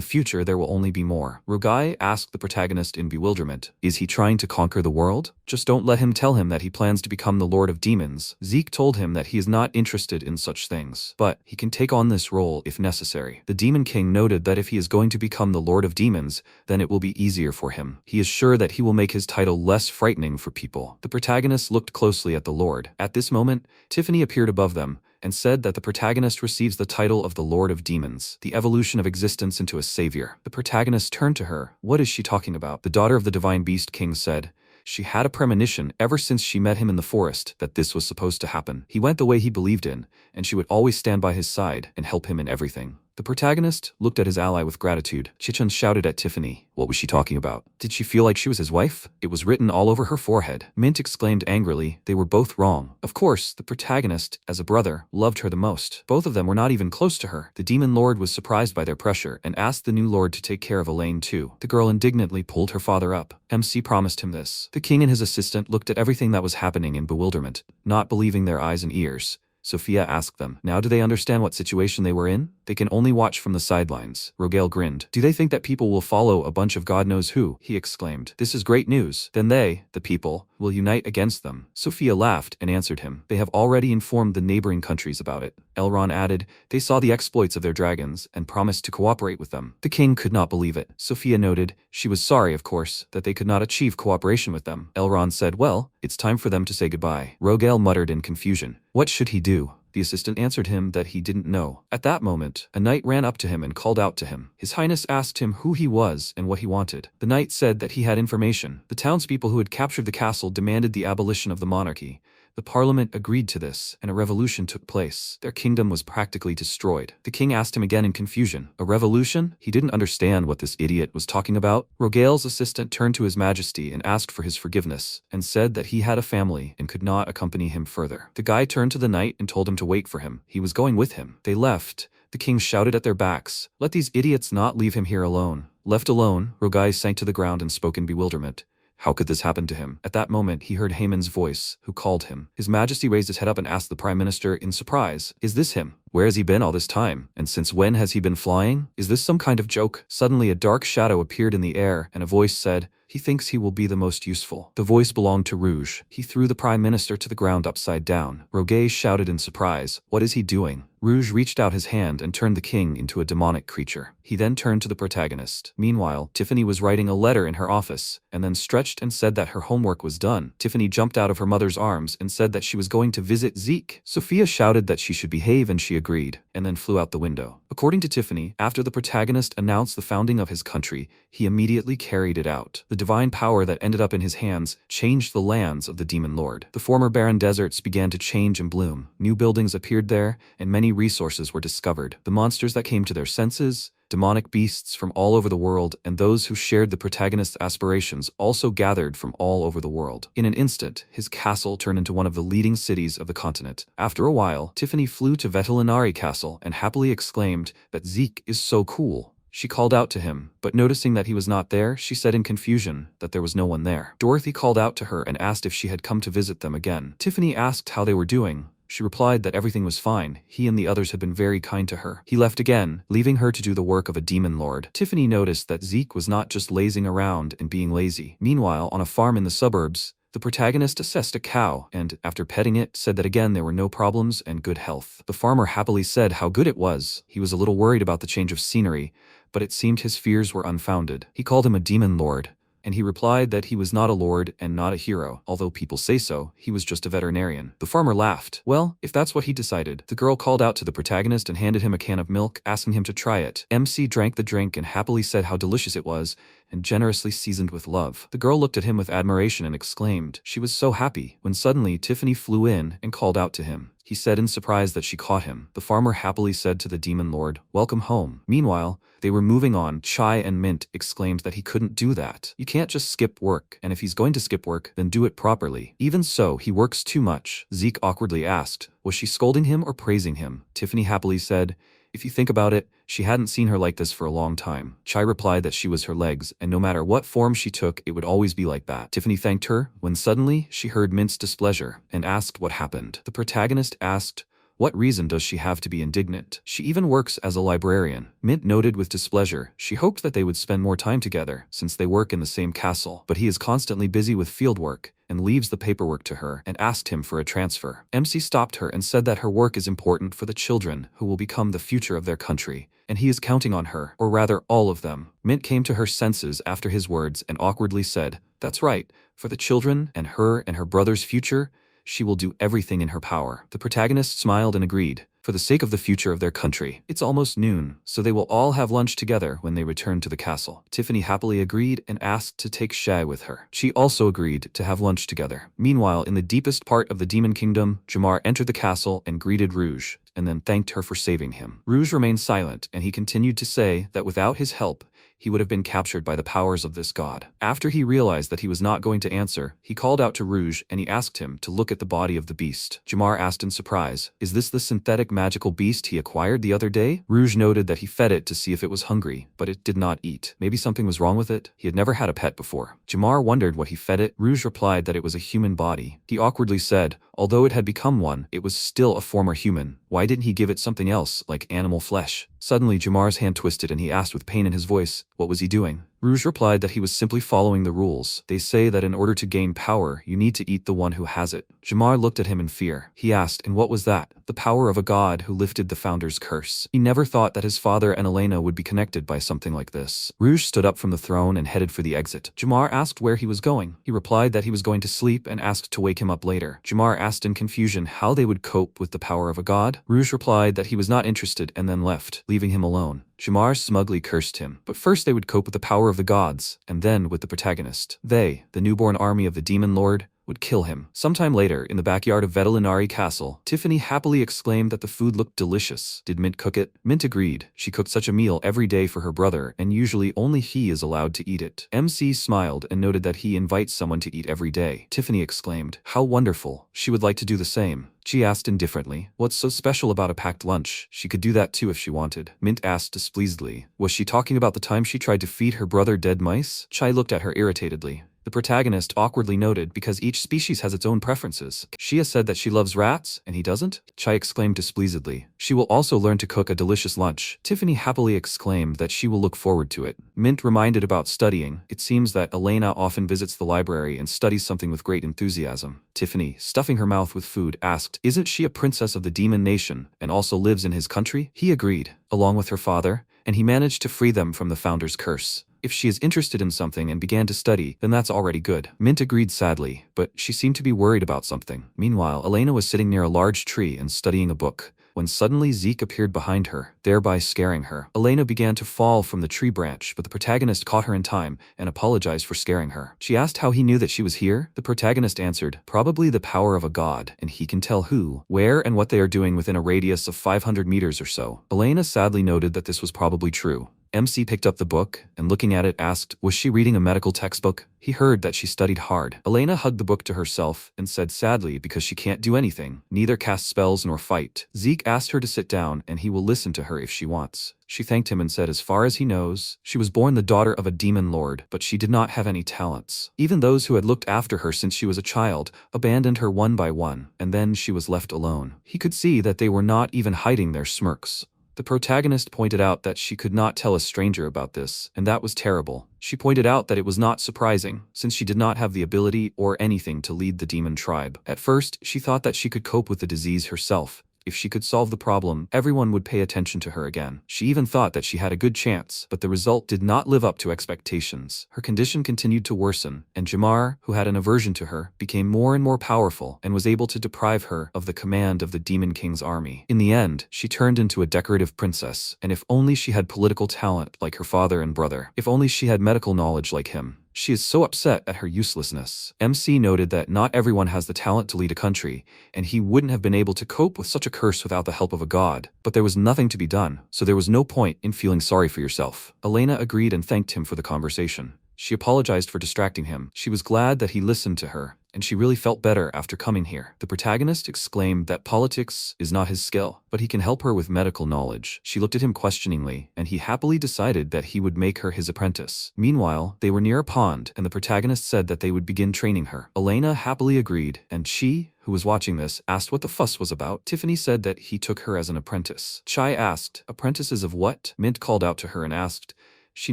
future there will only be more. Rogai asked the protagonist in bewilderment, is he trying to conquer the world? Just don't let him tell him that he plans to become the Lord of Demons. Zeke told him that he is not interested in such things, but he can take on this role if necessary. The Demon King noted that if he is going to become the Lord of Demons, then it will be easier for him. He is sure that he will make his title less frightening for people. The protagonist looked closely at the Lord. At this moment, Tiffany appeared above them, and said that the protagonist receives the title of the Lord of Demons, the evolution of existence into a savior. The protagonist turned to her. What is she talking about? The daughter of the Divine Beast King said, she had a premonition ever since she met him in the forest that this was supposed to happen. He went the way he believed in, and she would always stand by his side and help him in everything. The protagonist looked at his ally with gratitude. Chichun shouted at Tiffany. What was she talking about? Did she feel like she was his wife? It was written all over her forehead. Mint exclaimed angrily. They were both wrong. Of course, the protagonist, as a brother, loved her the most. Both of them were not even close to her. The demon lord was surprised by their pressure and asked the new lord to take care of Elena too. The girl indignantly pulled her father up. MC promised him this. The king and his assistant looked at everything that was happening in bewilderment, not believing their eyes and ears. Sophia asked them, now do they understand what situation they were in? They can only watch from the sidelines. Rogale grinned. Do they think that people will follow a bunch of God knows who? He exclaimed. This is great news. Then they, the people, will unite against them. Sophia laughed and answered him. They have already informed the neighboring countries about it. Elrond added, they saw the exploits of their dragons and promised to cooperate with them. The king could not believe it. Sophia noted, she was sorry, of course, that they could not achieve cooperation with them. Elrond said, well, it's time for them to say goodbye. Rogale muttered in confusion. What should he do? The assistant answered him that he didn't know. At that moment, a knight ran up to him and called out to him. His Highness asked him who he was and what he wanted. The knight said that he had information. The townspeople who had captured the castle demanded the abolition of the monarchy. The parliament agreed to this, and a revolution took place. Their kingdom was practically destroyed. The king asked him again in confusion. A revolution? He didn't understand what this idiot was talking about. Rogale's assistant turned to his majesty and asked for his forgiveness, and said that he had a family and could not accompany him further. The guy turned to the knight and told him to wait for him. He was going with him. They left. The king shouted at their backs, let these idiots not leave him here alone. Left alone, Rogai sank to the ground and spoke in bewilderment. How could this happen to him? At that moment, he heard Haemon's voice, who called him. His Majesty raised his head up and asked the Prime Minister in surprise, is this him? Where has he been all this time? And since when has he been flying? Is this some kind of joke? Suddenly a dark shadow appeared in the air, and a voice said, he thinks he will be the most useful. The voice belonged to Rouge. He threw the Prime Minister to the ground upside down. Rogai shouted in surprise, what is he doing? Rouge reached out his hand and turned the king into a demonic creature. He then turned to the protagonist. Meanwhile, Tiffany was writing a letter in her office, and then stretched and said that her homework was done. Tiffany jumped out of her mother's arms and said that she was going to visit Zeke. Sophia shouted that she should behave and she agreed, and then flew out the window. According to Tiffany, after the protagonist announced the founding of his country, he immediately carried it out. The divine power that ended up in his hands changed the lands of the Demon Lord. The former barren deserts began to change and bloom. New buildings appeared there, and many resources were discovered. The monsters that came to their senses, demonic beasts from all over the world, and those who shared the protagonist's aspirations also gathered from all over the world. In an instant, his castle turned into one of the leading cities of the continent. After a while, Tiffany flew to Vetelinari Castle and happily exclaimed that Zeke is so cool. She called out to him, but noticing that he was not there, she said in confusion that there was no one there. Dorothy called out to her and asked if she had come to visit them again. Tiffany asked how they were doing. She replied that everything was fine. He and the others had been very kind to her. He left again, leaving her to do the work of a demon lord. Tiffany noticed that Zeke was not just lazing around and being lazy. Meanwhile, on a farm in the suburbs, the protagonist assessed a cow and, after petting it, said that again there were no problems and good health. The farmer happily said how good it was. He was a little worried about the change of scenery, but it seemed his fears were unfounded. He called him a demon lord, and he replied that he was not a lord and not a hero. Although people say so, he was just a veterinarian. The farmer laughed. Well, if that's what he decided. The girl called out to the protagonist and handed him a can of milk, asking him to try it. MC drank the drink and happily said how delicious it was, and generously seasoned with love. The girl looked at him with admiration and exclaimed. She was so happy, when suddenly Tiffany flew in and called out to him. He said in surprise that she caught him. The farmer happily said to the demon lord, welcome home. Meanwhile, they were moving on. Chai and Mint exclaimed that he couldn't do that. You can't just skip work, and if he's going to skip work, then do it properly. Even so, he works too much. Zeke awkwardly asked, was she scolding him or praising him? Tiffany happily said, if you think about it, she hadn't seen her like this for a long time. Chai replied that she was her legs, and no matter what form she took, it would always be like that. Tiffany thanked her, when suddenly she heard Mint's displeasure, and asked what happened. The protagonist asked, what reason does she have to be indignant? She even works as a librarian. Mint noted with displeasure. She hoped that they would spend more time together, since they work in the same castle, but he is constantly busy with fieldwork, and leaves the paperwork to her, and asked him for a transfer. MC stopped her and said that her work is important for the children who will become the future of their country, and he is counting on her, or rather all of them. Mint came to her senses after his words and awkwardly said, that's right, for the children and her brother's future, she will do everything in her power. The protagonist smiled and agreed. For the sake of the future of their country. It's almost noon, so they will all have lunch together when they return to the castle. Tiffany happily agreed and asked to take Shia with her. She also agreed to have lunch together. Meanwhile, in the deepest part of the Demon Kingdom, Jamar entered the castle and greeted Rouge, and then thanked her for saving him. Rouge remained silent, and he continued to say that without his help, he would have been captured by the powers of this god. After he realized that he was not going to answer, he called out to Rouge and he asked him to look at the body of the beast. Jamar asked in surprise, is this the synthetic magical beast he acquired the other day? Rouge noted that he fed it to see if it was hungry, but it did not eat. Maybe something was wrong with it? He had never had a pet before. Jamar wondered what he fed it. Rouge replied that it was a human body. He awkwardly said, although it had become one, it was still a former human, Why didn't he give it something else, like animal flesh? Suddenly Jamar's hand twisted and he asked with pain in his voice, what was he doing? Rouge replied that he was simply following the rules. They say that in order to gain power, you need to eat the one who has it. Jamar looked at him in fear. He asked, and what was that? The power of a god who lifted the founder's curse. He never thought that his father and Elena would be connected by something like this. Rouge stood up from the throne and headed for the exit. Jamar asked where he was going. He replied that he was going to sleep and asked to wake him up later. Jamar asked in confusion how they would cope with the power of a god. Rouge replied that he was not interested and then left, leaving him alone. Jamar smugly cursed him. But first they would cope with the power of the gods, and then with the protagonist. They, the newborn army of the demon lord, would kill him. Sometime later, in the backyard of Vetelinari Castle, Tiffany happily exclaimed that the food looked delicious. Did Mint cook it? Mint agreed. She cooked such a meal every day for her brother, and usually only he is allowed to eat it. MC smiled and noted that he invites someone to eat every day. Tiffany exclaimed, how wonderful. She would like to do the same. She asked indifferently, what's so special about a packed lunch? She could do that too if she wanted. Mint asked displeasedly, was she talking about the time she tried to feed her brother dead mice? Chai looked at her irritatedly. The protagonist awkwardly noted because each species has its own preferences. Shia said that she loves rats, and he doesn't? Chai exclaimed displeasedly. She will also learn to cook a delicious lunch. Tiffany happily exclaimed that she will look forward to it. Mint reminded about studying. It seems that Elena often visits the library and studies something with great enthusiasm. Tiffany, stuffing her mouth with food, asked, isn't she a princess of the demon nation, and also lives in his country? He agreed, along with her father, and he managed to free them from the founder's curse. If she is interested in something and began to study, then that's already good. Mint agreed sadly, but she seemed to be worried about something. Meanwhile, Elena was sitting near a large tree and studying a book, when suddenly Zeke appeared behind her, thereby scaring her. Elena began to fall from the tree branch, but the protagonist caught her in time and apologized for scaring her. She asked how he knew that she was here. The protagonist answered, probably the power of a god, and he can tell who, where, and what they are doing within a radius of 500 meters or so. Elena sadly noted that this was probably true. MC picked up the book, and looking at it asked, was she reading a medical textbook? He heard that she studied hard. Elena hugged the book to herself and said sadly because she can't do anything, neither cast spells nor fight. Zeke asked her to sit down and he will listen to her if she wants. She thanked him and said as far as he knows, she was born the daughter of a demon lord, but she did not have any talents. Even those who had looked after her since she was a child abandoned her one by one, and then she was left alone. He could see that they were not even hiding their smirks. The protagonist pointed out that she could not tell a stranger about this, and that was terrible. She pointed out that it was not surprising, since she did not have the ability or anything to lead the demon tribe. At first, she thought that she could cope with the disease herself. If she could solve the problem, everyone would pay attention to her again. She even thought that she had a good chance, but the result did not live up to expectations. Her condition continued to worsen, and Jamar, who had an aversion to her, became more and more powerful and was able to deprive her of the command of the Demon King's army. In the end, she turned into a decorative princess, and if only she had political talent like her father and brother, if only she had medical knowledge like him. She is so upset at her uselessness. MC noted that not everyone has the talent to lead a country, and he wouldn't have been able to cope with such a curse without the help of a god. But there was nothing to be done, so there was no point in feeling sorry for yourself. Elena agreed and thanked him for the conversation. She apologized for distracting him. She was glad that he listened to her, and she really felt better after coming here. The protagonist exclaimed that politics is not his skill, but he can help her with medical knowledge. She looked at him questioningly, and he happily decided that he would make her his apprentice. Meanwhile, they were near a pond, and the protagonist said that they would begin training her. Elena happily agreed, and she, who was watching this, asked what the fuss was about. Tiffany said that he took her as an apprentice. Chai asked, apprentices of what? Mint called out to her and asked, she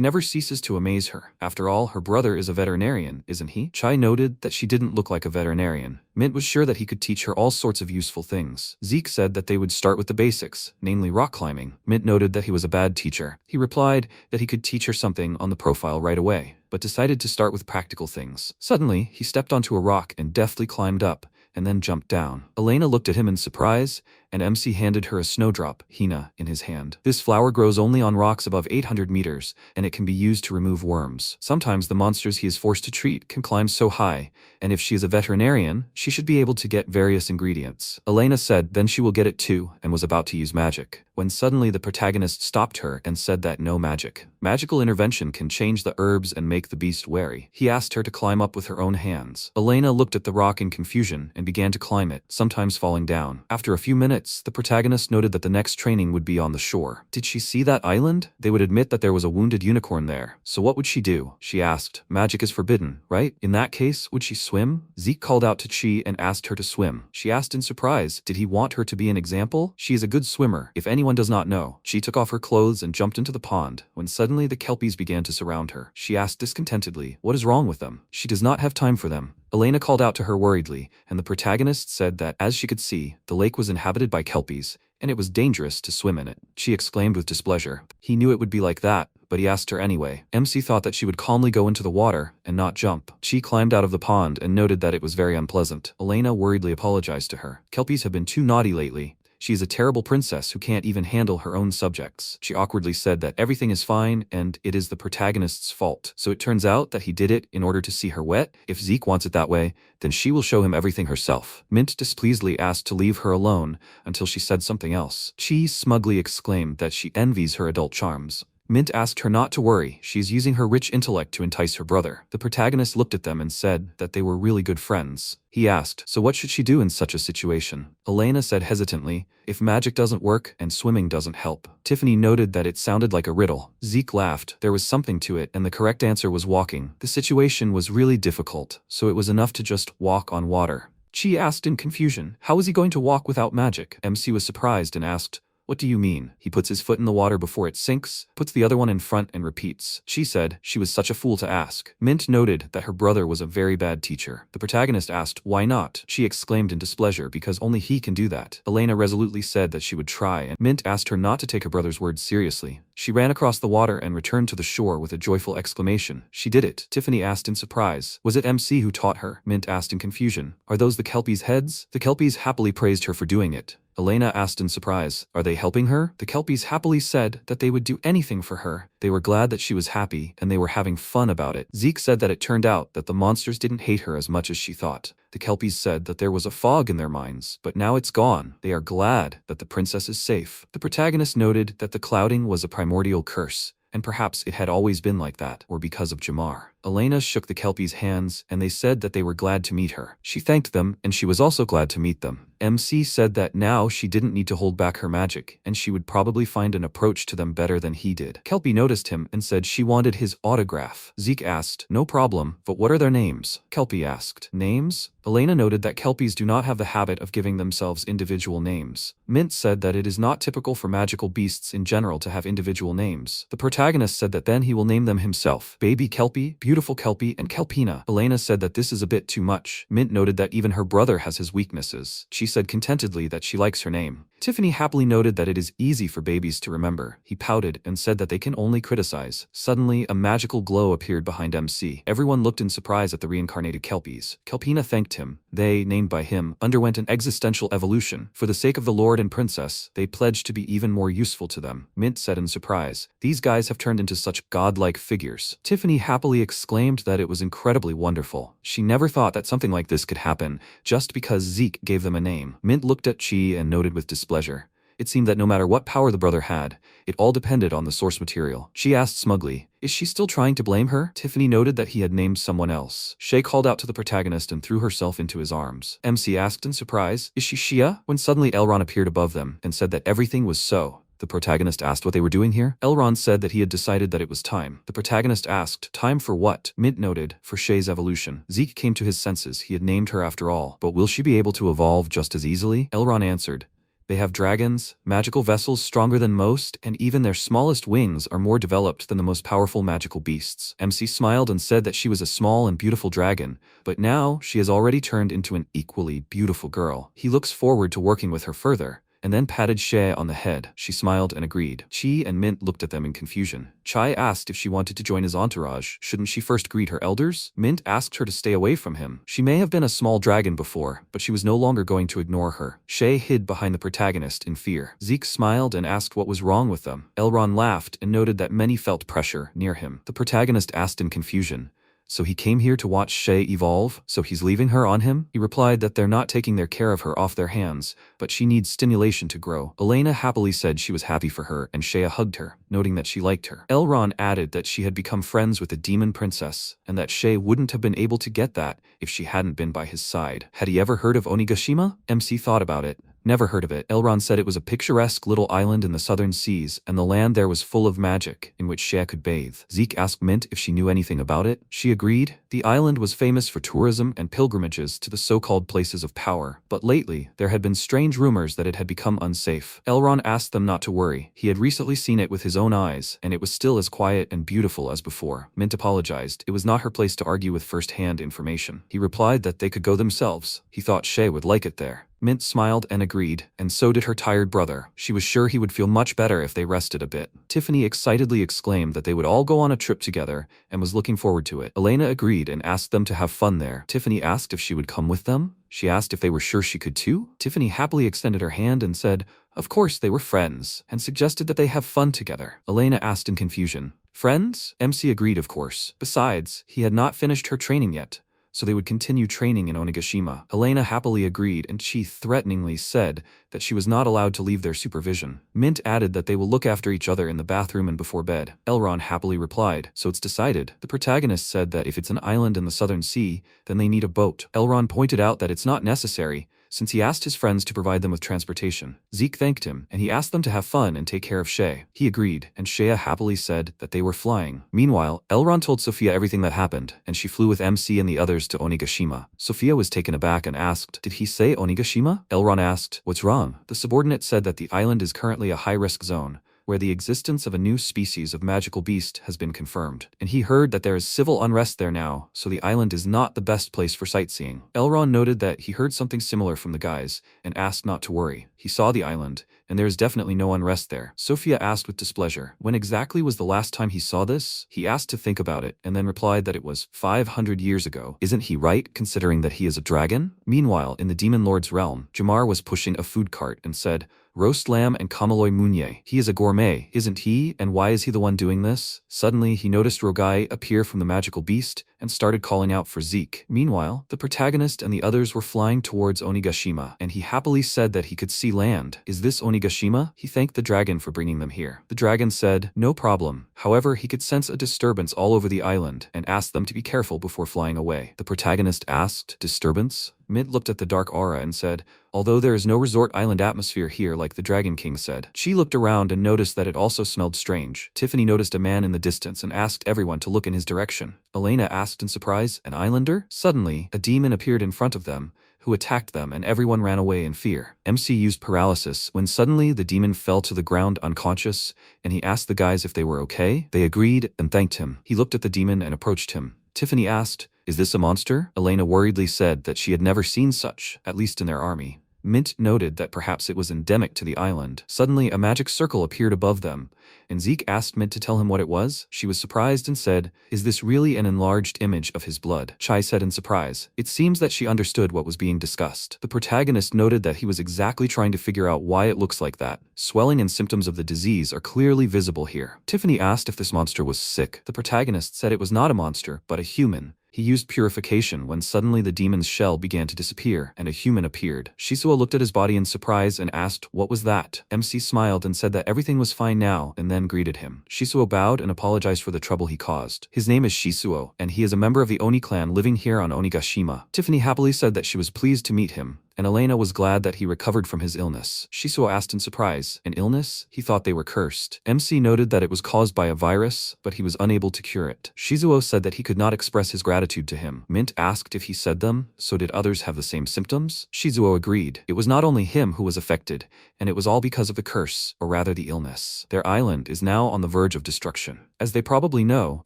never ceases to amaze her. After all, her brother is a veterinarian, isn't he? Chai noted that she didn't look like a veterinarian. Mint was sure that he could teach her all sorts of useful things. Zeke said that they would start with the basics, namely rock climbing. Mint noted that he was a bad teacher. He replied that he could teach her something on the profile right away, but decided to start with practical things. Suddenly, he stepped onto a rock and deftly climbed up, and then jumped down. Elena looked at him in surprise, and MC handed her a snowdrop, Hina, in his hand. This flower grows only on rocks above 800 meters, and it can be used to remove worms. Sometimes the monsters he is forced to treat can climb so high, and if she is a veterinarian, she should be able to get various ingredients. Elena said then she will get it too, and was about to use magic, when suddenly the protagonist stopped her and said that no magic. Magical intervention can change the herbs and make the beast wary. He asked her to climb up with her own hands. Elena looked at the rock in confusion and began to climb it, sometimes falling down. After a few minutes, minutes, the protagonist noted that the next training would be on the shore. Did she see that island? They would admit that there was a wounded unicorn there. So what would she do? She asked. Magic is forbidden, right? In that case, would she swim? Zeke called out to Chi and asked her to swim. She asked in surprise, did he want her to be an example? She is a good swimmer, if anyone does not know. She took off her clothes and jumped into the pond, when suddenly the Kelpies began to surround her. She asked discontentedly, what is wrong with them? She does not have time for them. Elena called out to her worriedly, and the protagonist said that, as she could see, the lake was inhabited by Kelpies, and it was dangerous to swim in it. She exclaimed with displeasure. He knew it would be like that, but he asked her anyway. MC thought that she would calmly go into the water and not jump. She climbed out of the pond and noted that it was very unpleasant. Elena worriedly apologized to her. Kelpies have been too naughty lately. She is a terrible princess who can't even handle her own subjects. She awkwardly said that everything is fine and it is the protagonist's fault. So it turns out that he did it in order to see her wet. If Zeke wants it that way, then she will show him everything herself. Mint displeasedly asked to leave her alone until she said something else. Chi smugly exclaimed that she envies her adult charms. Mint asked her not to worry, she is using her rich intellect to entice her brother. The protagonist looked at them and said that they were really good friends. He asked, so what should she do in such a situation? Elena said hesitantly, if magic doesn't work and swimming doesn't help. Tiffany noted that it sounded like a riddle. Zeke laughed, there was something to it, and the correct answer was walking. The situation was really difficult, so it was enough to just walk on water. Chi asked in confusion, how is he going to walk without magic? MC was surprised and asked, what do you mean? He puts his foot in the water before it sinks, puts the other one in front and repeats. She said she was such a fool to ask. Mint noted that her brother was a very bad teacher. The protagonist asked, why not? She exclaimed in displeasure because only he can do that. Elena resolutely said that she would try, and Mint asked her not to take her brother's words seriously. She ran across the water and returned to the shore with a joyful exclamation. She did it. Tiffany asked in surprise. Was it MC who taught her? Mint asked in confusion. Are those the Kelpies' heads? The Kelpies happily praised her for doing it. Elena asked in surprise, are they helping her? The Kelpies happily said that they would do anything for her. They were glad that she was happy, and they were having fun about it. Zeke said that it turned out that the monsters didn't hate her as much as she thought. The Kelpies said that there was a fog in their minds, but now it's gone. They are glad that the princess is safe. The protagonist noted that the clouding was a primordial curse, and perhaps it had always been like that, or because of Jamar. Elena shook the Kelpies' hands, and they said that they were glad to meet her. She thanked them, and she was also glad to meet them. MC said that now she didn't need to hold back her magic, and she would probably find an approach to them better than he did. Kelpie noticed him and said she wanted his autograph. Zeke asked, no problem, but what are their names? Kelpie asked, names? Elena noted that Kelpies do not have the habit of giving themselves individual names. Mint said that it is not typical for magical beasts in general to have individual names. The protagonist said that then he will name them himself. Baby Kelpie, Beautiful Kelpie, and Kelpina. Elena said that this is a bit too much. Mint noted that even her brother has his weaknesses. She said contentedly that she likes her name. Tiffany happily noted that it is easy for babies to remember. He pouted and said that they can only criticize. Suddenly, a magical glow appeared behind MC. Everyone looked in surprise at the reincarnated Kelpies. Kelpina thanked him. They, named by him, underwent an existential evolution. For the sake of the lord and princess, they pledged to be even more useful to them. Mint said in surprise, these guys have turned into such godlike figures. Tiffany happily exclaimed that it was incredibly wonderful. She never thought that something like this could happen, just because Zeke gave them a name. Mint looked at Chi and noted with displeasure. It seemed that no matter what power the brother had, it all depended on the source material. She asked smugly, is she still trying to blame her? Tiffany noted that he had named someone else. Shay called out to the protagonist and threw herself into his arms. MC asked in surprise, is she Shia? When suddenly Elron appeared above them and said that everything was so. The protagonist asked what they were doing here. Elron said that he had decided that it was time. The protagonist asked, time for what? Mint noted, for Shay's evolution. Zeke came to his senses. He had named her after all. But will she be able to evolve just as easily? Elron answered, they have dragons, magical vessels stronger than most, and even their smallest wings are more developed than the most powerful magical beasts. MC smiled and said that she was a small and beautiful dragon, but now she has already turned into an equally beautiful girl. He looks forward to working with her further, and then patted Shia on the head. She smiled and agreed. Chi and Mint looked at them in confusion. Chai asked if she wanted to join his entourage. Shouldn't she first greet her elders? Mint asked her to stay away from him. She may have been a small dragon before, but she was no longer going to ignore her. Shay hid behind the protagonist in fear. Zeke smiled and asked what was wrong with them. Elron laughed and noted that many felt pressure near him. The protagonist asked in confusion, so he came here to watch Shay evolve, so he's leaving her on him? He replied that they're not taking their care of her off their hands, but she needs stimulation to grow. Elena happily said she was happy for her, and Shea hugged her, noting that she liked her. Elron added that she had become friends with the demon princess, and that Shay wouldn't have been able to get that if she hadn't been by his side. Had he ever heard of Oniashima? MC thought about it, Never heard of it. Elrond said it was a picturesque little island in the southern seas, and the land there was full of magic, in which Shia could bathe. Zeke asked Mint if she knew anything about it. She agreed. The island was famous for tourism and pilgrimages to the so-called places of power, but lately, there had been strange rumors that it had become unsafe. Elrond asked them not to worry. He had recently seen it with his own eyes, and it was still as quiet and beautiful as before. Mint apologized. It was not her place to argue with first-hand information. He replied that they could go themselves. He thought Shia would like it there. Mint smiled and agreed, and so did her tired brother. She was sure he would feel much better if they rested a bit. Tiffany excitedly exclaimed that they would all go on a trip together and was looking forward to it. Elena agreed and asked them to have fun there. Tiffany asked if she would come with them. She asked if they were sure she could too. Tiffany happily extended her hand and said, of course they were friends, and suggested that they have fun together. Elena asked in confusion, friends? MC agreed, of course. Besides, he had not finished her training yet, so they would continue training in Oniashima. Elena happily agreed, and she threateningly said that she was not allowed to leave their supervision. Mint added that they will look after each other in the bathroom and before bed. Elrond happily replied, so it's decided. The protagonist said that if it's an island in the southern sea, then they need a boat. Elrond pointed out that it's not necessary, since he asked his friends to provide them with transportation. Zeke thanked him, and he asked them to have fun and take care of Shia. He agreed, and Shia happily said that they were flying. Meanwhile, Elrond told Sophia everything that happened, and she flew with MC and the others to Oniashima. Sophia was taken aback and asked, did he say Oniashima? Elrond asked, what's wrong? The subordinate said that the island is currently a high-risk zone, where the existence of a new species of magical beast has been confirmed, and he heard that there is civil unrest there now, so the island is not the best place for sightseeing. Elrond noted that he heard something similar from the guys, and asked not to worry. He saw the island, and there is definitely no unrest there. Sophia asked with displeasure, when exactly was the last time he saw this? He asked to think about it, and then replied that it was 500 years ago. Isn't he right, considering that he is a dragon? Meanwhile, in the Demon Lord's realm, Jamar was pushing a food cart and said, roast lamb and kamaloi munye. He is a gourmet, isn't he? And why is he the one doing this? Suddenly, he noticed Rogai appear from the magical beast and started calling out for Zeke. Meanwhile, the protagonist and the others were flying towards Oniashima, and he happily said that he could see land. Is this Oniashima? He thanked the dragon for bringing them here. The dragon said, no problem. However, he could sense a disturbance all over the island and asked them to be careful before flying away. The protagonist asked, disturbance? Mint looked at the dark aura and said, although there is no resort island atmosphere here like the Dragon King said. She looked around and noticed that it also smelled strange. Tiffany noticed a man in the distance and asked everyone to look in his direction. Elena asked in surprise, an islander? Suddenly, a demon appeared in front of them, who attacked them, and everyone ran away in fear. MC used paralysis when suddenly the demon fell to the ground unconscious, and he asked the guys if they were okay. They agreed and thanked him. He looked at the demon and approached him. Tiffany asked, is this a monster? Elena worriedly said that she had never seen such, at least in their army. Mint noted that perhaps it was endemic to the island. Suddenly, a magic circle appeared above them, and Zeke asked Mint to tell him what it was. She was surprised and said, is this really an enlarged image of his blood? Chai said in surprise. It seems that she understood what was being discussed. The protagonist noted that he was exactly trying to figure out why it looks like that. Swelling and symptoms of the disease are clearly visible here. Tiffany asked if this monster was sick. The protagonist said it was not a monster, but a human. He used purification when suddenly the demon's shell began to disappear and a human appeared. Shisuo looked at his body in surprise and asked, what was that? MC smiled and said that everything was fine now and then greeted him. Shisuo bowed and apologized for the trouble he caused. His name is Shisuo, and he is a member of the Oni clan living here on Oniashima. Tiffany happily said that she was pleased to meet him, and Elena was glad that he recovered from his illness. Shisuo asked in surprise, an illness? He thought they were cursed. MC noted that it was caused by a virus, but he was unable to cure it. Shisuo said that he could not express his gratitude to him. Mint asked if he said them, so did others have the same symptoms? Shisuo agreed. It was not only him who was affected, and it was all because of the curse, or rather the illness. Their island is now on the verge of destruction. As they probably know,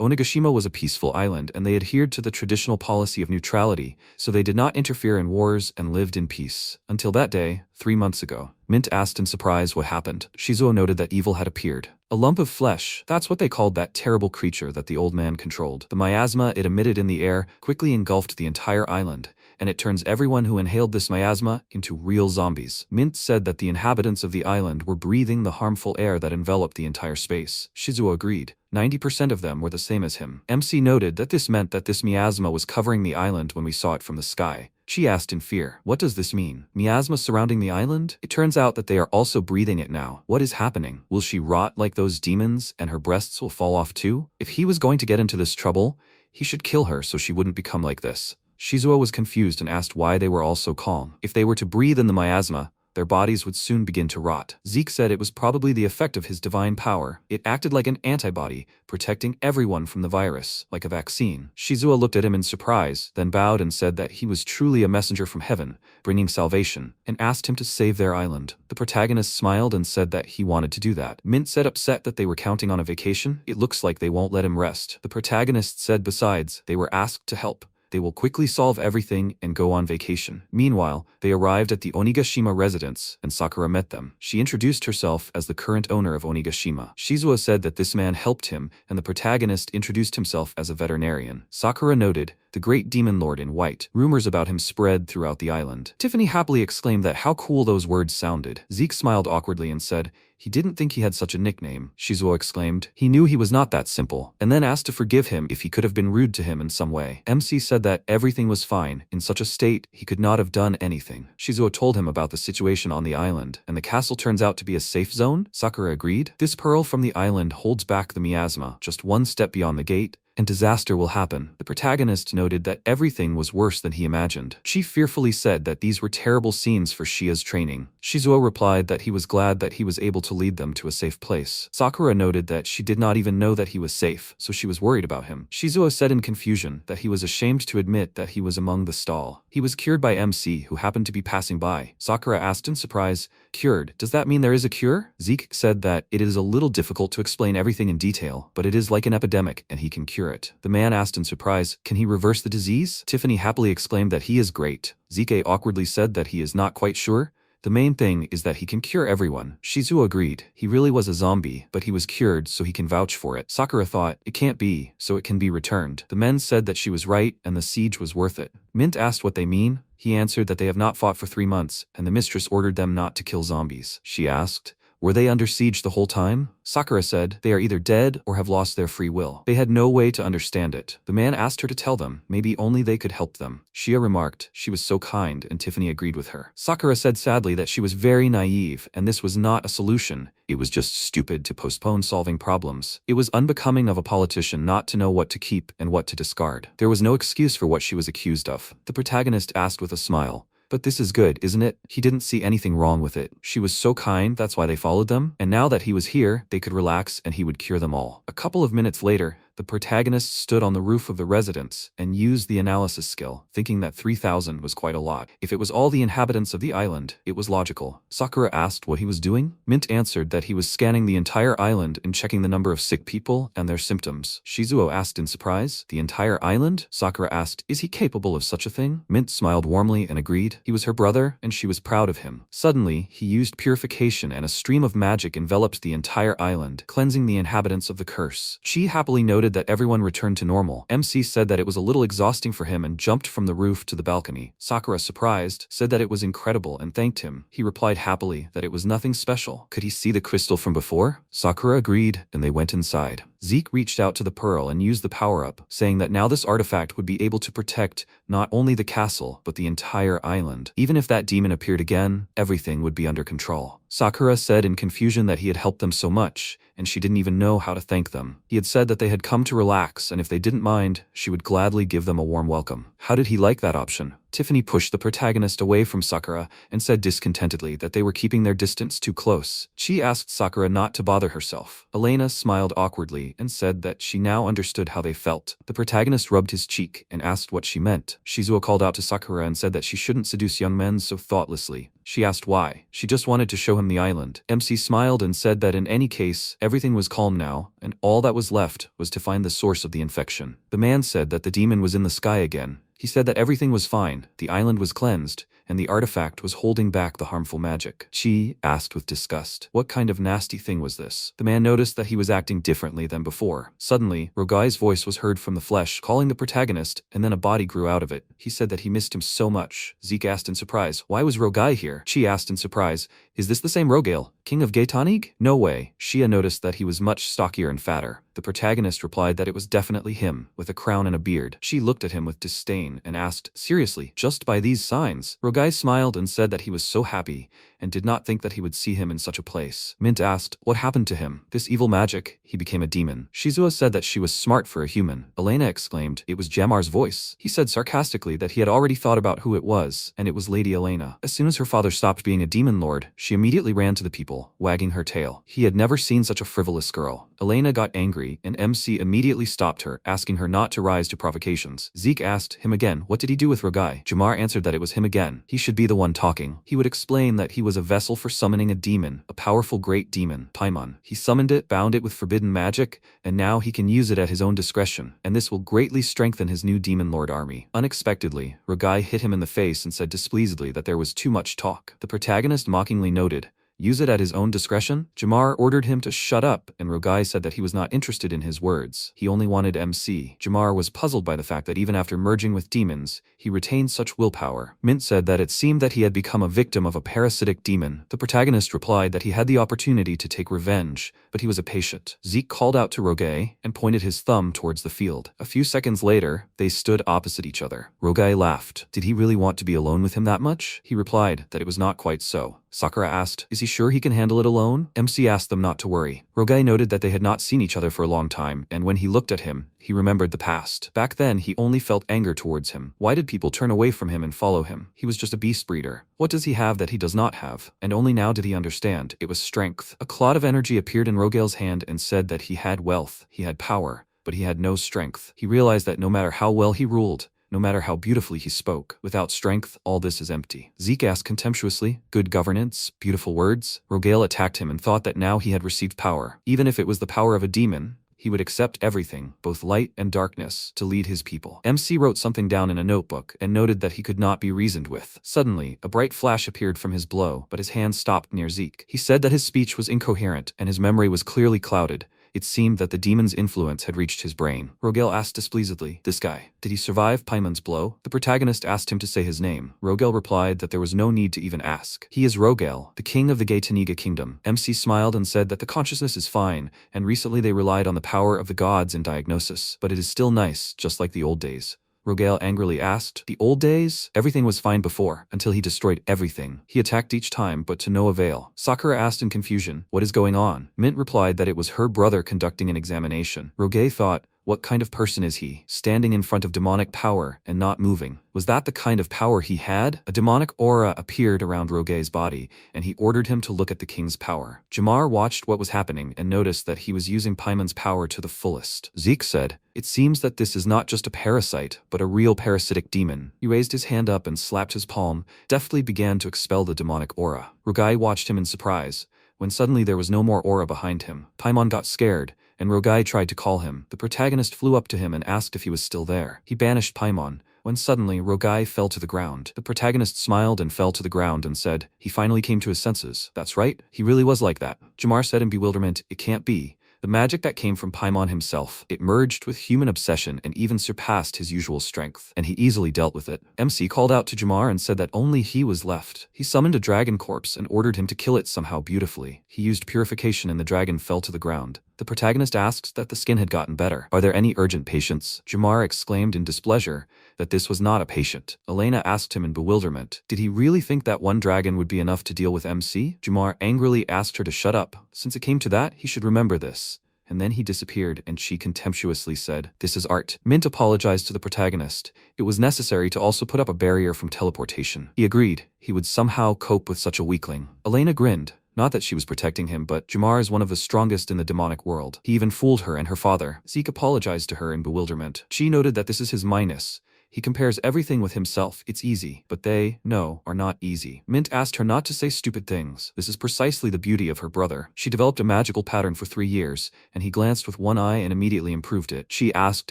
Oniashima was a peaceful island and they adhered to the traditional policy of neutrality, so they did not interfere in wars and lived in peace. Until that day, 3 months ago. Mint asked in surprise what happened. Shisuo noted that evil had appeared. A lump of flesh, that's what they called that terrible creature that the old man controlled. The miasma it emitted in the air quickly engulfed the entire island, and it turns everyone who inhaled this miasma into real zombies. Mint said that the inhabitants of the island were breathing the harmful air that enveloped the entire space. Shisuo agreed. 90% of them were the same as him. MC noted that this meant that this miasma was covering the island when we saw it from the sky. She asked in fear, what does this mean? Miasma surrounding the island? It turns out that they are also breathing it now. What is happening? Will she rot like those demons and her breasts will fall off too? If he was going to get into this trouble, he should kill her so she wouldn't become like this. Shisuo was confused and asked why they were all so calm. If they were to breathe in the miasma, their bodies would soon begin to rot. Zeke said it was probably the effect of his divine power. It acted like an antibody, protecting everyone from the virus, like a vaccine. Shizuo looked at him in surprise, then bowed and said that he was truly a messenger from heaven, bringing salvation, and asked him to save their island. The protagonist smiled and said that he wanted to do that. Mint said, upset that they were counting on a vacation. It looks like they won't let him rest. The protagonist said besides, they were asked to help. They will quickly solve everything and go on vacation. Meanwhile, they arrived at the Oniashima residence, and Sakura met them. She introduced herself as the current owner of Oniashima. Shizuo said that this man helped him, and the protagonist introduced himself as a veterinarian. Sakura noted, the great demon lord in white. Rumors about him spread throughout the island. Tiffany happily exclaimed that how cool those words sounded. Zeke smiled awkwardly and said, he didn't think he had such a nickname. Shizuo exclaimed, he knew he was not that simple, and then asked to forgive him if he could have been rude to him in some way. MC said that everything was fine. In such a state, he could not have done anything. Shizuo told him about the situation on the island, and the castle turns out to be a safe zone. Sakura agreed. This pearl from the island holds back the miasma, just one step beyond the gate, and disaster will happen. The protagonist noted that everything was worse than he imagined. She fearfully said that these were terrible scenes for Shia's training. Shizuo replied that he was glad that he was able to lead them to a safe place. Sakura noted that she did not even know that he was safe, so she was worried about him. Shizuo said in confusion that he was ashamed to admit that he was among the stall. He was cured by MC, who happened to be passing by. Sakura asked in surprise, cured? Does that mean there is a cure? Zeke said that it is a little difficult to explain everything in detail, but it is like an epidemic, and he can cure it. The man asked in surprise, can he reverse the disease? Tiffany happily exclaimed that he is great. Zeke awkwardly said that he is not quite sure. The main thing is that he can cure everyone. Shizuo agreed. He really was a zombie, but he was cured so he can vouch for it. Sakura thought, it can't be, so it can be returned. The men said that she was right and the siege was worth it. Mint asked what they mean. He answered that they have not fought for 3 months, and the mistress ordered them not to kill zombies. She asked, were they under siege the whole time? Sakura said, they are either dead or have lost their free will. They had no way to understand it. The man asked her to tell them, maybe only they could help them. Shia remarked, she was so kind, and Tiffany agreed with her. Sakura said sadly that she was very naive, and this was not a solution. It was just stupid to postpone solving problems. It was unbecoming of a politician not to know what to keep and what to discard. There was no excuse for what she was accused of. The protagonist asked with a smile, but this is good, isn't it? He didn't see anything wrong with it. She was so kind, that's why they followed them. And now that he was here, they could relax and he would cure them all. A couple of minutes later, the protagonist stood on the roof of the residence and used the analysis skill, thinking that 3,000 was quite a lot. If it was all the inhabitants of the island, it was logical. Sakura asked what he was doing. Mint answered that he was scanning the entire island and checking the number of sick people and their symptoms. Shizuo asked in surprise, the entire island? Sakura asked, is he capable of such a thing? Mint smiled warmly and agreed. He was her brother, and she was proud of him. Suddenly, he used purification and a stream of magic enveloped the entire island, cleansing the inhabitants of the curse. She happily noted that everyone returned to normal. MC said that it was a little exhausting for him and jumped from the roof to the balcony. Sakura, surprised, said that it was incredible and thanked him. He replied happily that it was nothing special. Could he see the crystal from before? Sakura agreed, and they went inside. Zeke reached out to the pearl and used the power-up, saying that now this artifact would be able to protect not only the castle, but the entire island. Even if that demon appeared again, everything would be under control. Sakura said in confusion that he had helped them so much, and she didn't even know how to thank them. He had said that they had come to relax, and if they didn't mind, she would gladly give them a warm welcome. How did he like that option? Tiffany pushed the protagonist away from Sakura and said discontentedly that they were keeping their distance too close. She asked Sakura not to bother herself. Elena smiled awkwardly and said that she now understood how they felt. The protagonist rubbed his cheek and asked what she meant. Shizuo called out to Sakura and said that she shouldn't seduce young men so thoughtlessly. She asked why. She just wanted to show him the island. MC smiled and said that in any case, everything was calm now, and all that was left was to find the source of the infection. The man said that the demon was in the sky again. He said that everything was fine, the island was cleansed, and the artifact was holding back the harmful magic. She asked with disgust, what kind of nasty thing was this? The man noticed that he was acting differently than before. Suddenly, Rogai's voice was heard from the flesh, calling the protagonist, and then a body grew out of it. He said that he missed him so much. Zeke asked in surprise, why was Rogai here? She asked in surprise, is this the same Rogale, king of Gaetanig? No way. Shia noticed that he was much stockier and fatter. The protagonist replied that it was definitely him, with a crown and a beard. She looked at him with disdain and asked, seriously, just by these signs? Rogai smiled and said that he was so happy, and did not think that he would see him in such a place. Mint asked, what happened to him? This evil magic, he became a demon. Shizua said that she was smart for a human. Elena exclaimed, it was Jamar's voice. He said sarcastically that he had already thought about who it was, and it was Lady Elena. As soon as her father stopped being a demon lord, she immediately ran to the people, wagging her tail. He had never seen such a frivolous girl. Elena got angry, and MC immediately stopped her, asking her not to rise to provocations. Zeke asked him again, what did he do with Rogai? Jamar answered that it was him again. He should be the one talking. He would explain that he was a vessel for summoning a demon, a powerful great demon, Paimon. He summoned it, bound it with forbidden magic, and now he can use it at his own discretion, and this will greatly strengthen his new demon lord army. Unexpectedly, Rogai hit him in the face and said displeasedly that there was too much talk. The protagonist mockingly noted, use it at his own discretion? Jamar ordered him to shut up, and Rogai said that he was not interested in his words. He only wanted MC. Jamar was puzzled by the fact that even after merging with demons, he retained such willpower. Mint said that it seemed that he had become a victim of a parasitic demon. The protagonist replied that he had the opportunity to take revenge, but he was a patient. Zeke called out to Rogai and pointed his thumb towards the field. A few seconds later, they stood opposite each other. Rogai laughed. Did he really want to be alone with him that much? He replied that it was not quite so. Sakura asked, is he sure he can handle it alone? MC asked them not to worry. Rogai noted that they had not seen each other for a long time, and when he looked at him, he remembered the past. Back then, he only felt anger towards him. Why did people turn away from him and follow him? He was just a beast breeder. What does he have that he does not have? And only now did he understand. It was strength. A clod of energy appeared in Rogale's hand and said that he had wealth, he had power, but he had no strength. He realized that no matter how well he ruled, no matter how beautifully he spoke, without strength, all this is empty. Zeke asked contemptuously, good governance, beautiful words? Rogale attacked him and thought that now he had received power. Even if it was the power of a demon, he would accept everything, both light and darkness, to lead his people. MC wrote something down in a notebook and noted that he could not be reasoned with. Suddenly, a bright flash appeared from his blow, but his hand stopped near Zeke. He said that his speech was incoherent and his memory was clearly clouded. It seemed that the demon's influence had reached his brain. Rogale asked displeasedly, this guy, did he survive Paimon's blow? The protagonist asked him to say his name. Rogale replied that there was no need to even ask. He is Rogale, the king of the Gaetaniga kingdom. MC smiled and said that the consciousness is fine, and recently they relied on the power of the gods in diagnosis, but it is still nice, just like the old days. Rogale angrily asked, the old days? Everything was fine before, until he destroyed everything. He attacked each time, but to no avail. Sakura asked in confusion, what is going on? Mint replied that it was her brother conducting an examination. Rogai thought, what kind of person is he, standing in front of demonic power and not moving? Was that the kind of power he had? A demonic aura appeared around Rogai's body, and he ordered him to look at the king's power. Jamar watched what was happening and noticed that he was using Paimon's power to the fullest. Zeke said, it seems that this is not just a parasite, but a real parasitic demon. He raised his hand up and slapped his palm, deftly began to expel the demonic aura. Rogai watched him in surprise, when suddenly there was no more aura behind him. Paimon got scared, and Rogai tried to call him. The protagonist flew up to him and asked if he was still there. He banished Paimon, when suddenly Rogai fell to the ground. The protagonist smiled and fell to the ground and said, he finally came to his senses. That's right, he really was like that. Jamar said in bewilderment, it can't be. The magic that came from Paimon himself, it merged with human obsession and even surpassed his usual strength, and he easily dealt with it. MC called out to Jamar and said that only he was left. He summoned a dragon corpse and ordered him to kill it somehow beautifully. He used purification and the dragon fell to the ground. The protagonist asked that the skin had gotten better. Are there any urgent patients? Jamar exclaimed in displeasure that this was not a patient. Elena asked him in bewilderment, did he really think that one dragon would be enough to deal with MC? Jamar angrily asked her to shut up. Since it came to that, he should remember this. And then he disappeared, and she contemptuously said, this is art. Mint apologized to the protagonist. It was necessary to also put up a barrier from teleportation. He agreed he would somehow cope with such a weakling. Elena grinned. Not that she was protecting him, but Jamar is one of the strongest in the demonic world. He even fooled her and her father. Zeke apologized to her in bewilderment. She noted that this is his minus. He compares everything with himself. It's easy, but they, no, are not easy. Mint asked her not to say stupid things. This is precisely the beauty of her brother. She developed a magical pattern for 3 years, and he glanced with one eye and immediately improved it. She asked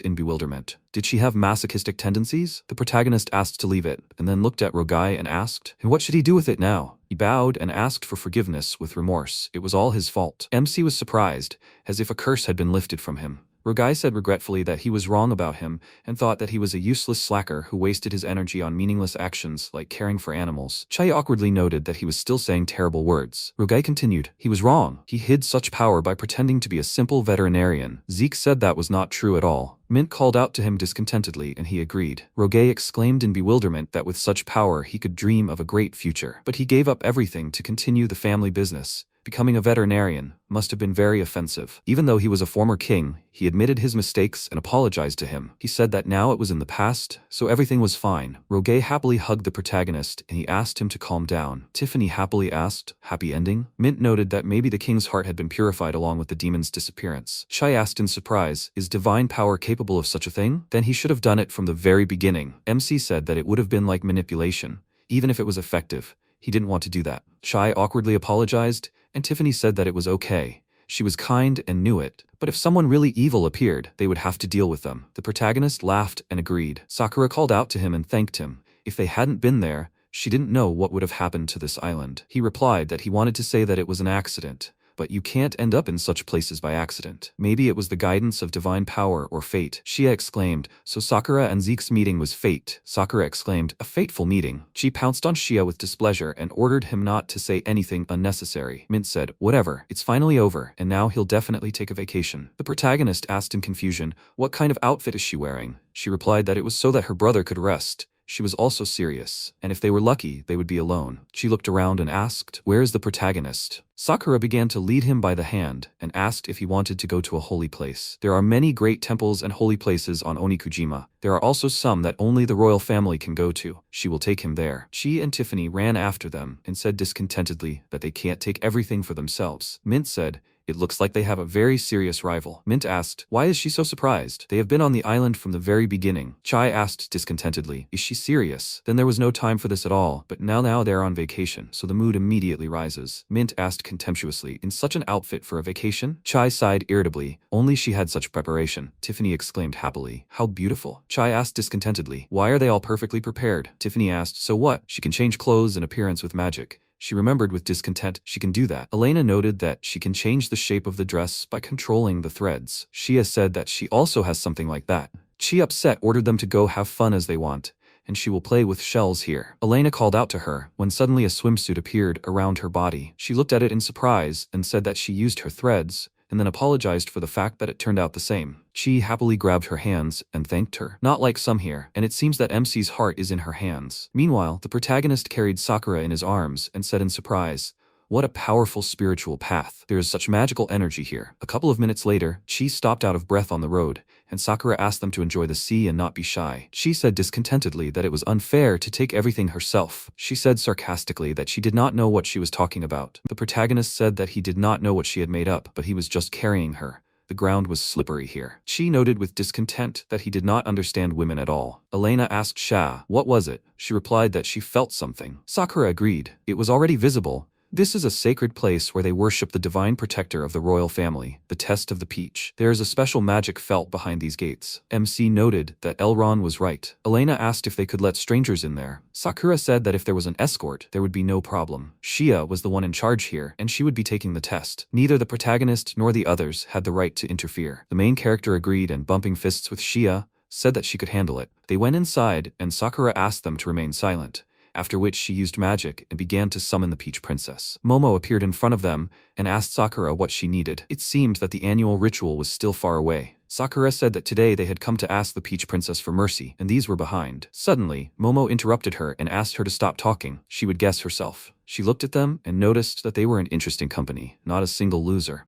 in bewilderment, did she have masochistic tendencies? The protagonist asked to leave it, and then looked at Rogai and asked, and what should he do with it now? He bowed and asked for forgiveness with remorse. It was all his fault. MC was surprised, as if a curse had been lifted from him. Rogai said regretfully that he was wrong about him and thought that he was a useless slacker who wasted his energy on meaningless actions like caring for animals. Shia awkwardly noted that he was still saying terrible words. Rogai continued, he was wrong. He hid such power by pretending to be a simple veterinarian. Zeke said that was not true at all. Mint called out to him discontentedly and he agreed. Rogai exclaimed in bewilderment that with such power he could dream of a great future. But he gave up everything to continue the family business. Becoming a veterinarian must have been very offensive. Even though he was a former king, he admitted his mistakes and apologized to him. He said that now it was in the past, so everything was fine. Rogai happily hugged the protagonist and he asked him to calm down. Tiffany happily asked, happy ending? Mint noted that maybe the king's heart had been purified along with the demon's disappearance. Shia asked in surprise, is divine power capable of such a thing? Then he should have done it from the very beginning. MC said that it would have been like manipulation. Even if it was effective, he didn't want to do that. Shia awkwardly apologized, and Tiffany said that it was okay. She was kind and knew it, but if someone really evil appeared, they would have to deal with them. The protagonist laughed and agreed. Sakura called out to him and thanked him. If they hadn't been there, she didn't know what would have happened to this island. He replied that he wanted to say that it was an accident, but you can't end up in such places by accident. Maybe it was the guidance of divine power or fate. Shia exclaimed, so Sakura and Zeke's meeting was fate. Sakura exclaimed, a fateful meeting. She pounced on Shia with displeasure and ordered him not to say anything unnecessary. Mint said, whatever, it's finally over, and now he'll definitely take a vacation. The protagonist asked in confusion, what kind of outfit is she wearing? She replied that it was so that her brother could rest. She was also serious, and if they were lucky, they would be alone. She looked around and asked, where is the protagonist? Sakura began to lead him by the hand and asked if he wanted to go to a holy place. There are many great temples and holy places on Onikujima. There are also some that only the royal family can go to. She will take him there. She and Tiffany ran after them and said discontentedly that they can't take everything for themselves. Mint said, it looks like they have a very serious rival. Mint asked, why is she so surprised? They have been on the island from the very beginning. Chai asked discontentedly, is she serious? Then there was no time for this at all, but now they're on vacation, so the mood immediately rises. Mint asked contemptuously, in such an outfit for a vacation? Chai sighed irritably, only she had such preparation. Tiffany exclaimed happily, how beautiful. Chai asked discontentedly, why are they all perfectly prepared? Tiffany asked, so what? She can change clothes and appearance with magic. She remembered with discontent, she can do that. Elena noted that she can change the shape of the dress by controlling the threads. Shia said that she also has something like that. She upset ordered them to go have fun as they want, and she will play with shells here. Elena called out to her, when suddenly a swimsuit appeared around her body. She looked at it in surprise and said that she used her threads, and then apologized for the fact that it turned out the same. She happily grabbed her hands and thanked her. Not like some here, and it seems that MC's heart is in her hands. Meanwhile, the protagonist carried Sakura in his arms and said in surprise, what a powerful spiritual path. There is such magical energy here. A couple of minutes later, Chi stopped out of breath on the road, and Sakura asked them to enjoy the sea and not be shy. She said discontentedly that it was unfair to take everything herself. She said sarcastically that she did not know what she was talking about. The protagonist said that he did not know what she had made up, but he was just carrying her. The ground was slippery here. Chi noted with discontent that he did not understand women at all. Elena asked Shia, what was it? She replied that she felt something. Sakura agreed. It was already visible. This is a sacred place where they worship the divine protector of the royal family, the test of the peach. There is a special magic felt behind these gates. MC noted that Elron was right. Elena asked if they could let strangers in there. Sakura said that if there was an escort, there would be no problem. Shia was the one in charge here, and she would be taking the test. Neither the protagonist nor the others had the right to interfere. The main character agreed and bumping fists with Shia, said that she could handle it. They went inside, and Sakura asked them to remain silent, after which she used magic and began to summon the Peach Princess. Momo appeared in front of them and asked Sakura what she needed. It seemed that the annual ritual was still far away. Sakura said that today they had come to ask the Peach Princess for mercy, and these were behind. Suddenly, Momo interrupted her and asked her to stop talking. She would guess herself. She looked at them and noticed that they were an interesting company, not a single loser.